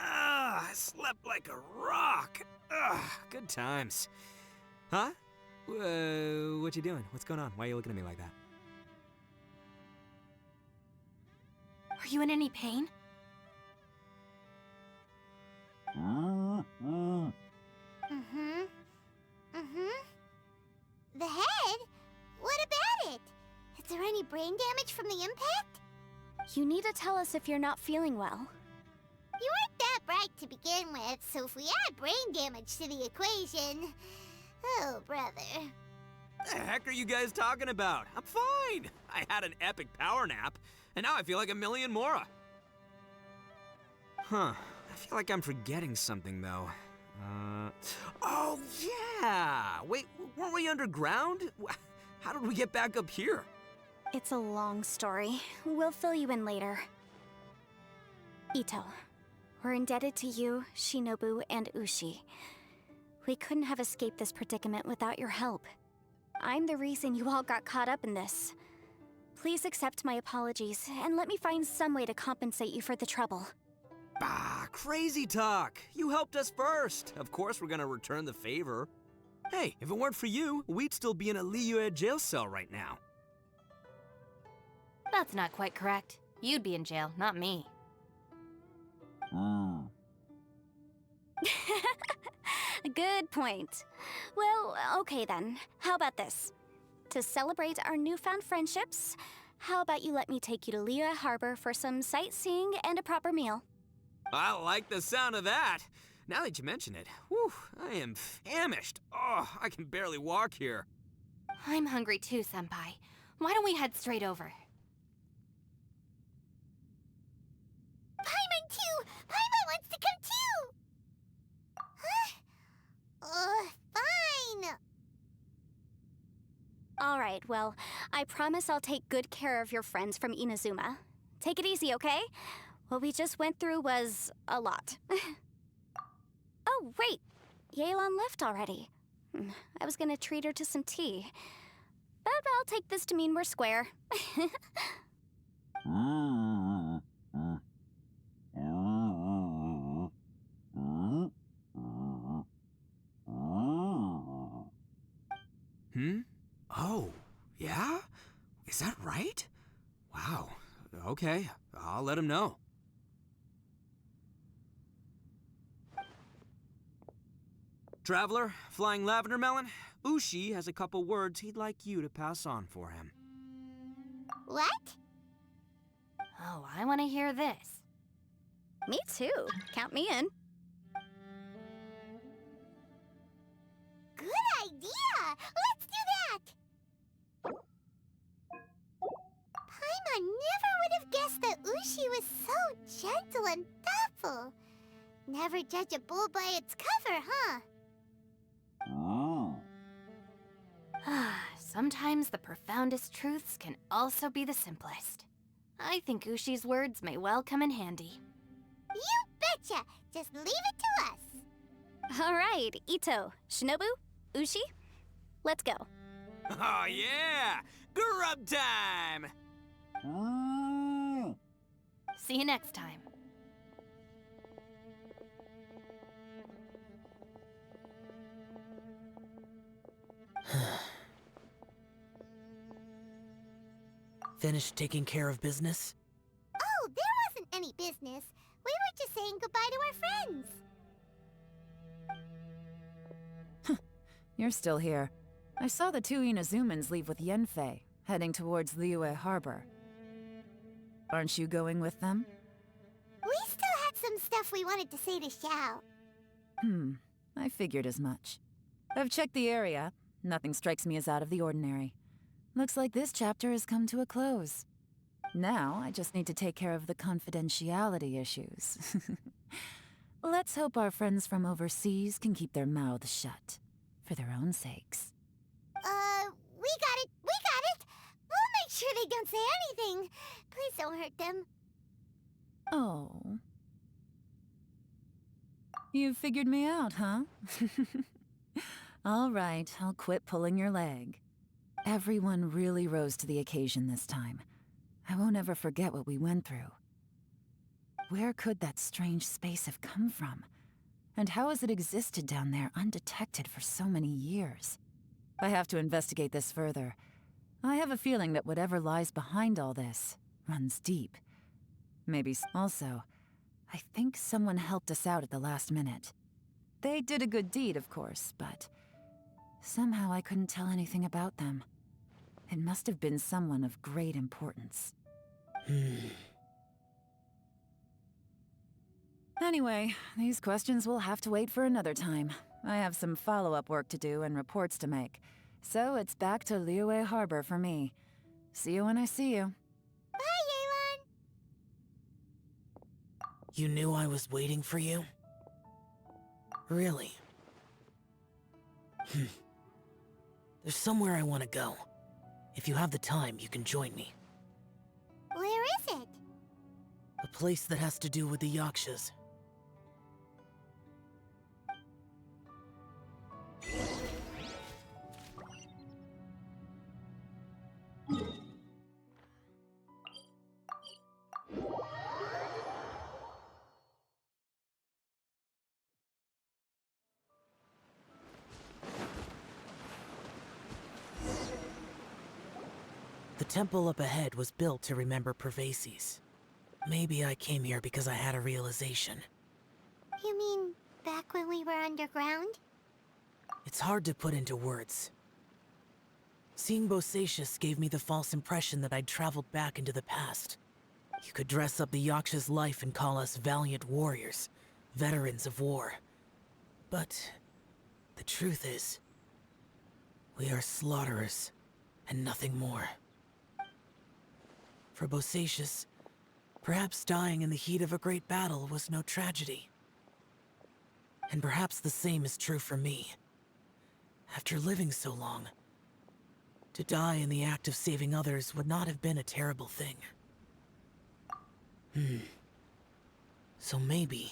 Speaker 3: I slept like a rock. Good times. Huh? What you doing? What's going on? Why are you looking at me like that?
Speaker 6: Are you in any pain?
Speaker 5: The head? What about it? Is there any brain damage from the impact?
Speaker 2: You need to tell us if you're not feeling well.
Speaker 5: You weren't that bright to begin with, so if we add brain damage to the equation... Oh, brother.
Speaker 3: The heck are you guys talking about? I'm fine. I had an epic power nap, and now I feel like a million more. Huh. I feel like I'm forgetting something, though. Oh, yeah! Wait, weren't we underground? How did we get back up here?
Speaker 2: It's a long story. We'll fill you in later. Ito, we're indebted to you, Shinobu, and Ushi. We couldn't have escaped this predicament without your help. I'm the reason you all got caught up in this. Please accept my apologies, and let me find some way to compensate you for the trouble.
Speaker 3: Bah, crazy talk. You helped us first. Of course we're gonna return the favor. Hey, if it weren't for you, we'd still be in a Liyue jail cell right now.
Speaker 6: That's not quite correct. You'd be in jail, not me.
Speaker 2: Good point. Well, okay then. How about this? To celebrate our newfound friendships, how about you let me take you to Liyue Harbor for some sightseeing and a proper meal?
Speaker 3: I like the sound of that. Now that you mention it, whew, I am famished. Oh, I can barely walk here.
Speaker 6: I'm hungry too, Senpai. Why don't we head straight over?
Speaker 5: Paimon too! Paimon wants to come too! Huh? Fine!
Speaker 2: All right, well, I promise I'll take good care of your friends from Inazuma. Take it easy, okay? What we just went through was a lot. Oh, wait. Yelan left already. I was gonna treat her to some tea. But I'll take this to mean we're square.
Speaker 3: Oh, yeah? Is that right? Wow. Okay, I'll let him know. Traveler, Flying Lavender Melon, Ushi has a couple words he'd like you to pass on for him.
Speaker 5: What?
Speaker 6: Oh, I want to hear this.
Speaker 2: Me too. Count me in.
Speaker 5: Good idea! Let's do that! Paimon never would have guessed that Ushi was so gentle and thoughtful. Never judge a bull by its cover, huh?
Speaker 6: Sometimes the profoundest truths can also be the simplest. I think Ushi's words may well come in handy.
Speaker 5: You betcha! Just leave it to us!
Speaker 2: All right, Ito, Shinobu, Ushi, let's go.
Speaker 3: Oh yeah! Grub time!
Speaker 6: See you next time.
Speaker 7: Finished taking care of business?
Speaker 5: Oh, there wasn't any business. We were just saying goodbye to our friends.
Speaker 4: You're still here. I saw the two Inazumans leave with Yenfei, heading towards Liyue Harbor. Aren't you going with them?
Speaker 5: We still had some stuff we wanted to say to Xiao.
Speaker 4: I figured as much. I've checked the area. Nothing strikes me as out of the ordinary. Looks like this chapter has come to a close. Now, I just need to take care of the confidentiality issues. Let's hope our friends from overseas can keep their mouths shut. For their own sakes.
Speaker 5: We got it! We got it! We'll make sure they don't say anything. Please don't hurt them.
Speaker 4: Oh. You figured me out, huh? All right, I'll quit pulling your leg. Everyone really rose to the occasion this time. I won't ever forget what we went through. Where could that strange space have come from? And how has it existed down there undetected for so many years? I have to investigate this further. I have a feeling that whatever lies behind all this runs deep. Maybe also, I think someone helped us out at the last minute. They did a good deed, of course, but somehow I couldn't tell anything about them. It must have been someone of great importance. Anyway, these questions will have to wait for another time. I have some follow-up work to do and reports to make. So it's back to Liyue Harbor for me. See you when I see you.
Speaker 5: Bye, Yelan!
Speaker 7: You knew I was waiting for you? Really? There's somewhere I want to go. If you have the time, you can join me.
Speaker 5: Where is it?
Speaker 7: A place that has to do with the Yakshas. The temple up ahead was built to remember Pervases. Maybe I came here because I had a realization.
Speaker 5: You mean back when we were underground?
Speaker 7: It's hard to put into words. Seeing Bosacius gave me the false impression that I'd traveled back into the past. You could dress up the Yaksha's life and call us valiant warriors, veterans of war. But the truth is, we are slaughterers and nothing more. For Bosacius, perhaps dying in the heat of a great battle was no tragedy. And perhaps the same is true for me. After living so long, to die in the act of saving others would not have been a terrible thing. So maybe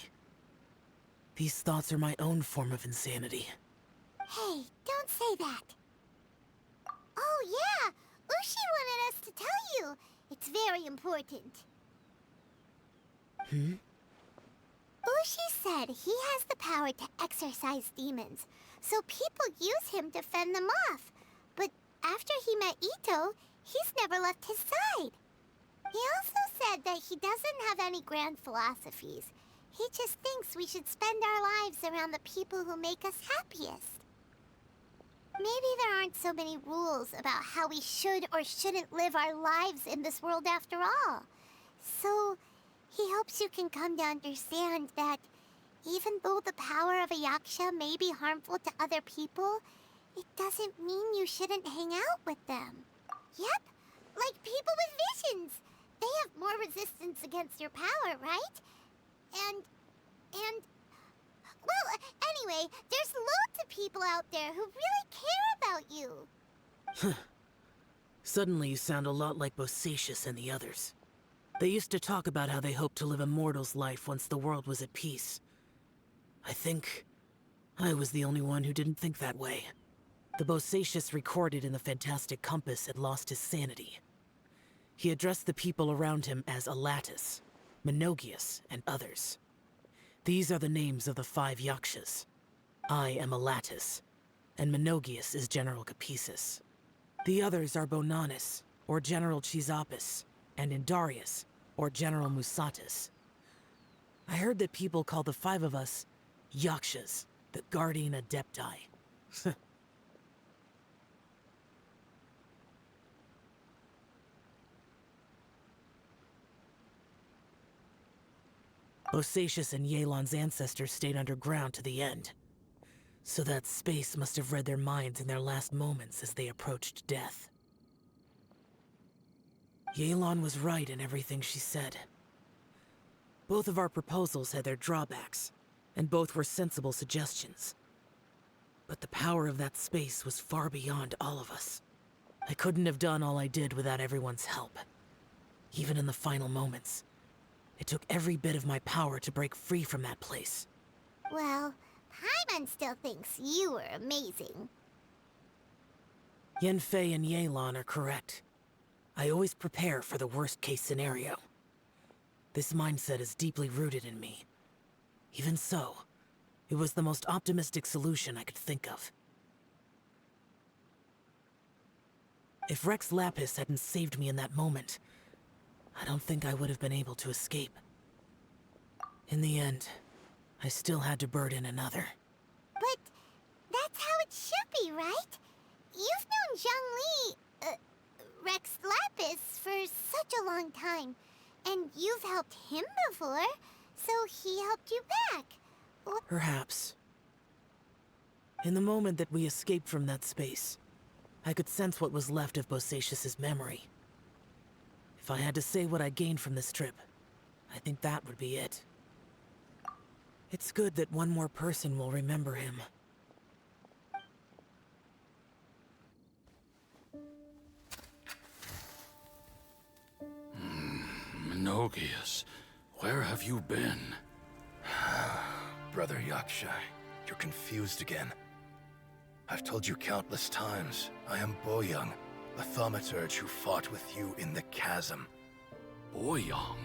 Speaker 7: these thoughts are my own form of insanity.
Speaker 5: Hey, don't say that. Oh yeah, Ushi wanted us to tell you. It's very important. Ushi said he has the power to exorcise demons, so people use him to fend them off. But after he met Ito, he's never left his side. He also said that he doesn't have any grand philosophies. He just thinks we should spend our lives around the people who make us happiest. Maybe there aren't so many rules about how we should or shouldn't live our lives in this world after all. So, he hopes you can come to understand that even though the power of a yaksha may be harmful to other people, it doesn't mean you shouldn't hang out with them. Yep, like people with visions. They have more resistance against your power, right? And... Well, anyway, there's loads of people out there who really care about you.
Speaker 7: Suddenly you sound a lot like Bosacius and the others. They used to talk about how they hoped to live a mortal's life once the world was at peace. I think I was the only one who didn't think that way. The Bosacius recorded in the Fantastic Compass had lost his sanity. He addressed the people around him as Alatus, Menogius, and others. These are the names of the 5 Yakshas. I am Alatus, and Menogius is General Capisis. The others are Bonanis, or General Chisapis, and Indarius, or General Musatus. I heard that people call the 5 of us Yakshas, the Guardian Adepti. Bosacius and Yelan's ancestors stayed underground to the end. So that space must have read their minds in their last moments as they approached death. Yelan was right in everything she said. Both of our proposals had their drawbacks, and both were sensible suggestions. But the power of that space was far beyond all of us. I couldn't have done all I did without everyone's help. Even in the final moments, it took every bit of my power to break free from that place.
Speaker 5: Well, Paimon still thinks you were amazing.
Speaker 7: Yanfei and Yelan are correct. I always prepare for the worst-case scenario. This mindset is deeply rooted in me. Even so, it was the most optimistic solution I could think of. If Rex Lapis hadn't saved me in that moment, I don't think I would have been able to escape. In the end, I still had to burden another.
Speaker 5: But that's how it should be, right? You've known Zhang Li, Rex Lapis, for such a long time. And you've helped him before, so he helped you back.
Speaker 7: Perhaps. In the moment that we escaped from that space, I could sense what was left of Bosacius's memory. If I had to say what I gained from this trip, I think that would be it. It's good that one more person will remember him.
Speaker 12: Menogius, where have you been?
Speaker 13: Brother Yaksha, you're confused again. I've told you countless times, I am Boyoung, the thaumaturge who fought with you in the chasm.
Speaker 12: Boyoung?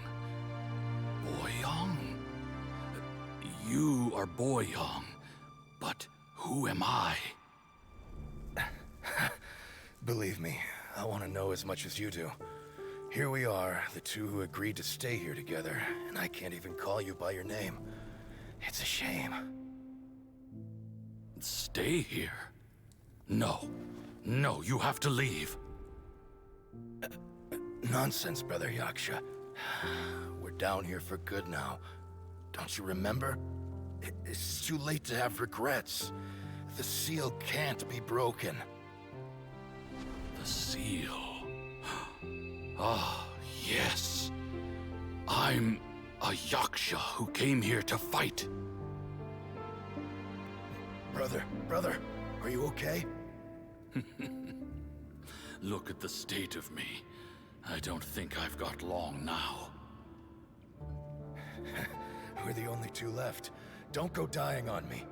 Speaker 12: Boyoung? You are Boyoung, but who am I?
Speaker 13: Believe me, I want to know as much as you do. Here we are, the two who agreed to stay here together, and I can't even call you by your name. It's a shame.
Speaker 12: Stay here? No. No, you have to leave.
Speaker 13: Nonsense, Brother Yaksha. We're down here for good now. Don't you remember? It's too late to have regrets. The seal can't be broken.
Speaker 12: The seal. Ah, yes. I'm a Yaksha who came here to fight.
Speaker 13: Brother, are you okay?
Speaker 12: Look at the state of me. I don't think I've got long now.
Speaker 13: We're the only two left. Don't go dying on me.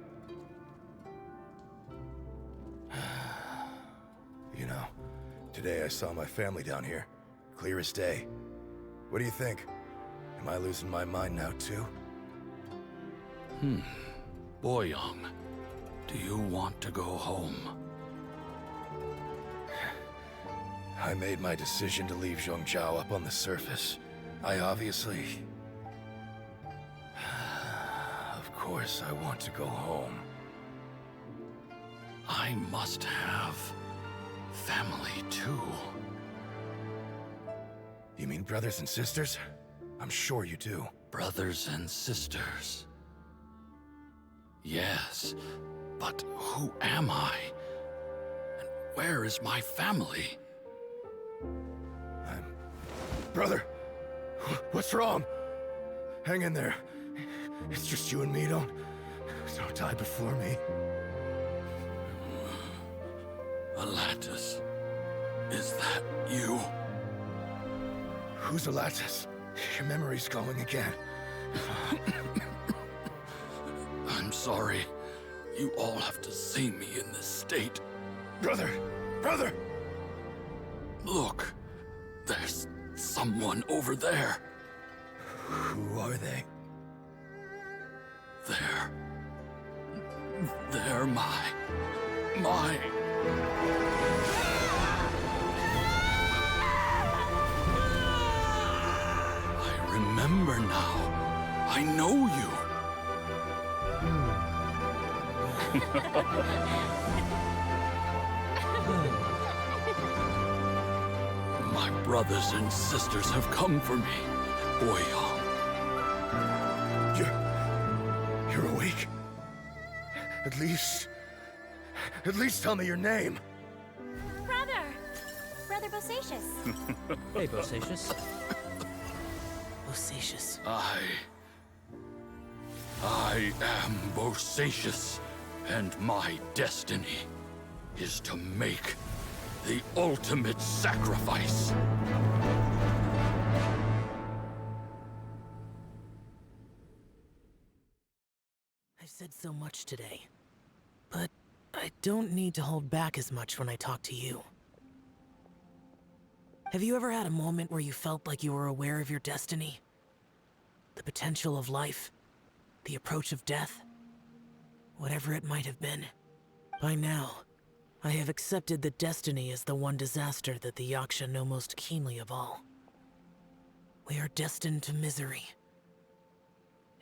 Speaker 13: You know, today I saw my family down here. Clear as day. What do you think? Am I losing my mind now too?
Speaker 12: Boyang, do you want to go home?
Speaker 13: I made my decision to leave Zhongzhou up on the surface. I obviously... Of course I want to go home.
Speaker 12: I must have family too.
Speaker 13: You mean brothers and sisters? I'm sure you do.
Speaker 12: Brothers and sisters. Yes, but who am I? And where is my family?
Speaker 13: Brother, what's wrong? Hang in there. It's just you and me, don't die before me.
Speaker 12: Alatus, is that you?
Speaker 13: Who's Alatus? Your memory's going again.
Speaker 12: I'm sorry. You all have to see me in this state.
Speaker 13: Brother!
Speaker 12: Look, there's someone over there.
Speaker 13: Who are they?
Speaker 12: They're my... I remember now. I know you. My brothers and sisters have come for me, Boyang.
Speaker 13: You're awake? At least tell me your name.
Speaker 10: Brother Bosacius.
Speaker 11: Hey, Bosacius.
Speaker 7: Bosacius.
Speaker 12: I am Bosacius, and my destiny is to make the ultimate sacrifice.
Speaker 7: I've said so much today, but I don't need to hold back as much when I talk to you. Have you ever had a moment where you felt like you were aware of your destiny? The potential of life? The approach of death? Whatever it might have been. By now, I have accepted that destiny is the one disaster that the Yaksha know most keenly of all. We are destined to misery.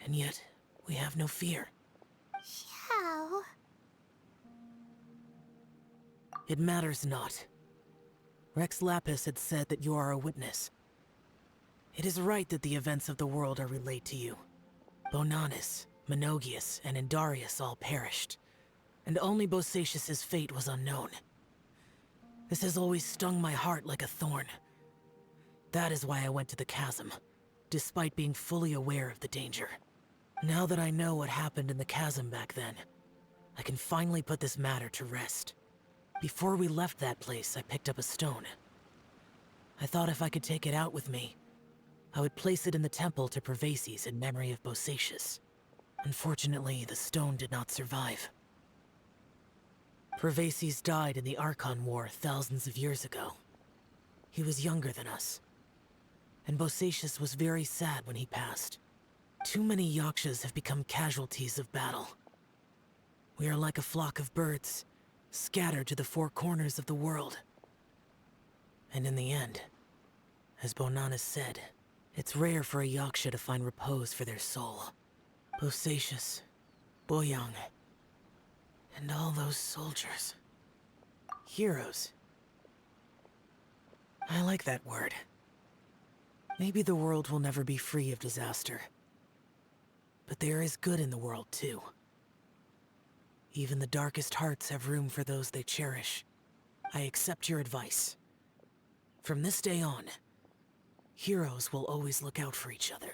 Speaker 7: And yet, we have no fear.
Speaker 5: How?
Speaker 7: It matters not. Rex Lapis had said that you are a witness. It is right that the events of the world are relayed to you. Bonanis, Menogius, and Indarius all perished, and only Bosacius's fate was unknown. This has always stung my heart like a thorn. That is why I went to the chasm, despite being fully aware of the danger. Now that I know what happened in the chasm back then, I can finally put this matter to rest. Before we left that place, I picked up a stone. I thought if I could take it out with me, I would place it in the temple to Pervases in memory of Bosacius. Unfortunately, the stone did not survive. Pervases died in the Archon War thousands of years ago. He was younger than us. And Bosacius was very sad when he passed. Too many Yakshas have become casualties of battle. We are like a flock of birds, scattered to the four corners of the world. And in the end, as Bonanis said, it's rare for a Yaksha to find repose for their soul. Bosacius, Boyang, And all those soldiers. Heroes. I like that word. Maybe the world will never be free of disaster. But there is good in the world, too. Even the darkest hearts have room for those they cherish. I accept your advice. From this day on, heroes will always look out for each other.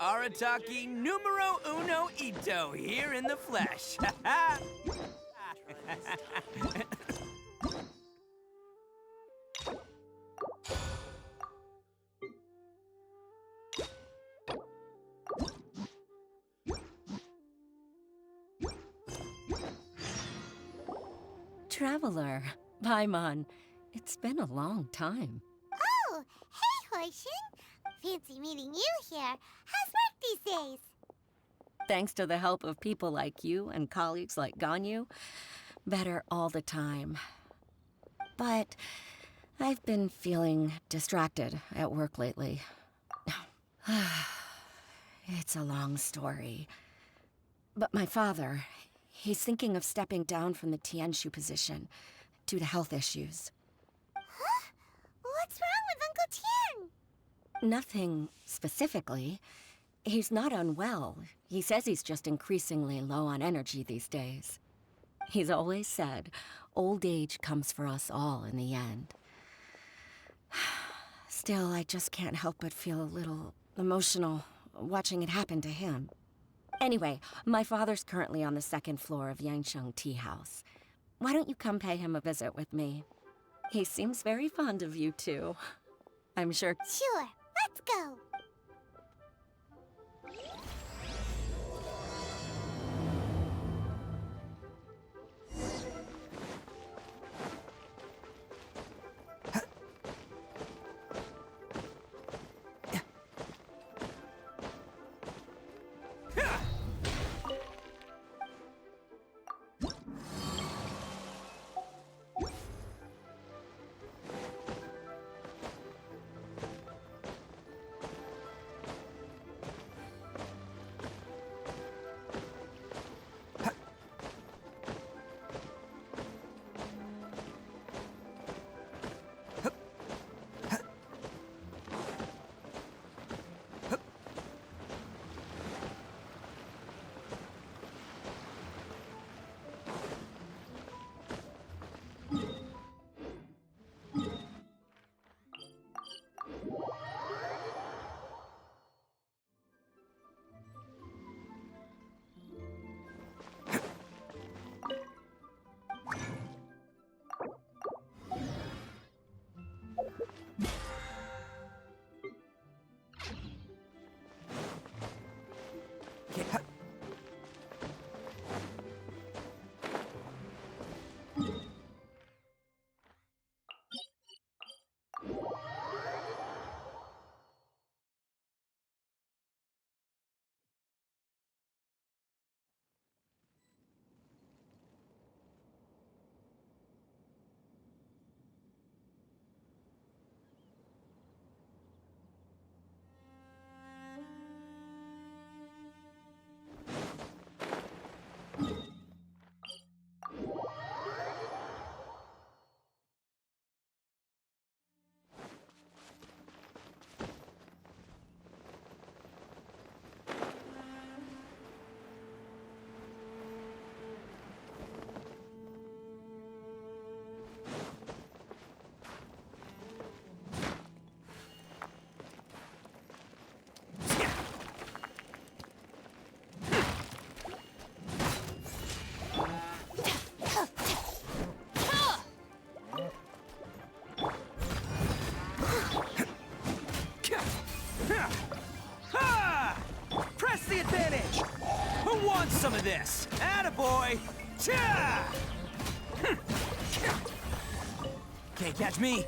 Speaker 3: Arataki numero uno ito here in the flesh.
Speaker 15: Traveler, Paimon, it's been a long time.
Speaker 5: Oh, hey, Hoishin. Fancy meeting you here. How's work these days?
Speaker 15: Thanks to the help of people like you and colleagues like Ganyu, better all the time. But I've been feeling distracted at work lately. It's a long story. But my father, he's thinking of stepping down from the Tianshu position due to health issues.
Speaker 5: Huh? What's wrong with Uncle Tian?
Speaker 15: Nothing specifically. He's not unwell. He says he's just increasingly low on energy these days. He's always said, old age comes for us all in the end. Still, I just can't help but feel a little emotional watching it happen to him. Anyway, my father's currently on the second floor of Yangsheng Tea House. Why don't you come pay him a visit with me? He seems very fond of you, too. I'm sure...
Speaker 5: Sure, let's go.
Speaker 3: Some of this. Attaboy! Cha! Can't catch me.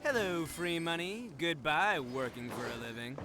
Speaker 3: Hello, free money. Goodbye, working for a living.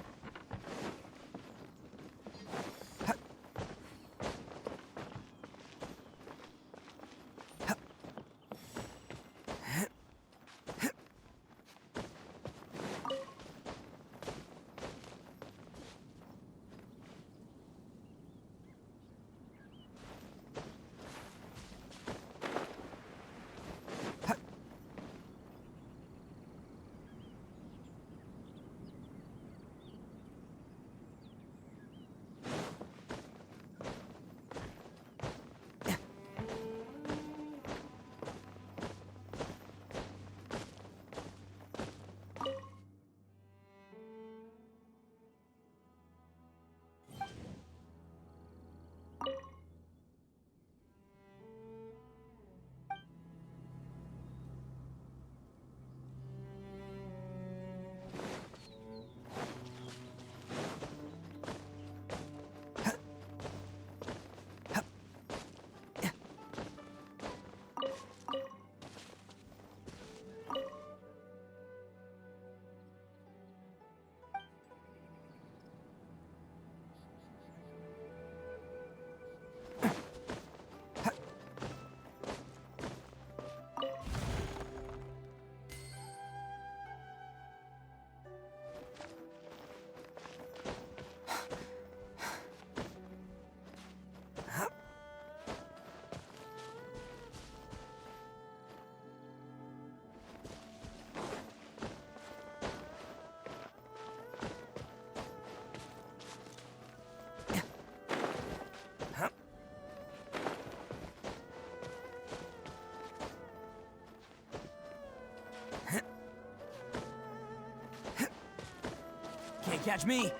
Speaker 3: Can't catch me!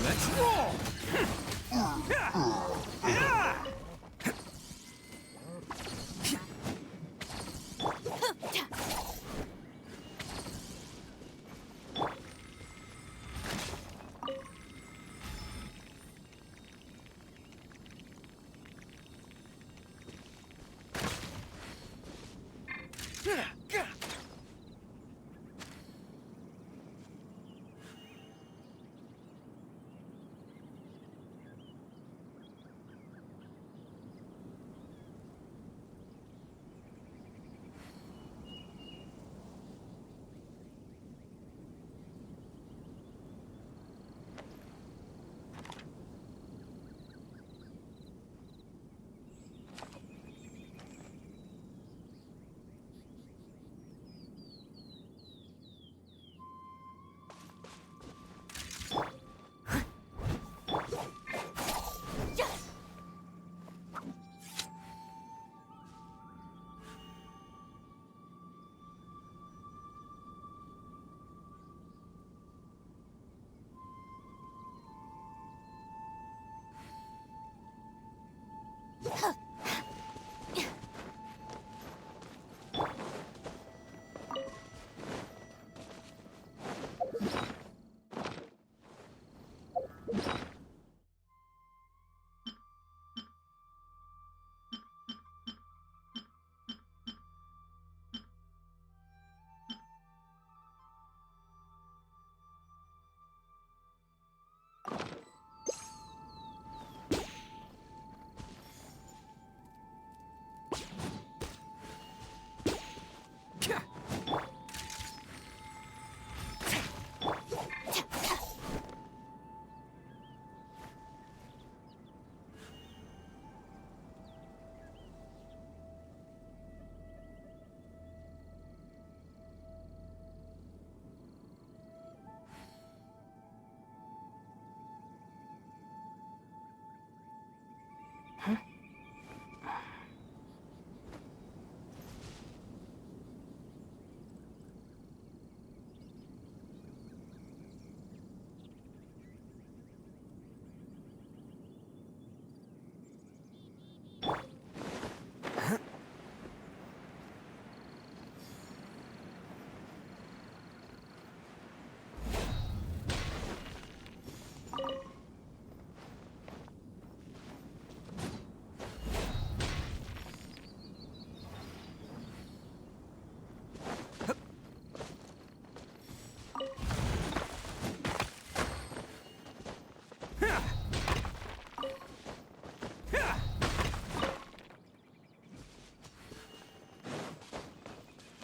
Speaker 3: Let's roll!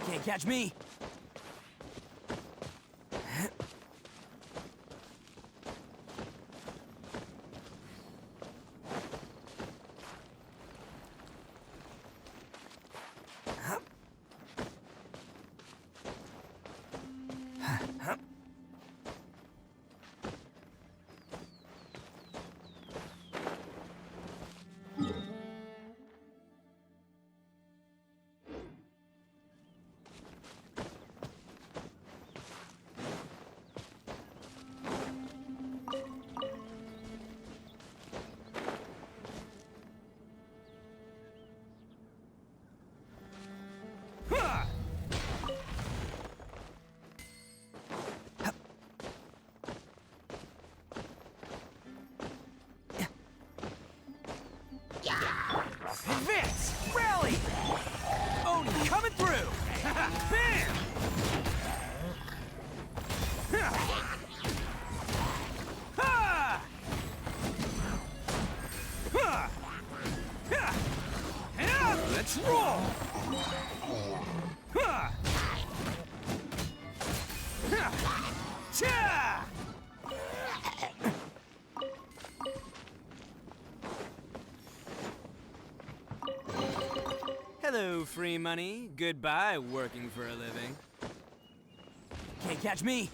Speaker 3: Can't catch me! Cha! Hello, free money. Goodbye, working for a living. Can't catch me.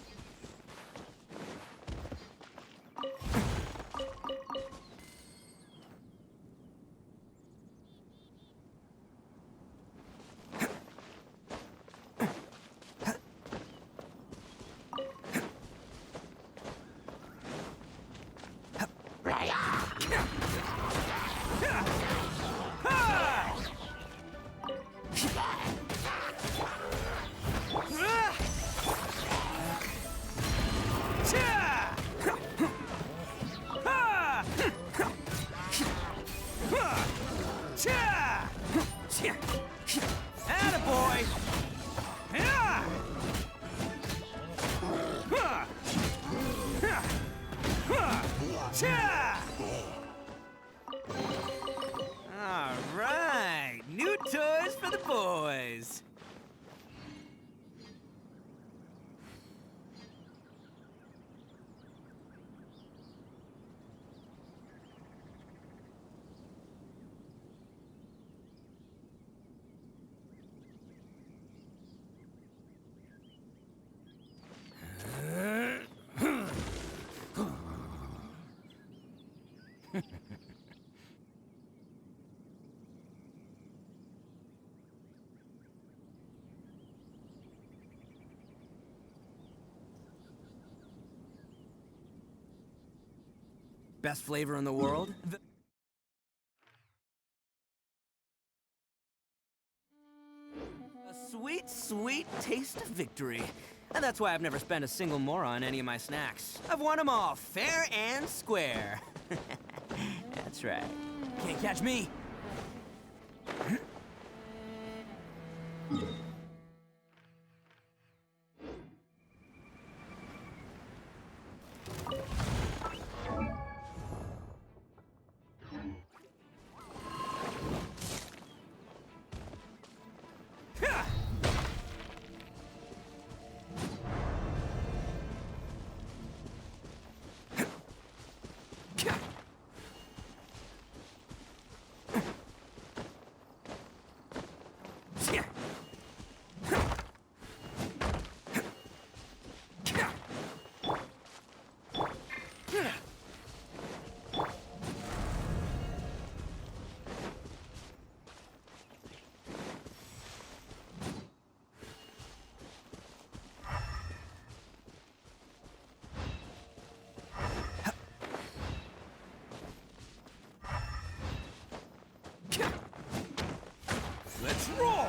Speaker 3: Attaboy! All right, new toys for the boys. Best flavor in the world? A sweet, sweet taste of victory. And that's why I've never spent a single more on any of my snacks. I've won them all, fair and square. That's right. Can't catch me. Let's roll!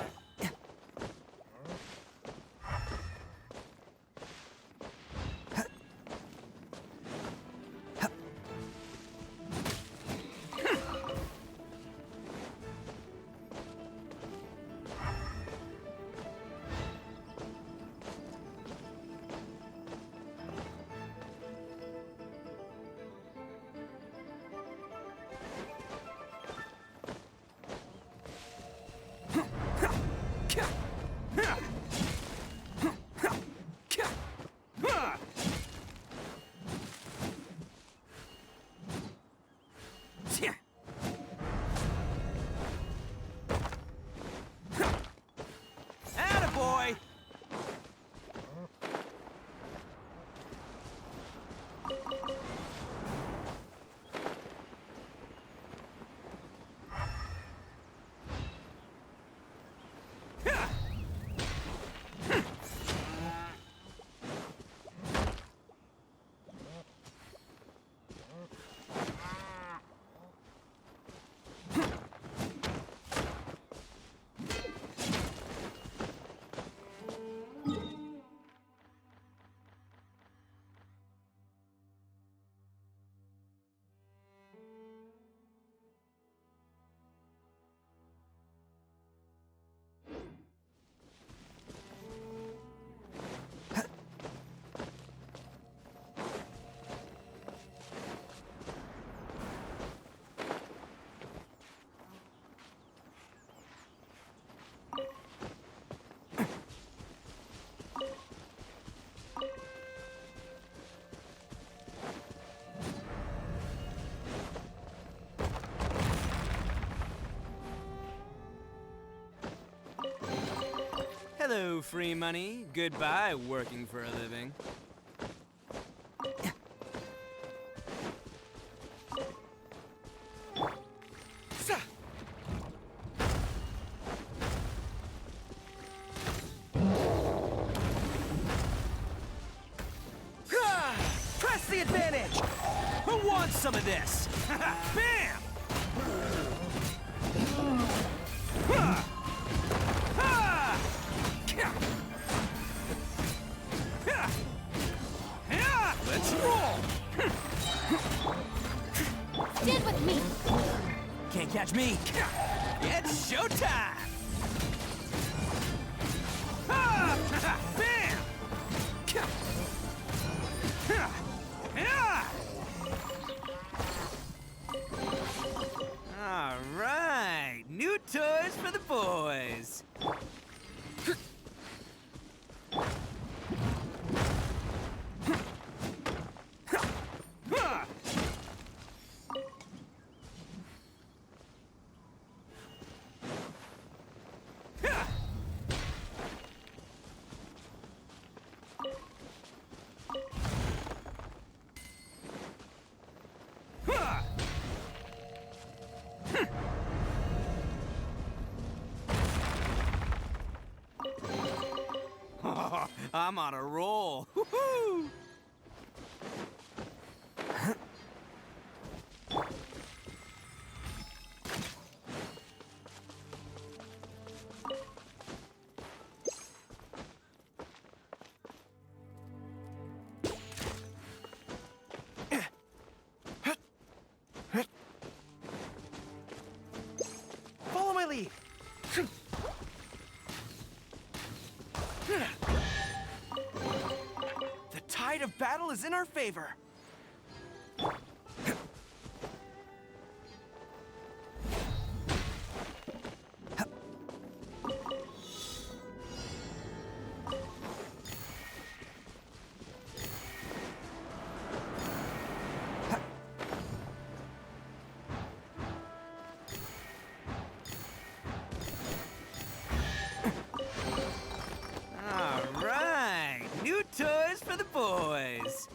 Speaker 3: Hello, free money. Goodbye, working for a living.
Speaker 16: Press the advantage!
Speaker 3: Who wants some of this? Bam! Let's roll!
Speaker 2: Stand with me!
Speaker 3: Can't catch me! It's showtime! Bam! All right, new toys for the boys. I'm on a roll. Woohoo!
Speaker 16: Follow my lead! The tide of battle is in our favor.
Speaker 3: All right, new toys for the boys.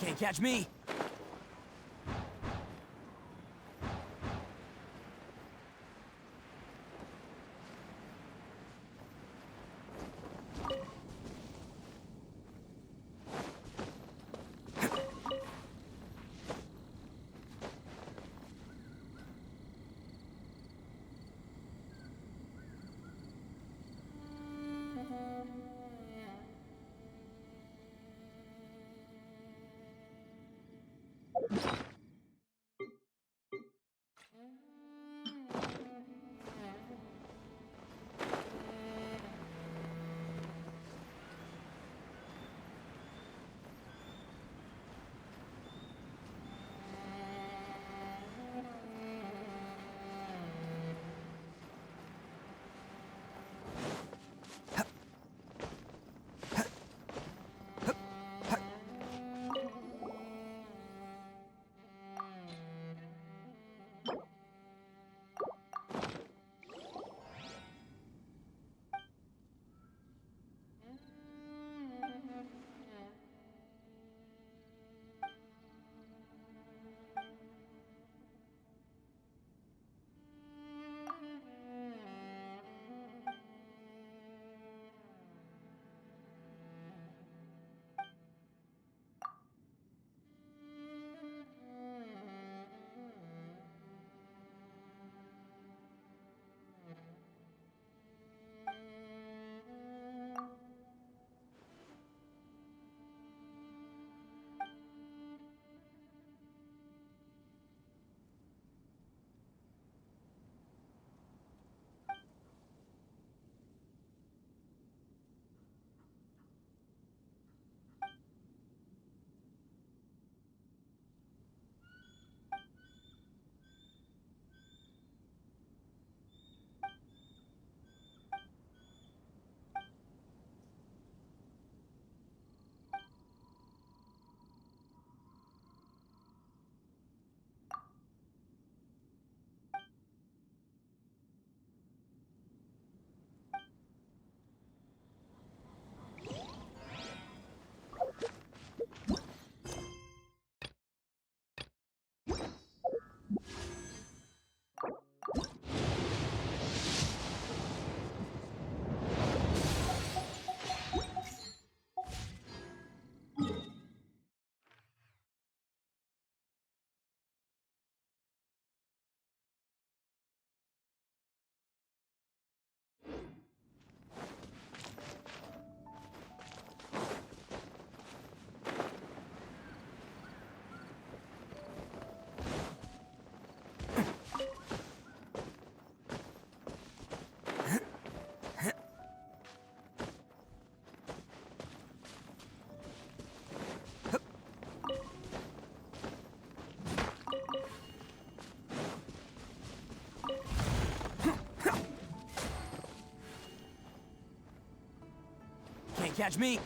Speaker 3: Can't catch me. Can't catch me!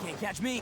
Speaker 3: Can't catch me!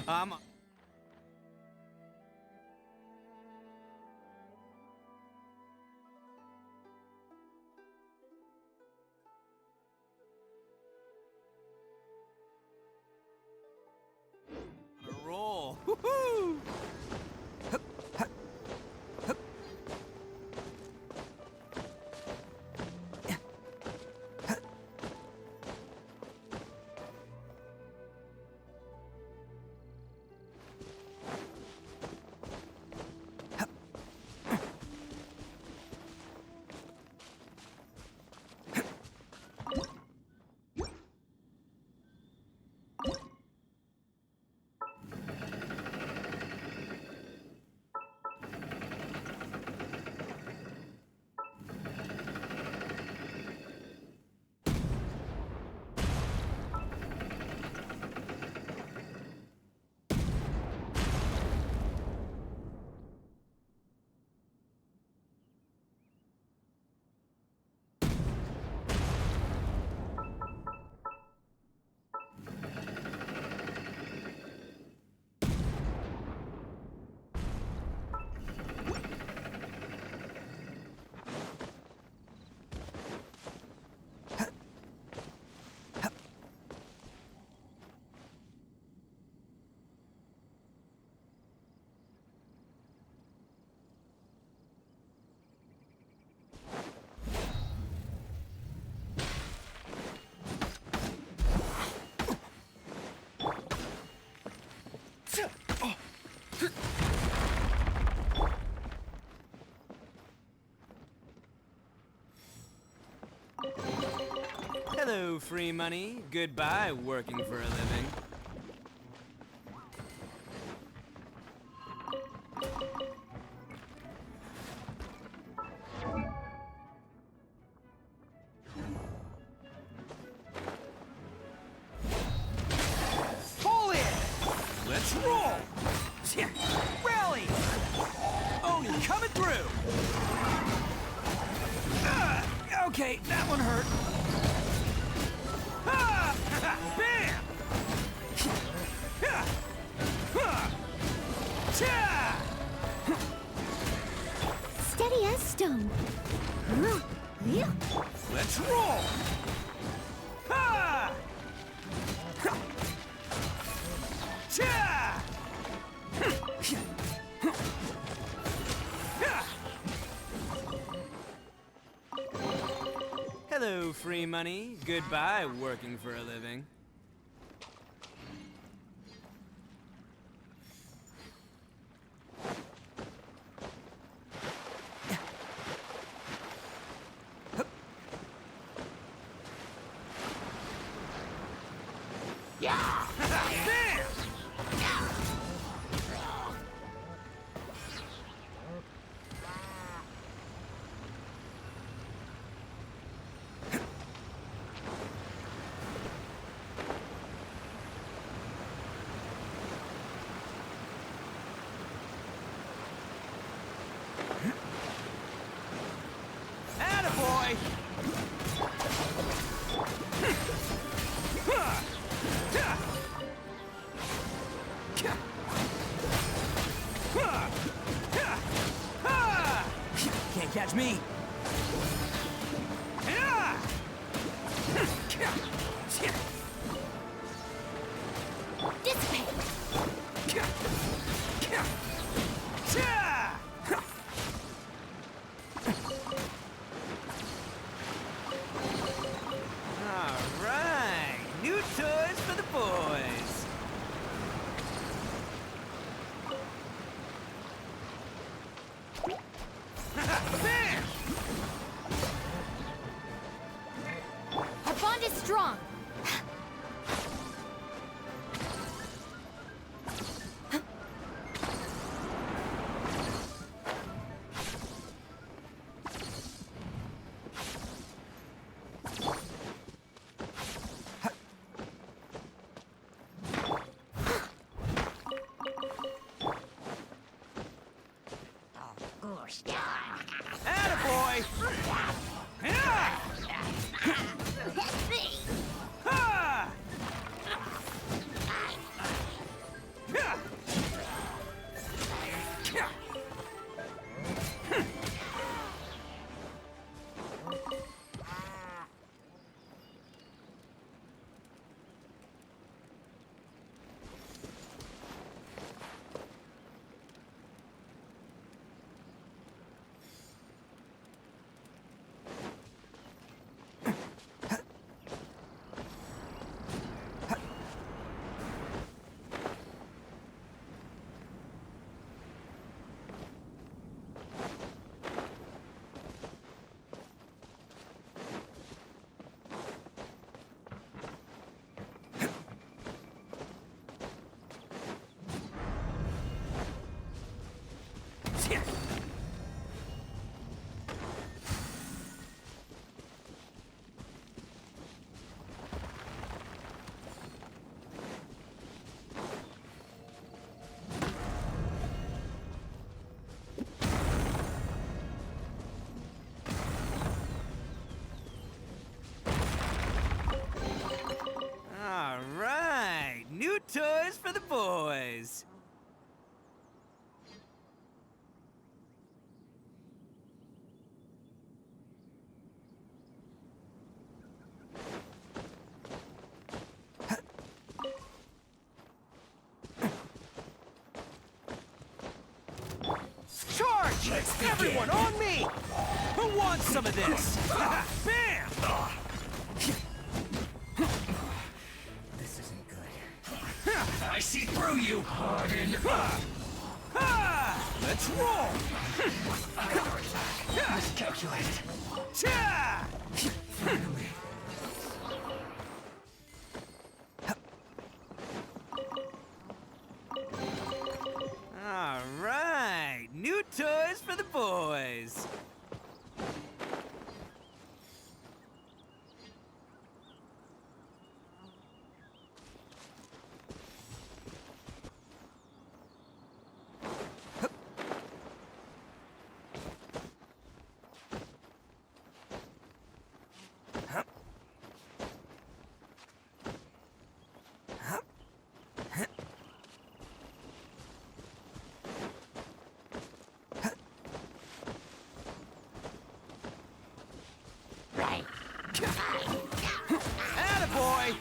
Speaker 3: I'm... On a roll. Woohoo! Hello, free money. Goodbye, working for a living.
Speaker 16: Pull in!
Speaker 3: Let's roll!
Speaker 16: Rally!
Speaker 3: Oni coming through! Okay, that one hurt. Ah! Bam!
Speaker 5: Steady as stone.
Speaker 3: Let's roll! Ha! Hello, free money. Goodbye, working for a living.
Speaker 16: Attaboy!
Speaker 3: Can't catch me. All right, new toys for the boys. Bam!
Speaker 6: Our bond is strong.
Speaker 16: Attaboy!
Speaker 3: All right, new toys for the boys.
Speaker 16: Charge! Everyone on me! Who wants some of this? Bam!
Speaker 17: This isn't good. I see through you!
Speaker 16: Let's roll!
Speaker 17: Miscalculated.
Speaker 16: Cha!
Speaker 17: Finally.
Speaker 16: Attaboy!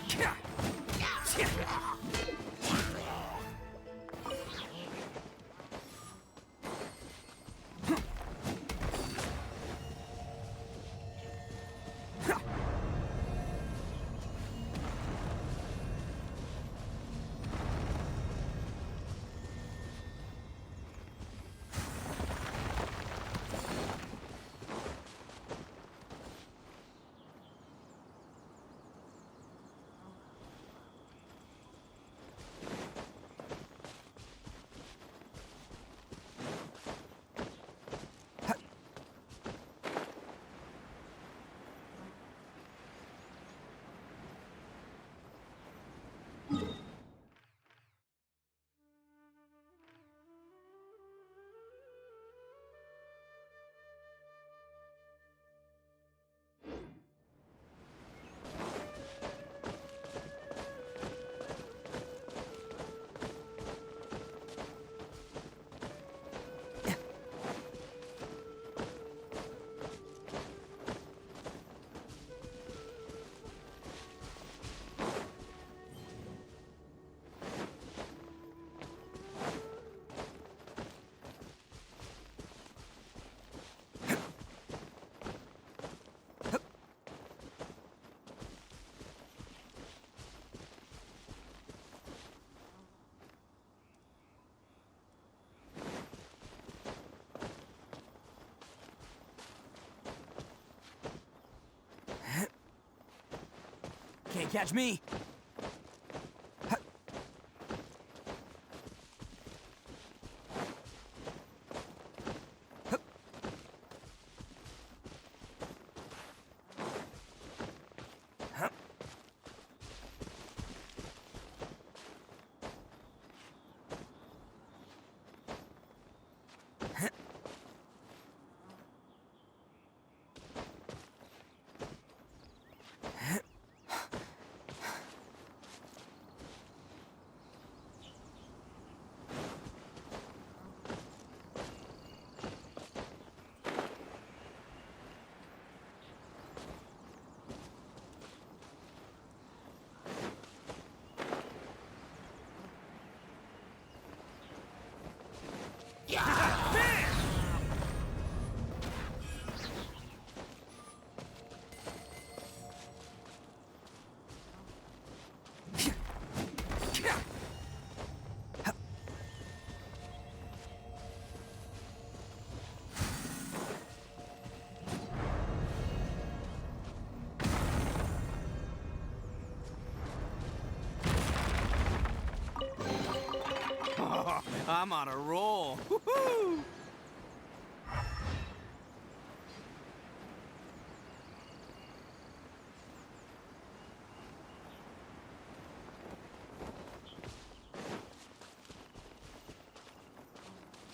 Speaker 16: Can't catch me! I'm on a roll. Woohoo!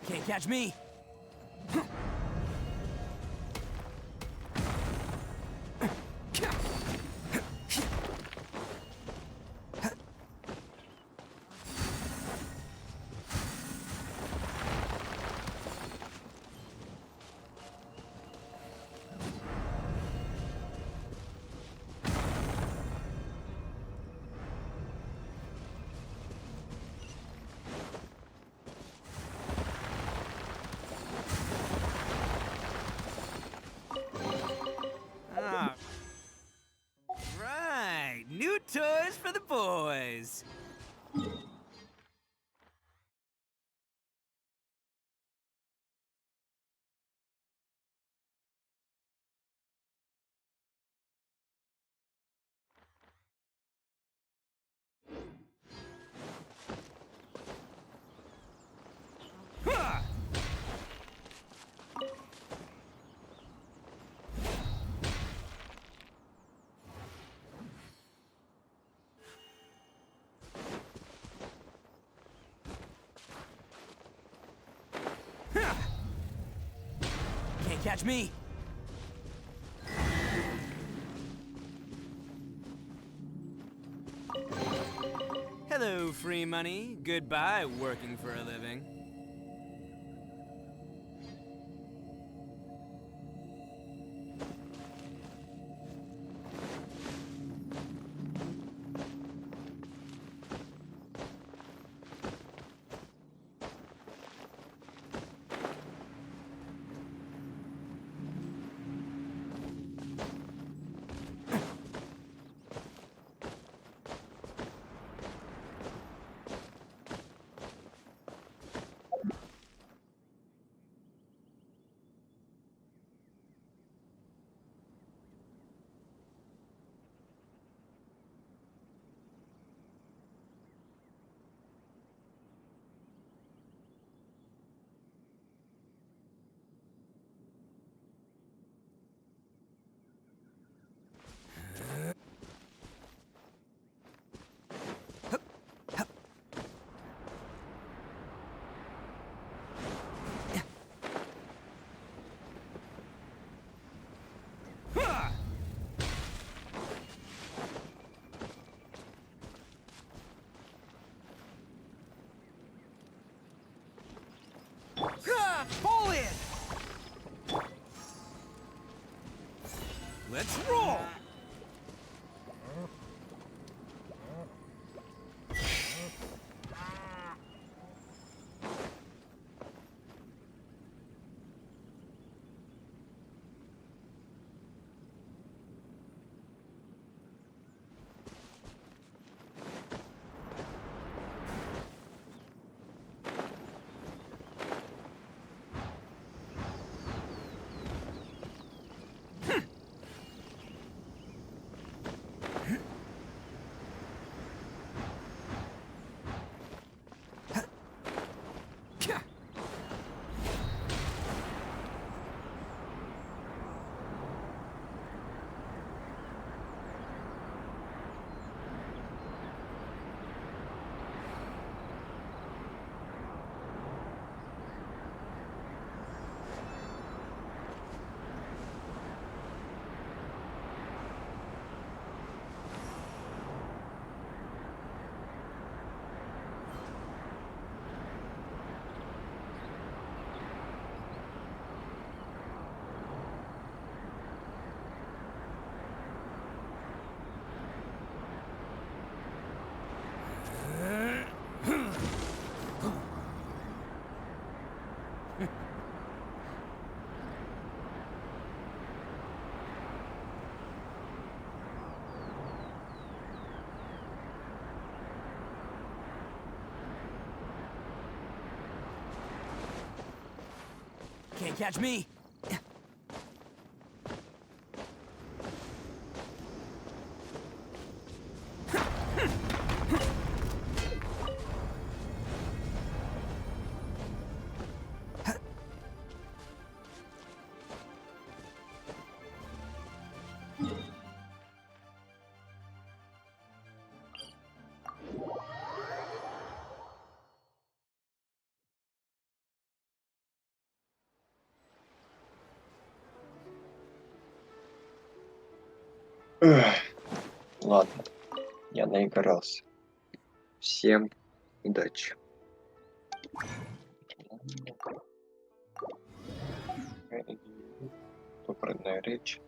Speaker 16: Can't catch me. Right, new toys for the boys. Huh! Can't catch me. Hello, free money. Goodbye, working for a living. Let's roll!
Speaker 3: Can't catch me.
Speaker 1: Ладно, я наигрался. Всем удачи. Добрая речь.